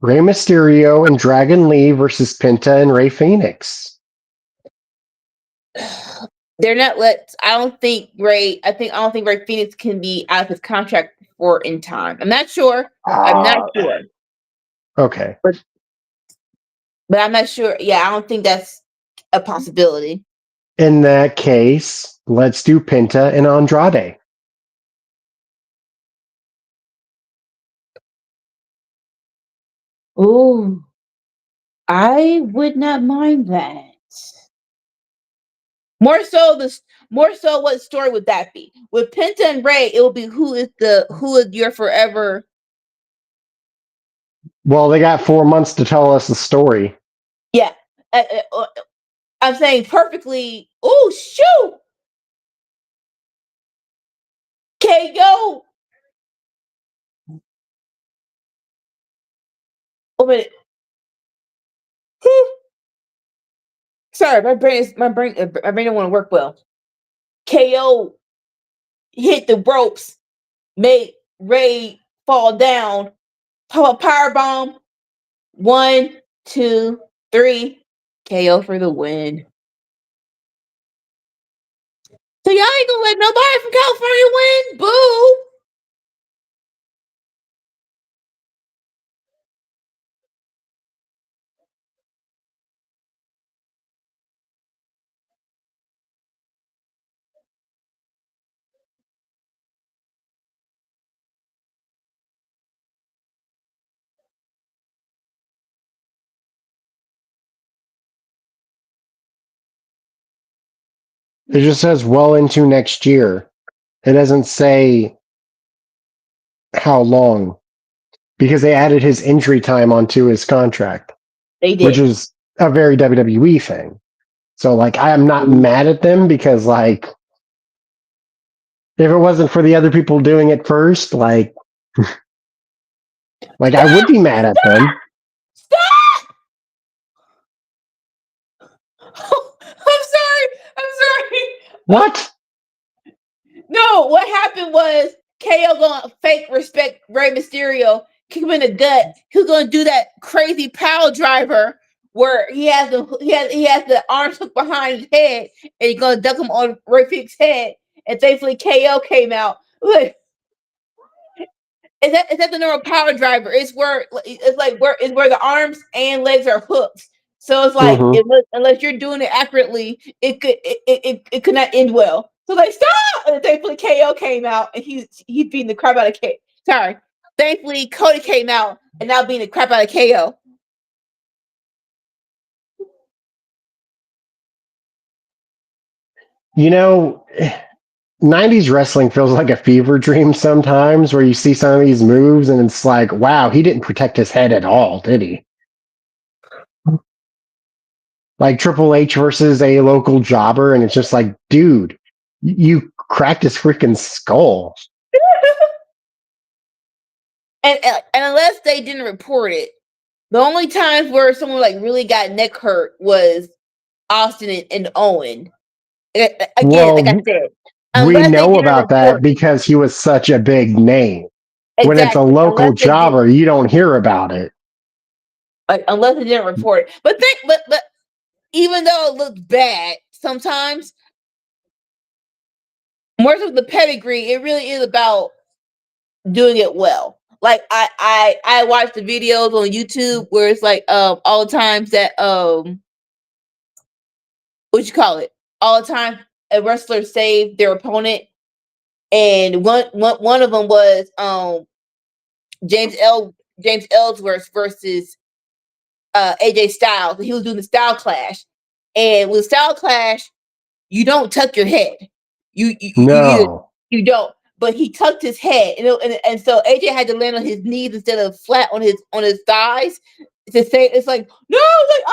Rey Mysterio and Dragon Lee versus Penta and Rey Phoenix. they're not let. I don't think Ray. I don't think Ray Phoenix can be out of his contract for in time. I'm not sure. I'm not sure, Okay. but I'm not sure. Yeah, I don't think that's a possibility. In that case, let's do Penta and Andrade. Oh, I would not mind that. More so, more so. What story would that be? With Penta and Ray, it will be who is your forever. Well, they got 4 months to tell us the story. Yeah, I'm saying perfectly. Oh shoot, KO. Oh wait. Sorry, my brain don't want to work well. KO hit the ropes, made Ray fall down, pop a power bomb. 1, 2, 3. KO for the win. So y'all ain't gonna let nobody from California win? Boo! It just says well into next year. It doesn't say how long because they added his injury time onto his contract, They which did. is a very WWE thing. So, like, I am not mad at them because, like, if it wasn't for the other people doing it first, like I would Stop! be mad at them. Stop! I'm sorry. I'm sorry. What? No, what happened was KO gonna fake respect Rey Mysterio, kick him in the gut. He's gonna do that crazy power driver where he has the arms hooked behind his head, and he's gonna duck him on Rey Fix's head. And thankfully, KO came out. Look, is that the normal power driver? It's where the arms and legs are hooked. So it's like Mm-hmm. unless you're doing it accurately, it could not end well. So like stop! And thankfully KO came out and he's beating the crap out of K. Sorry. Thankfully Cody came out and now beating the crap out of KO. You know, 90s wrestling feels like a fever dream sometimes where you see some of these moves and it's like, wow, he didn't protect his head at all, did he? Like Triple H versus a local jobber, and it's just like, dude, you cracked his freaking skull. And unless they didn't report it, the only times where someone like really got neck hurt was Austin and Owen. Again, like I Well, said, we unless they know didn't about that report it. because he was such a big name. When it's a Exactly. local jobber, you don't hear about it. Unless they didn't report it. But even though it looks bad, sometimes more so the pedigree, it really is about doing it well. Like I watch the videos on YouTube where it's like all the times that what you call it? All the time a wrestler saved their opponent, and one of them was James Ellsworth versus AJ Styles. He was doing the style clash, and with style clash, you don't tuck your head. No. You don't. But he tucked his head, and so AJ had to land on his knees instead of flat on his thighs to say it's like no, like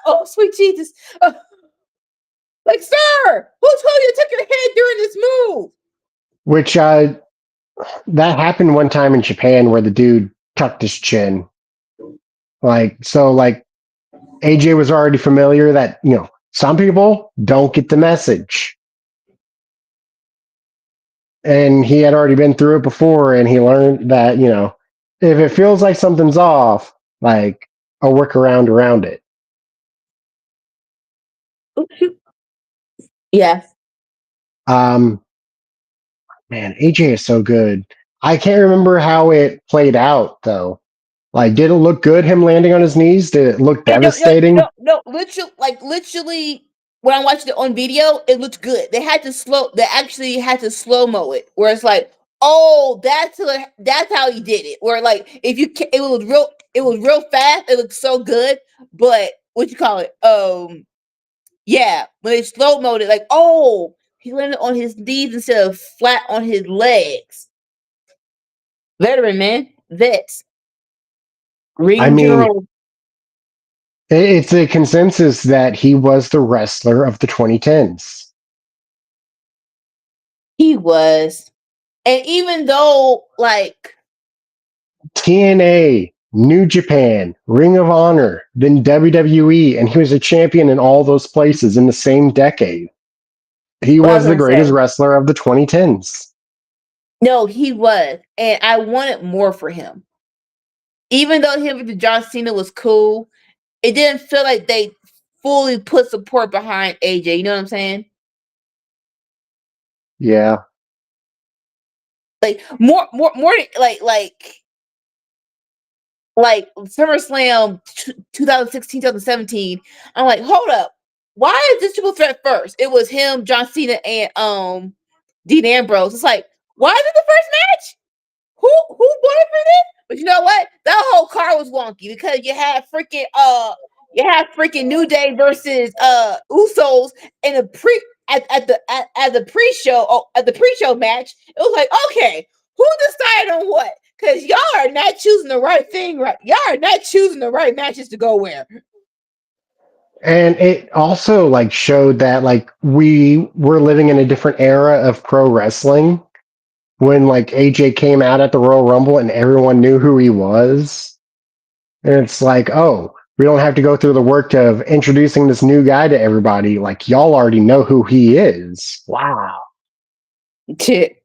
oh sweet Jesus, like sir, who told you to tuck your head during this move? Which that happened one time in Japan where the dude tucked his chin. Like AJ was already familiar that, Some people don't get the message. And he had already been through it before, and he learned that, if it feels like something's off, like, I'll work around it. Yeah. Um, Man, AJ is so good. I can't remember how it played out though. Like, did it look good him landing on his knees? Did it look And devastating? no, literally, when I watched it on video, it looked good. They actually had to slow mo it, where it's like, oh, that's how he did it. Where like, it was real fast. It looked so good, but what you call it? Yeah, when they slow mo it, like, oh, he landed on his knees instead of flat on his legs. Veteran man, vets, I ring mean, general. it's a consensus that he was the wrestler of the 2010s. He was, and even though like TNA, New Japan, Ring of Honor, then WWE, and he was a champion in all those places in the same decade. He what I was was the gonna say. greatest wrestler of the 2010s. No, he was, and I wanted more for him. Even though him with John Cena was cool, it didn't feel like they fully put support behind AJ. You know what I'm saying? Yeah. Like more like SummerSlam 2016, 2017. I'm like, hold up, why is this triple threat first? It was him, John Cena, and Dean Ambrose. It's like, why is it the first match? Who voted for this? But you know what? That whole card was wonky because you had freaking New Day versus Usos in a pre at the pre-show at the pre-show match. It was like, okay, who decided on what? Because y'all are not choosing the right thing, right? Y'all are not choosing the right matches to go where. And it also like showed that like we were living in a different era of pro wrestling when like AJ came out at the Royal Rumble and everyone knew who he was. And it's like, oh, we don't have to go through the work of introducing this new guy to everybody. Like y'all already know who he is. Wow. Shit.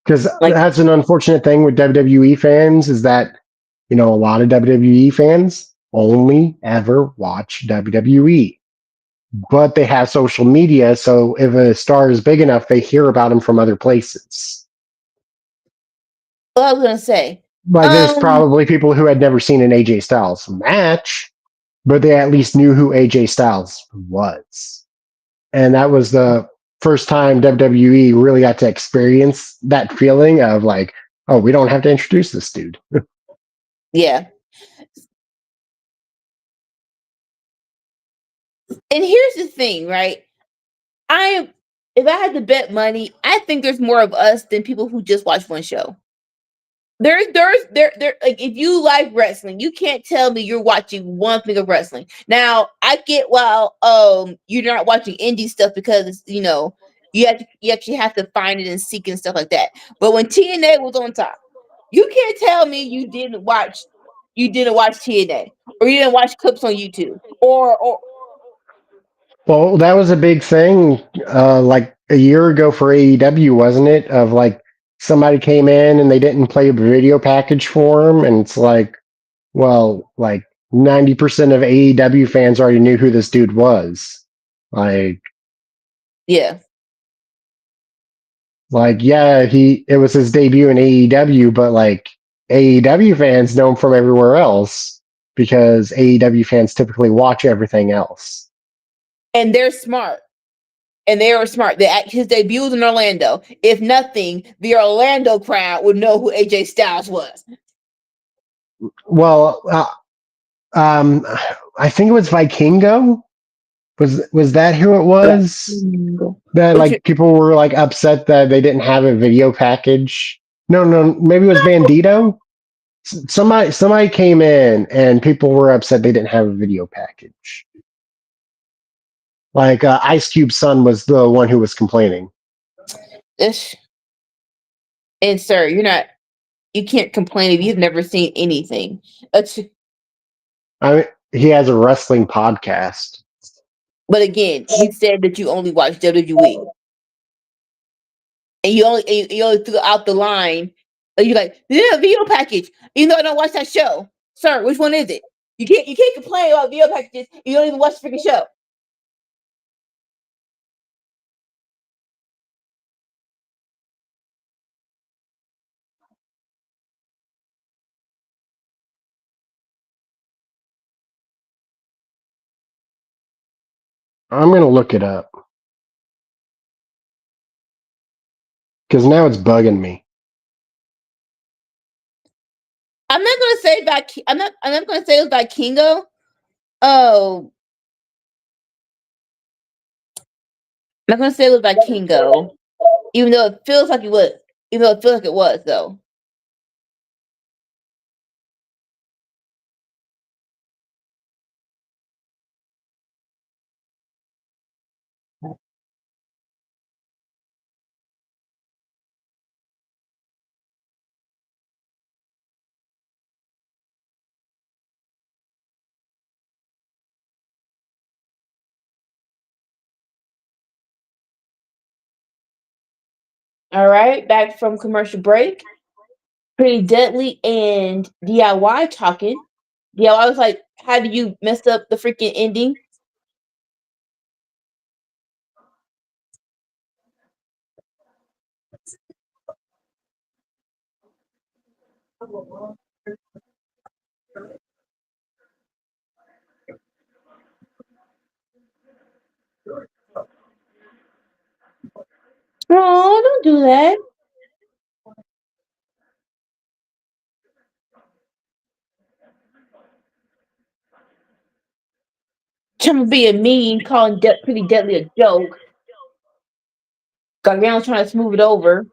Because Like, that's an unfortunate thing with WWE fans is that, a lot of WWE fans only ever watch WWE. But they have social media, so if a star is big enough, they hear about him from other places. what I was gonna say. Like, there's Um, probably people who had never seen an AJ Styles match, but they at least knew who AJ Styles was. And that was the first time WWE really got to experience that feeling of like, oh, we don't have to introduce this dude. yeah. And here's the thing, right? I am if I had to bet money, I think there's more of us than people who just watch one show. There like if you like wrestling, you can't tell me you're watching one thing of wrestling. Now, I get while you're not watching indie stuff because it's, you actually have to find it and seek and stuff like that. But when TNA was on top, you can't tell me you didn't watch TNA or you didn't watch clips on YouTube or Well, that was a big thing, like a year ago for AEW, wasn't it? Of like somebody came in and they didn't play a video package for them, and it's like, well, like 90% of AEW fans already knew who this dude was. Like, yeah. yeah, it was his debut in AEW, but like AEW fans know him from everywhere else because AEW fans typically watch everything else. And they're smart. And they were smart. His debut was in Orlando. If nothing, the Orlando crowd would know who AJ Styles was. Well, um, I think it was Vikingo. Was that who it was? That Which, like people were like upset that they didn't have a video package. No, no, maybe it was Bandito. Somebody came in and people were upset they didn't have a video package. Like Ice Cube's son was the one who was complaining. this, and sir, you can't complain if you've never seen anything. I mean, he has a wrestling podcast. But again, you said that you only watch WWE, and you only threw out the line. You like, yeah, video package. Even though I don't watch that show, sir. Which one is it? You can't complain about video packages. You don't even watch the freaking show. I'm gonna look it up because now it's bugging me. I'm not gonna say about. I'm not gonna say it was by Kingo. Oh, I'm not gonna say it was by Kingo, even though it feels like it was. Even though it feels like it was, though. All right, back from commercial break. Pretty Deadly and DIY talking. DIY was like, "How do you mess up the freaking ending?" No, don't do that. Trying to be a mean, calling Pretty Deadly a joke. Gargano's trying to smooth it over.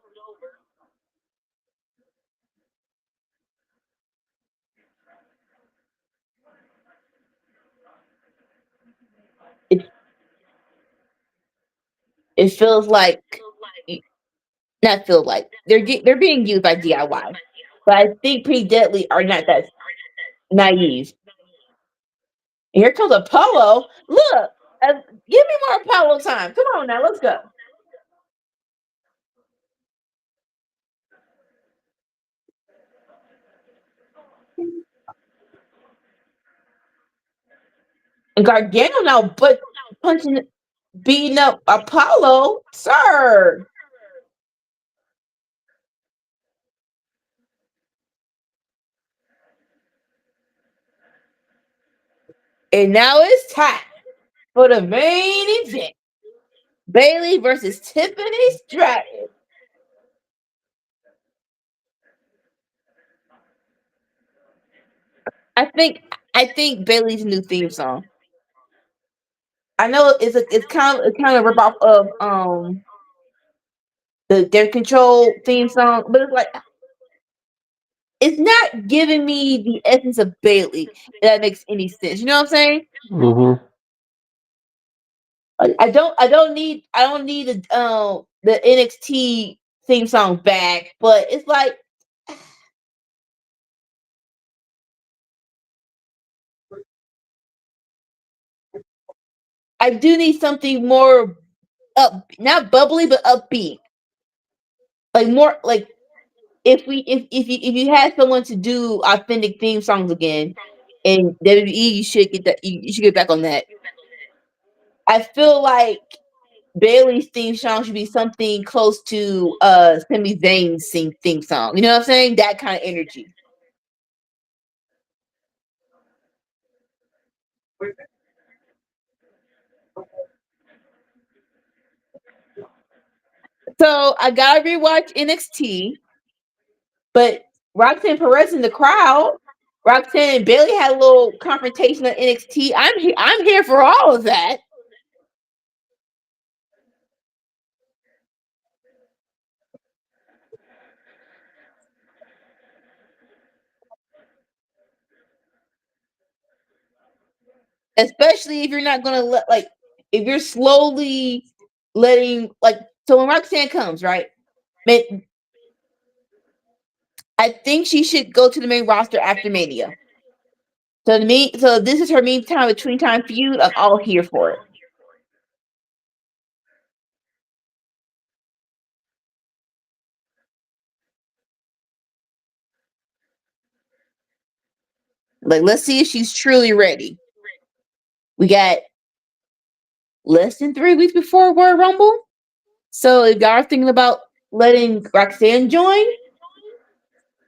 It it feels like not feel like they're being used by DIY, but I think Pretty Deadly are not that naive. And here comes Apollo. Look, give me more Apollo time. Come on now, let's go. And Gargano now, but punching, beating up Apollo, sir. And now it's time for the main event: Bailey versus Tiffany Stratton. I think I think Bailey's new theme song. I know it's kind of a rip off of their control theme song, but it's like it's not giving me the essence of Bailey. If that makes any sense. You know what I'm saying? Hmm. I don't need the NXT theme song back, but it's like I do need something more up, not bubbly, but upbeat. Like more like if you had someone to do authentic theme songs again in WWE, you should get that. You should get back on that. I feel like Bailey's theme song should be something close to Sami Zayn's theme song. You know what I'm saying? That kind of energy. So I gotta rewatch NXT, but Roxanne Perez in the crowd. Roxanne and Bailey had a little confrontation at NXT. I'm here for all of that. Especially if you're not gonna let like if you're slowly letting like so when Roxanne comes, right? Man, I think she should go to the main roster after Mania. So to me, so this is her meantime between time feud. I'm all here for it. Like, let's see if she's truly ready. We got less than 3 weeks before Royal Rumble. So if y'all are thinking about letting Roxanne join,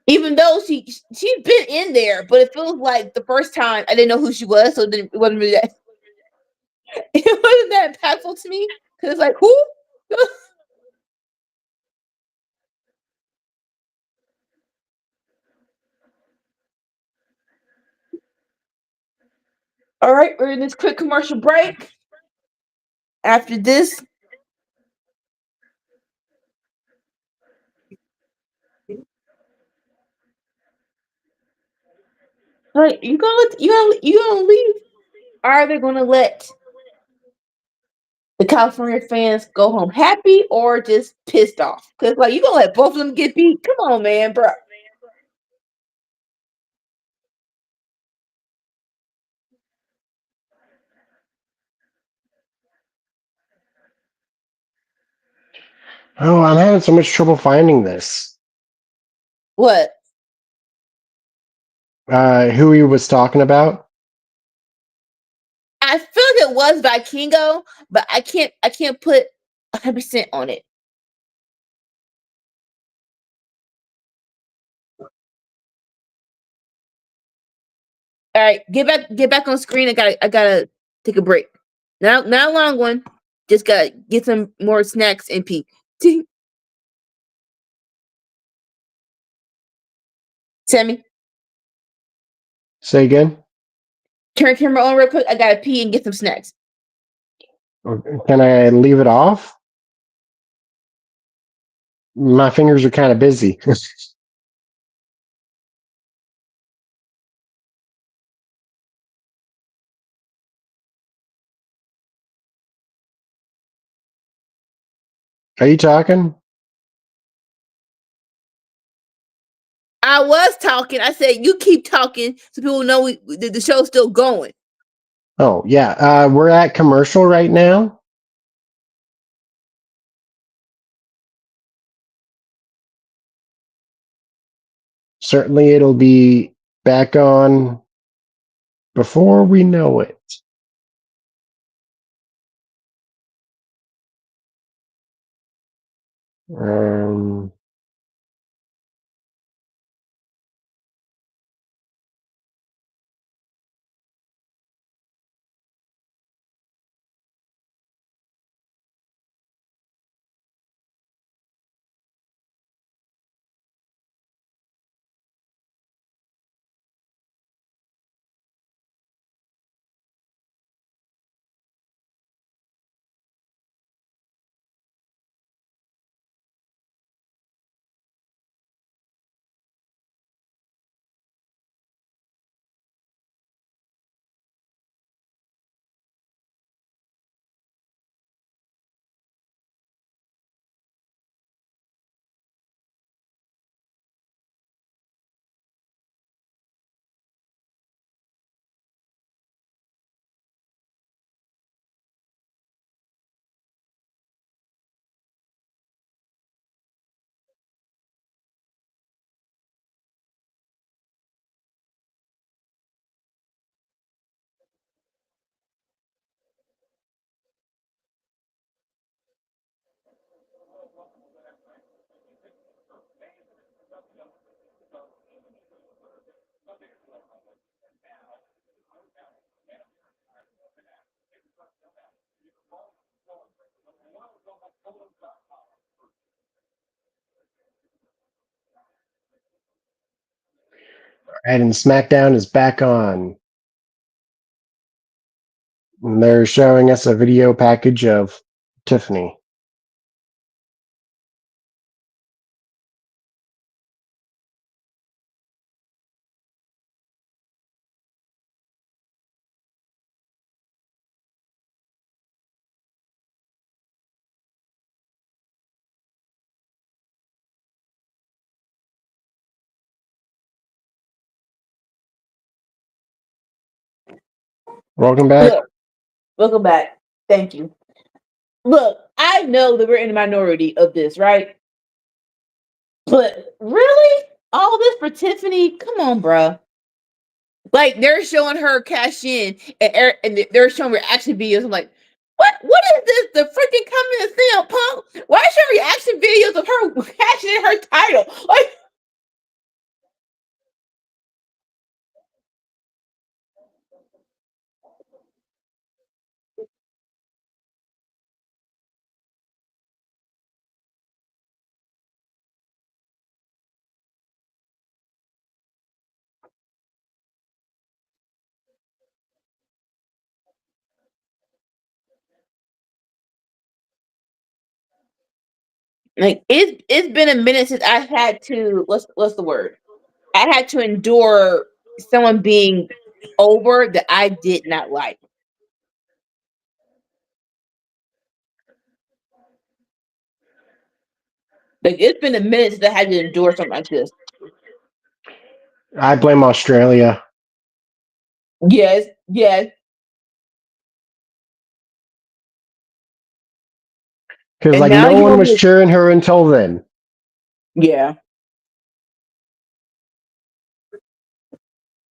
even though she's been in there, but it feels like the first time I didn't know who she was, so it wasn't really that it wasn't that impactful to me because it's like who. All right, we're in this quick commercial break. After this, like you gonna leave? Are they gonna let the California fans go home happy or just pissed off? Because like you gonna let both of them get beat? Come on, man, bro. Oh, I'm having so much trouble finding this. What? Who he was talking about? I feel like it was Vikingo, but I can't put 100% on it. All right, get back on screen. I gotta take a break. Not a long one. Just gotta get some more snacks and pee. Sammy, Say again. turn camera on real quick. I gotta pee and get some snacks. Or can I leave it off? My fingers are kind of busy. Are you talking? I was talking. I said you keep talking so people know the show's still going. Oh, yeah. We're at commercial right now. Certainly, it'll be back on before we know it. Um, and SmackDown is back on. And they're showing us a video package of Tiffany. Welcome back. Look, welcome back. Thank you. Look, I know that we're in the minority of this, right? But really, all this for Tiffany? Come on, bruh. Like they're showing her cash in, and they're showing reaction videos. I'm like, what is this? The freaking coming film, punk? Why is there reaction videos of her cashing in her title? Like it's been a minute since I had to what's the word? I had to endure someone being over that I did not like. Like it's been a minute since I had to endure something like this. I blame Australia. Yes, yes. Because And like now no you one want was me cheering her until then. yeah.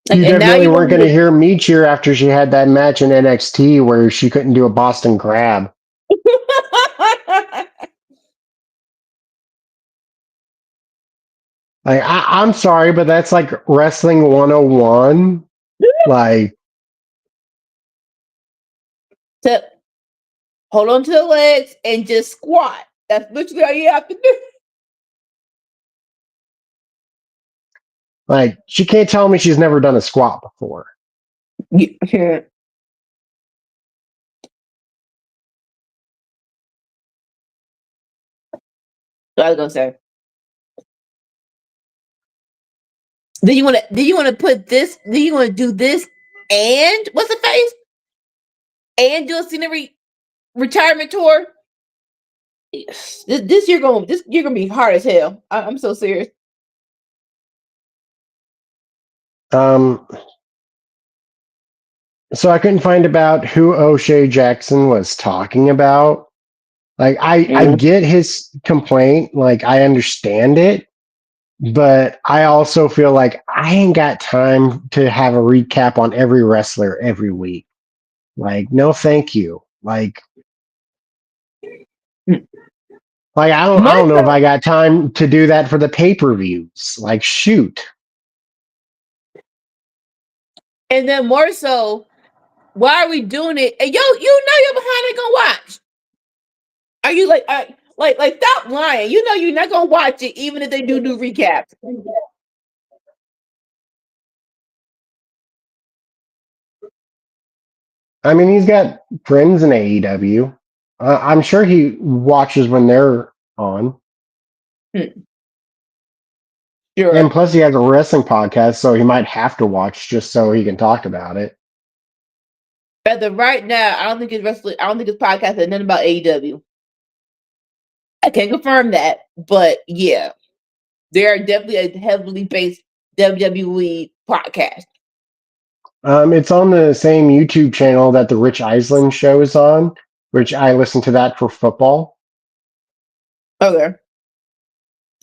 Like You and now definitely you weren't want going to me hear me cheer after she had that match in NXT where she couldn't do a Boston Crab. to Like I'm sorry, but that's like wrestling 101. Like to hold on to the legs and just squat. That's literally all you have to do. like she can't tell me she's never done a squat before. Yeah. So I was gonna say. Do you want to put this? Do you want to do this and what's the face? And do a scenery retirement tour? This year gonna be hard as hell. I'm so serious. Um, so I couldn't find about who O'Shea Jackson was talking about. Like I Mm. get his complaint, like I understand it, but I also feel like I ain't got time to have a recap on every wrestler every week. Like, no thank you. Like I More don't know if so, I got time to do that for the pay-per-views. Like shoot. and then more so, why are we doing it? And you know you're behind ain't gonna watch. Are you like stop lying? You know you're not gonna watch it even if they do recaps. I mean, he's got friends in AEW. I'm sure he watches when they're on. Hmm, And sure. plus, he has a wrestling podcast, so he might have to watch just so he can talk about it. As of right now, I don't think it's wrestling. I don't think it's podcast and nothing about AEW. I can't confirm that, but yeah, they are definitely a heavily based WWE podcast. It's on the same YouTube channel that the Rich Eisland show is on, which I listen to that for football. Okay.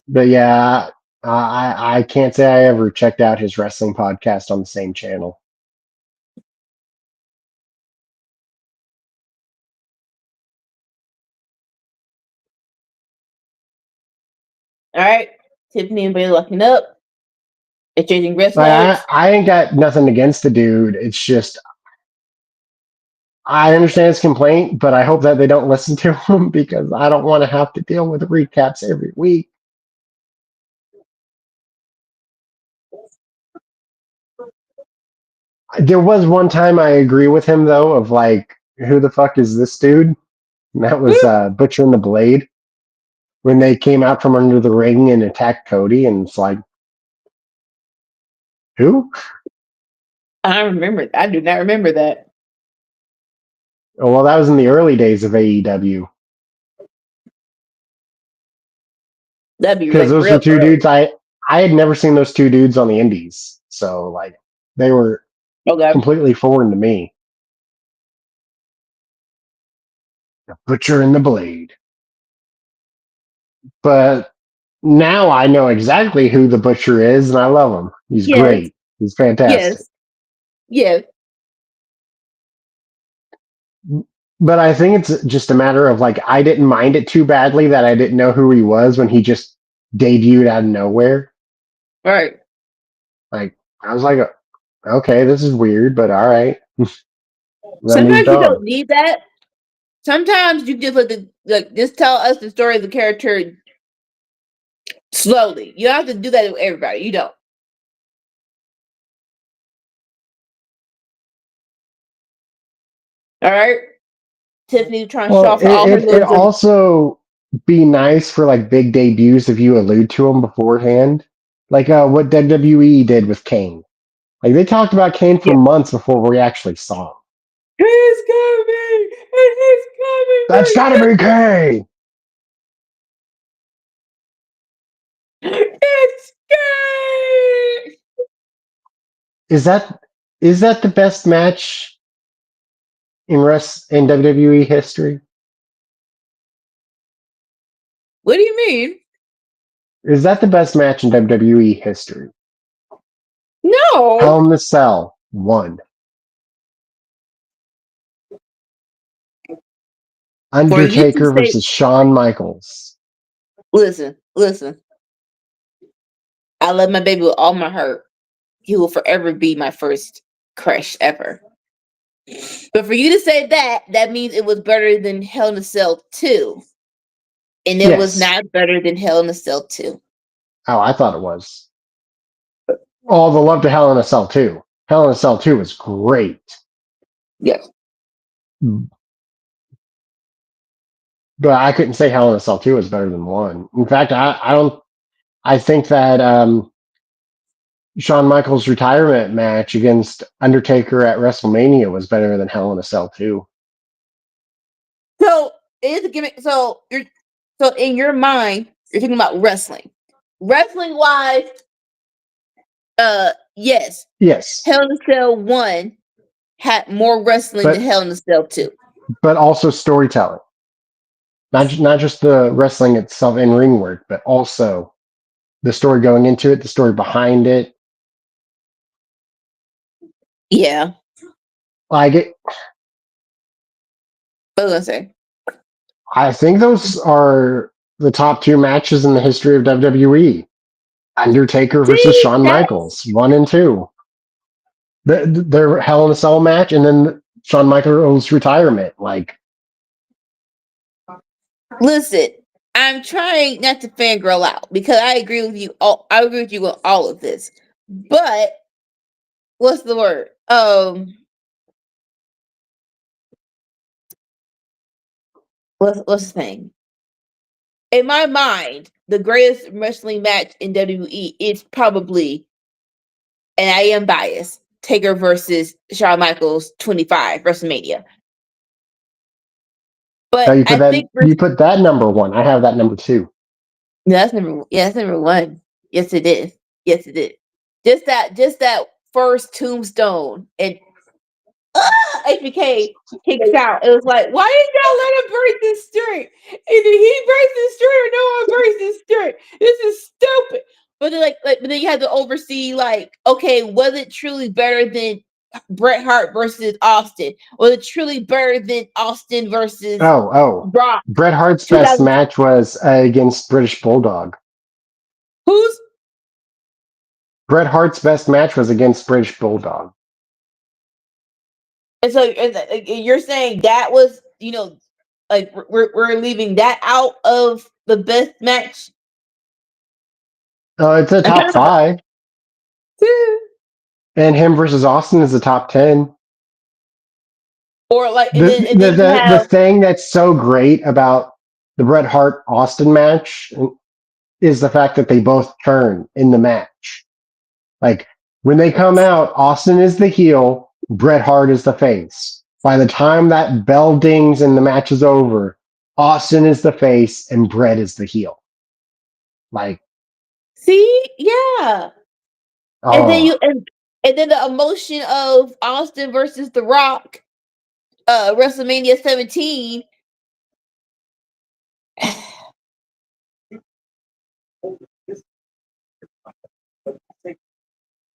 But yeah, I can't say I ever checked out his wrestling podcast on the same channel. All right. Tiffany and Bailey locking up. Exchanging Like wrestlers. I ain't got nothing against the dude. It's just I understand his complaint, but I hope that they don't listen to him because I don't want to have to deal with recaps every week. There was one time I agree with him though, of like, who the fuck is this dude? And that was Butcher and the Blade when they came out from under the ring and attacked Cody, and it's like, who? I remember. I do not remember that. Oh, well, that was in the early days of AEW That'd be because like those were real two early. dudes I had never seen those two dudes on the Indies, so like they were Okay. completely foreign to me. Butcher and the Blade. But now I know exactly who the Butcher is, and I love him. He's Yes, great. He's fantastic. yes, yes. But I think it's just a matter of like I didn't mind it too badly that I didn't know who he was when he just debuted out of nowhere. Right. Like I was like, okay, this is weird, but all right. Then moved Sometimes you on. don't need that. Sometimes you just just tell us the story of the character slowly. You don't have to do that with everybody. You don't. All right. Tiffany trying to show Well, off all her it little good. also be nice for like big debuts if you allude to them beforehand, like what WWE did with Kane. Like they talked about Kane for Yeah. months before we actually saw him. He's coming, and he's coming That's gotta be Kane. It's good. Is that the best match in WWE history? What do you mean? Is that the best match in WWE history? No. Hell in the Cell won. For you to Undertaker say, versus Shawn Michaels. listen, listen. I love my baby with all my heart. He will forever be my first crush ever. But for you to say that, that means it was better than Hell in a Cell 2. And it was Yes. not better than Hell in a Cell 2. Oh, I thought it was. All the love to Hell in a Cell 2. Hell in a Cell 2 was great. Yes. But I couldn't say Hell in a Cell 2 is better than 1. In fact, I don't. I think that Shawn Michaels' retirement match against Undertaker at WrestleMania was better than Hell in a Cell 2. So it is a gimmick. So in your mind, you're thinking about wrestling. Wrestling wise, yes. Yes, Hell in a Cell 1 had more wrestling than but Hell in a Cell 2. also storytelling. Not just the wrestling itself in ring work, but also the story going into it, the story behind it. Yeah. Like it, What was I gonna say? I think those are the top 2 matches in the history of WWE. Undertaker versus See, Shawn that's Michaels, 1 and 2. Their Hell in a Cell match, and then Shawn Michaels' retirement. Like, listen. I'm trying not to fangirl out because I agree with you. I agree with you on all of this. But what's the word? What's the thing? In my mind, the greatest wrestling match in WWE is probably, and I am biased, Taker versus Shawn Michaels 25 WrestleMania. now But I think you put that number 1. I have that number 2. that's number one. Yes, it is. Yes, it is. Just that first tombstone and HBK kicks out. It was like, why did y'all let him break this streak? Either he breaks this streak or no one breaks this streak. This is stupid. But then, but then you had to oversee, like, okay, was it truly better than Bret Hart versus Austin? Was it truly better than Austin versus Oh. Brock? Bret Hart's best 2000. match was against British Bulldog. Who's Bret Hart's best match was against British Bulldog. and so you're saying that was like we're leaving that out of the best match. It's a I'm top trying to 5, and him versus Austin is the top 10. or like and then you The have thing that's so great about the Bret Hart Austin match is the fact that they both turn in the match. Like when they come out, Austin is the heel, Bret Hart is the face. By the time that bell dings and the match is over, Austin is the face and Bret is the heel. Like, see, yeah, and then oh, and then the emotion of Austin versus The Rock, WrestleMania 17.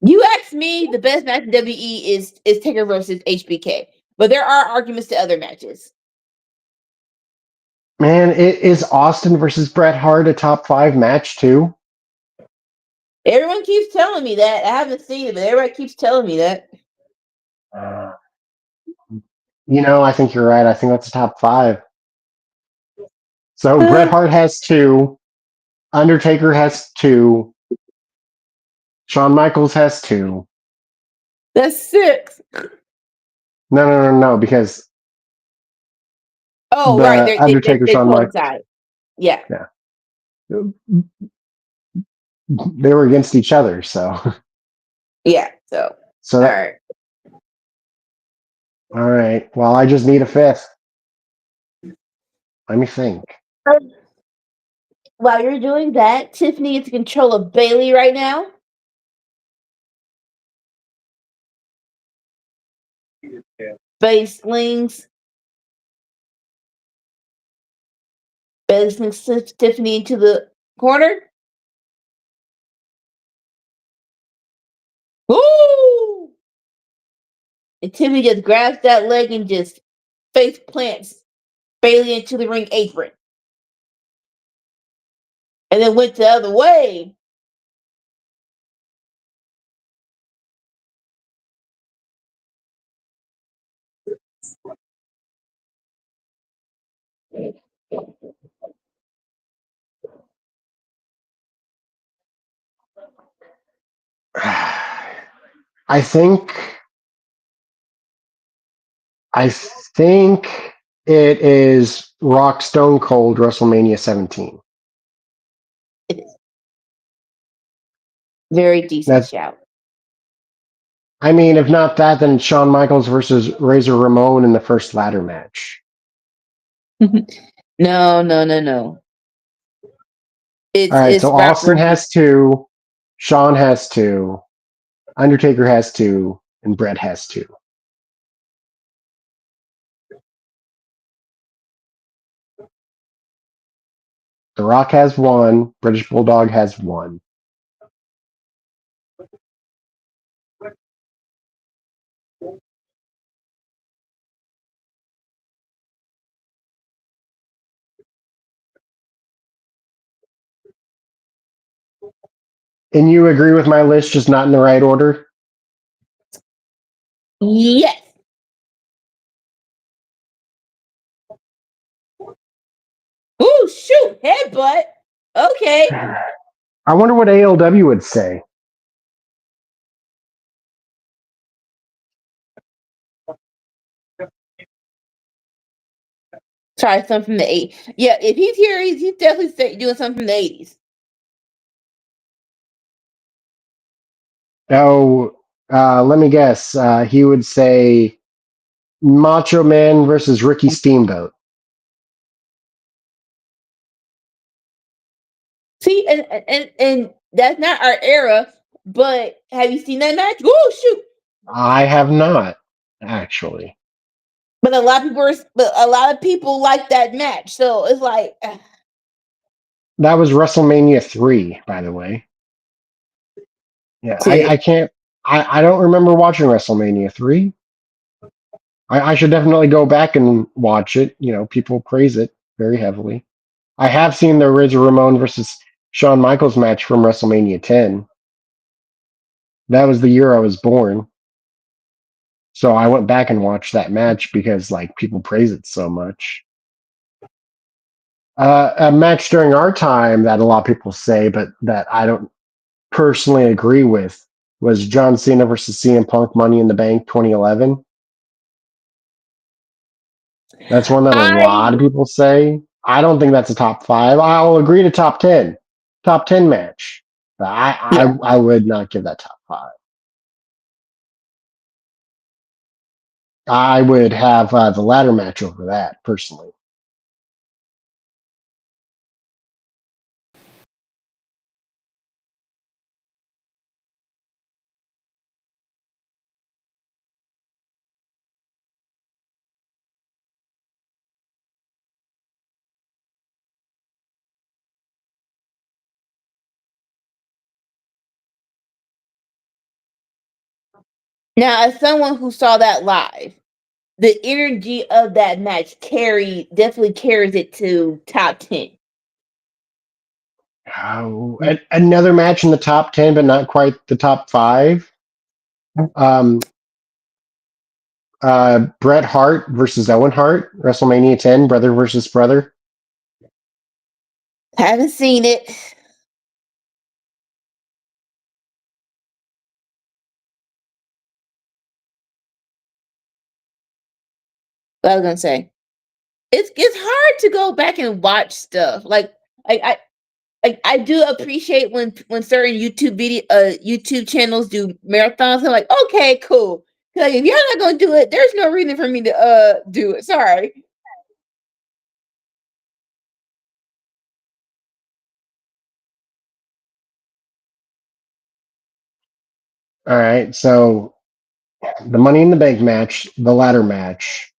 You asked me the best match in WE is Taker versus HBK, but there are arguments to other matches. Man, it is Austin versus Bret Hart a top 5 match too? Everyone keeps telling me that. I haven't seen it, but everybody keeps telling me that. Uh, I think you're right. I think that's a top 5. So Bret Hart has 2, Undertaker has 2, Shawn Michaels has 2. That's 6. No, because Oh, right. the Undertaker, They Shawn Michaels, coincide. Yeah. yeah, they were against each other. So, Yeah. So, so all that, right. all right. Well, I just need a 5th. Let me think. While you're doing that, Tiffany is in control of Bailey right now. Bailey slings. Bailey slings Tiffany into the corner. Woo! And Tiffany just grabs that leg and just face plants Bailey into the ring apron. And then went the other way. I think. I think it is Rock Stone Cold WrestleMania 17. It is very decent That's. shout. I mean, if not that, then Shawn Michaels versus Razor Ramon in the first ladder match. No. All right, It's so Rock Austin versus. has 2, Shawn has 2, Undertaker has 2, and Bret has 2. The Rock has 1, British Bulldog has 1. And you agree with my list, just not in the right order? Yes. Ooh, shoot. Headbutt. Okay. I wonder what ALW would say. Try something from the 80s. Yeah, if he's here, he's definitely doing something from the 80s. Oh, let me guess. He would say Macho Man versus Ricky Steamboat. See, and that's not our era, but have you seen that match? Oh shoot! I have not, actually. But a lot of people like that match, so it's like, That was WrestleMania 3, by the way. Yeah, I see, can't. I don't remember watching WrestleMania 3. I should definitely go back and watch it. People praise it very heavily. I have seen the Razor Ramon versus Shawn Michaels match from WrestleMania 10. That was the year I was born. So I went back and watched that match because people praise it so much. A match during our time that a lot of people say, but that I don't personally agree with, was John Cena versus CM Punk Money in the Bank 2011. That's one that a lot I of people say. I don't think that's a top 5. I'll agree to top 10, top 10 match. But yeah. I would not give that top 5. I would have the ladder match over that personally. Now, as someone who saw that live, the energy of that match definitely carries it to top 10. Oh, another match in the top 10, but not quite the top 5. Bret Hart versus Owen Hart, WrestleMania 10, brother versus brother. Haven't seen it. What I was gonna say, it's hard to go back and watch stuff. I do appreciate when certain YouTube channels do marathons. I'm like, okay, cool. Like, if you're not gonna do it, there's no reason for me to do it. Sorry. All right, so the Money in the Bank match, the ladder match,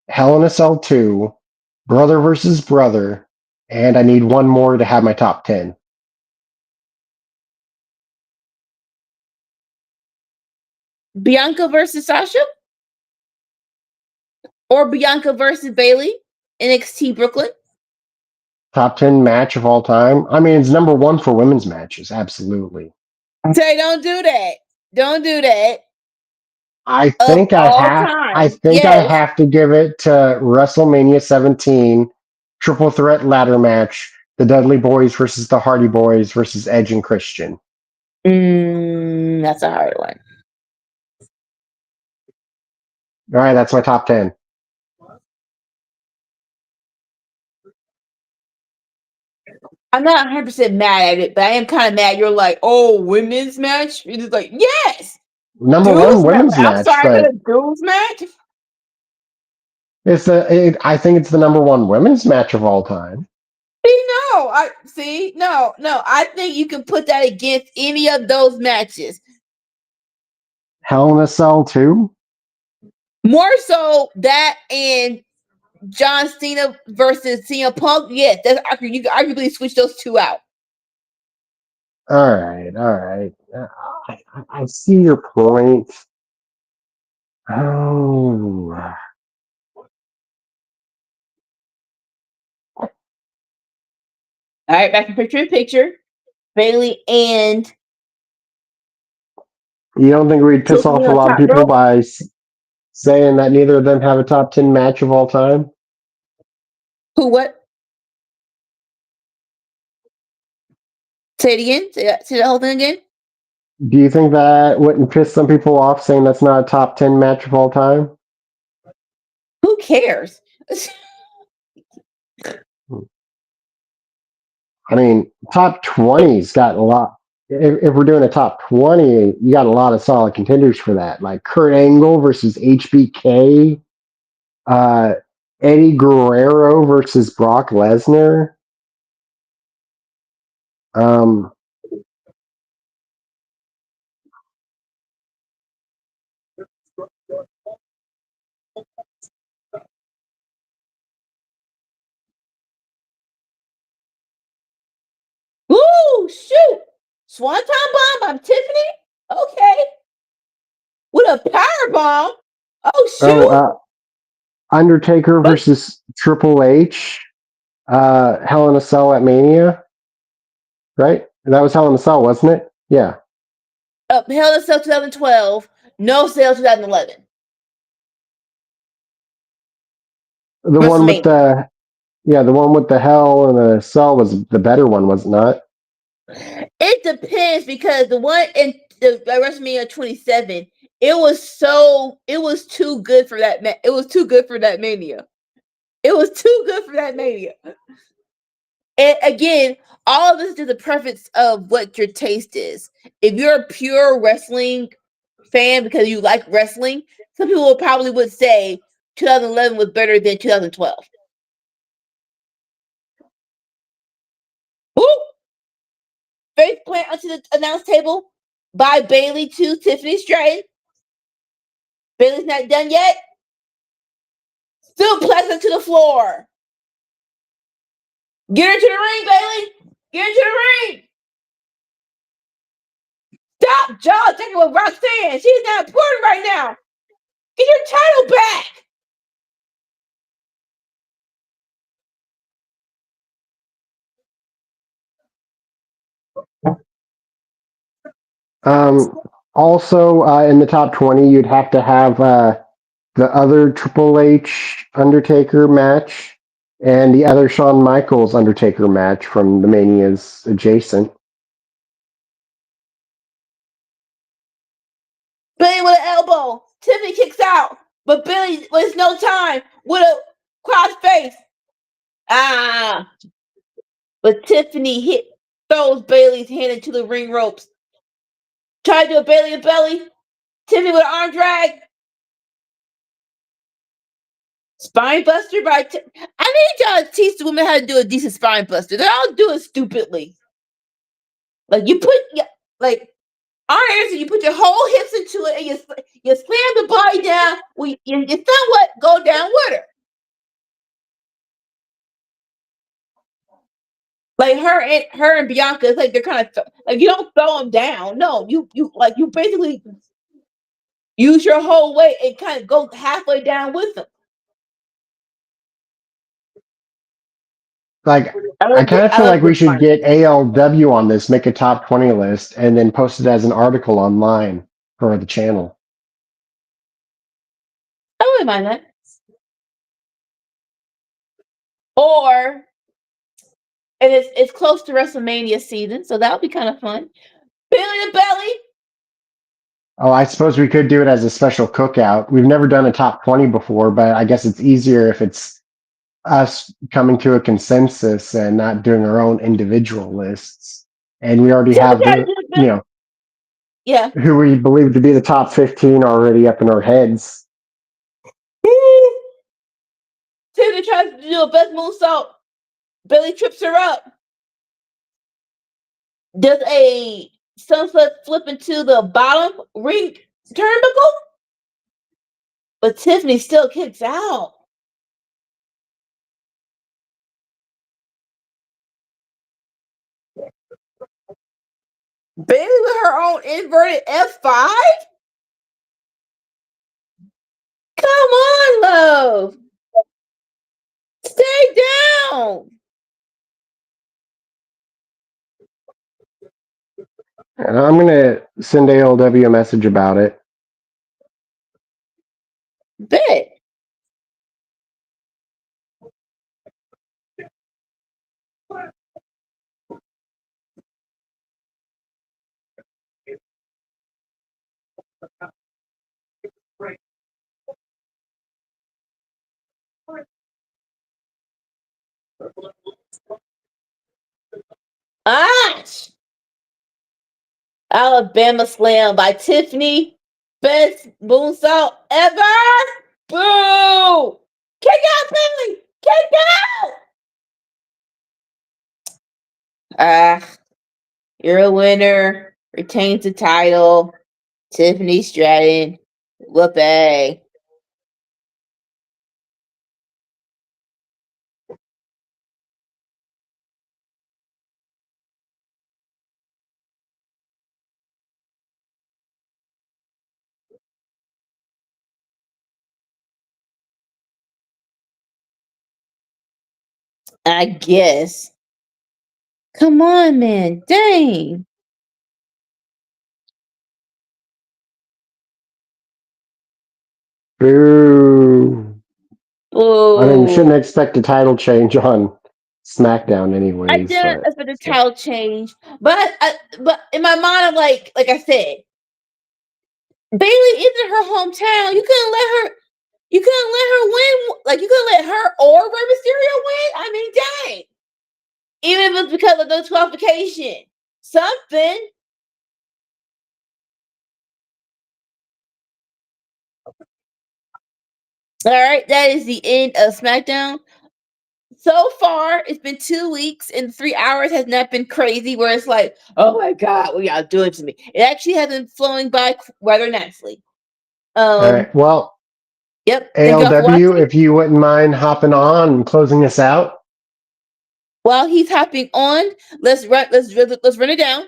Hell in a Cell 2, brother versus brother, and I need one more to have my top 10. Bianca versus Sasha, or Bianca versus Bailey, NXT Brooklyn. Top 10 match of all time. I mean, it's number 1 for women's matches, absolutely. Say, don't do that. Don't do that. I Of think I all have. I time, think I yes. have to give it to WrestleMania 17 triple threat ladder match: the Dudley Boys versus the Hardy Boys versus Edge and Christian. That's a hard one. All right, that's my top 10. I'm not 100% mad at it, but I am kind of mad. You're like, oh, women's match? You're just like, yes, Number 1 dudes match. women's match, Outside of but the dudes match? I think it's the number 1 women's match of all time. No. I think you can put that against any of those matches. Hell in a Cell 2. More so that and John Cena versus CM Punk. Yes, you can arguably switch those two out. All right, all right. I see your point. Oh, All right, back in picture. Bailey and you don't think we'd piss off a on lot of top people rope. by saying that neither of them have a top 10 match of all time? Who? What? Say it again. Say the whole thing again. Do you think that wouldn't piss some people off saying that's not a top 10 match of all time? Who cares? I mean, top 20's got a lot. If we're doing a top 20, you got a lot of solid contenders for that. Like Kurt Angle versus HBK, uh, Eddie Guerrero versus Brock Lesnar. Um, Ooh, shoot! Swanton bomb by Tiffany. Okay, with a power bomb. Oh oh, shoot! Undertaker versus Triple H, Hell in a Cell at Mania, right? That was Hell in a Cell, wasn't it? Yeah. Hell in a Cell 2012. No Cell 2011. The one with WrestleMania. the one with the Hell in a Cell was the better one, was it not? It depends because the one in the WrestleMania 27, it was too good for that. It was too good for that mania. It was too good for that mania. And again, all of this is the preference of what your taste is. If you're a pure wrestling fan because you like wrestling, some people probably would say 2011 was better than 2012. Woo! Face plant onto the announce table by Bailey to Tiffany Stratton. Bailey's not done yet. Still pleasant to the floor. Get her to the ring, Bailey. Get her to the ring. Stop jaw jacking with Roxanne. She's not important right now. Get your title back. Also, in the top 20, you'd have to have the other Triple H Undertaker match and the other Shawn Michaels Undertaker match from the Manias adjacent. Billy with an elbow. Tiffany kicks out. But Billy wastes no time with a cross face. Ah. But Tiffany throws Bailey's hand into the ring ropes. Try to do a Bailey and belly. Tiffany with an arm drag. Spine buster by I need y'all to teach the women how to do a decent spine buster. They're all doing stupidly. Like you put like Arn Anderson, you put your whole hips into it and you slam the body down. Well, you somewhat go down with her. Like her and Bianca, it's like they're kind of like you don't throw them down. No, you basically use your whole weight and kind of go halfway down with them. Like, I kind of feel like we should get ALW on this, make a top 20 list, and then post it as an article online for the channel. I wouldn't mind that. Or, and it's close to WrestleMania season, so that would be kind of fun. Billy the Belly. Oh, I suppose we could do it as a special cookout. We've never done a top 20 before, but I guess it's easier if it's us coming to a consensus and not doing our own individual lists. And we already have yeah, who we believe to be the top 15 already up in our heads. Tiffany tries to do a best moonsault. Billy trips her up. Does a sunset flip into the bottom ring turnbuckle? But Tiffany still kicks out. Bailey with her own inverted F5? Come on, love. Stay down. And I'm going to send ALW a message about it. Bet. Alabama Slam by Tiffany. Best moonsault ever. Boo! Kick out, Billy! Kick out! You're a winner. Retains the title. Tiffany Stratton. Whoopee. I guess. Come on, man. Dang. Boo. Ooh. I mean, you shouldn't expect a title change on SmackDown anyways. I didn't expect a title change. But in my mind, I'm like I said, Bailey isn't her hometown. You couldn't let her win. Like, you couldn't let her or Rey Mysterio win. I mean, dang. Even if it's because of the disqualification. Something. All right, that is the end of SmackDown. So far, it's been 2 weeks and 3 hours has not been crazy where it's like, oh my God, what y'all doing to me? It actually has been flowing by rather nicely. All right. Well, yep. ALW, if you wouldn't mind hopping on and closing us out. While he's hopping on, let's run it down.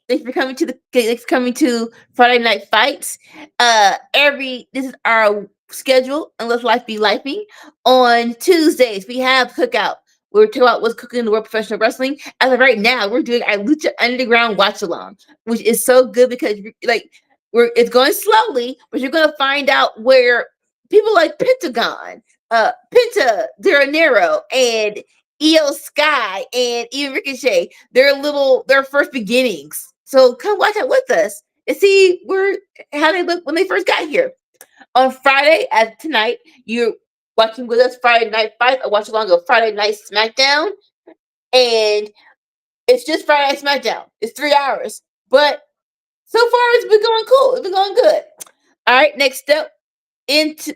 Thanks for coming to Friday Night Fights. This is our schedule, unless life be lifing. On Tuesdays, we have Cookout. We're talking about what's cooking in the world of professional wrestling. As of right now, we're doing our Lucha Underground Watchalong, which is so good because it's going slowly, but you're gonna find out where people like Pentagon, Penta De Niro, and Io Sky, and even Ricochet, their first beginnings. So come watch it with us and see how they look when they first got here. On Friday, as tonight, you're watching with us Friday Night Fight, or watch along of Friday Night SmackDown, and it's just Friday Night SmackDown. It's 3 hours, but so far it's been going cool. It's been going good. All right, next up,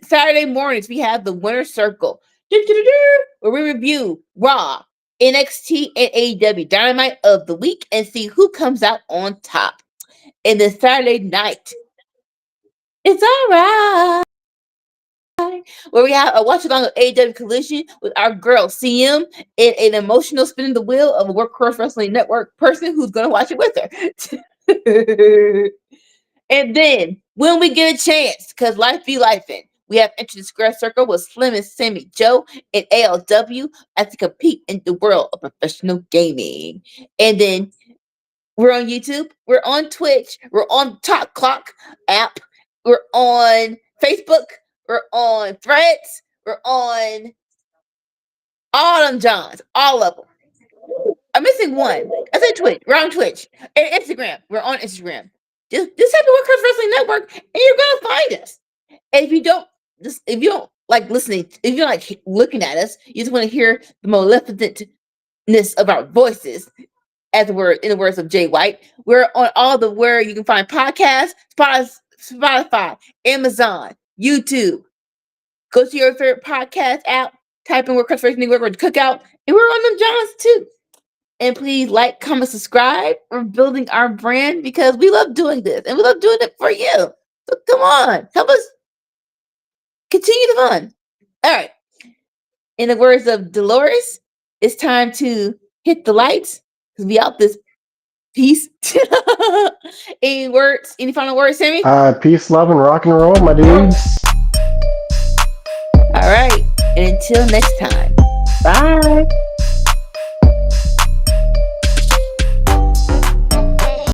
Saturday mornings, we have the Winner Circle, where we review Raw, NXT, and AEW Dynamite of the week and see who comes out on top. And then Saturday night, it's all right, where we have a watch along of AEW Collision with our girl CM and an emotional spinning the wheel of a Workhorse Wrestling Network person who's going to watch it with her. And then, when we get a chance, because life be lifing, we have entered the Square Circle with Slim and Sammy Joe and ALW as to compete in the world of professional gaming. And then, we're on YouTube, we're on Twitch, we're on Talk Clock app, we're on Facebook, we're on Threads, we're on all them Johns, all of them. I'm missing one. I said Twitch. We're on Twitch. And Instagram. We're on Instagram. Just type in Workhorse Wrestling Network, and you're gonna find us. And if you don't like listening, if you don't like looking at us, you just want to hear the maleficentness of our voices, in the words of Jay White. We're on all the where you can find podcasts, Spotify, Amazon, YouTube. Go to your favorite podcast app, type in Workhorse Wrestling Network or Cookout, and we're on them Johns too. And please like, comment, subscribe. We're building our brand because we love doing this and we love doing it for you. So come on, help us continue the fun. All right. In the words of Dolores, it's time to hit the lights because we out this piece. Any final words, Sammy? Peace, love, and rock and roll, my dudes. All right. And until next time, bye.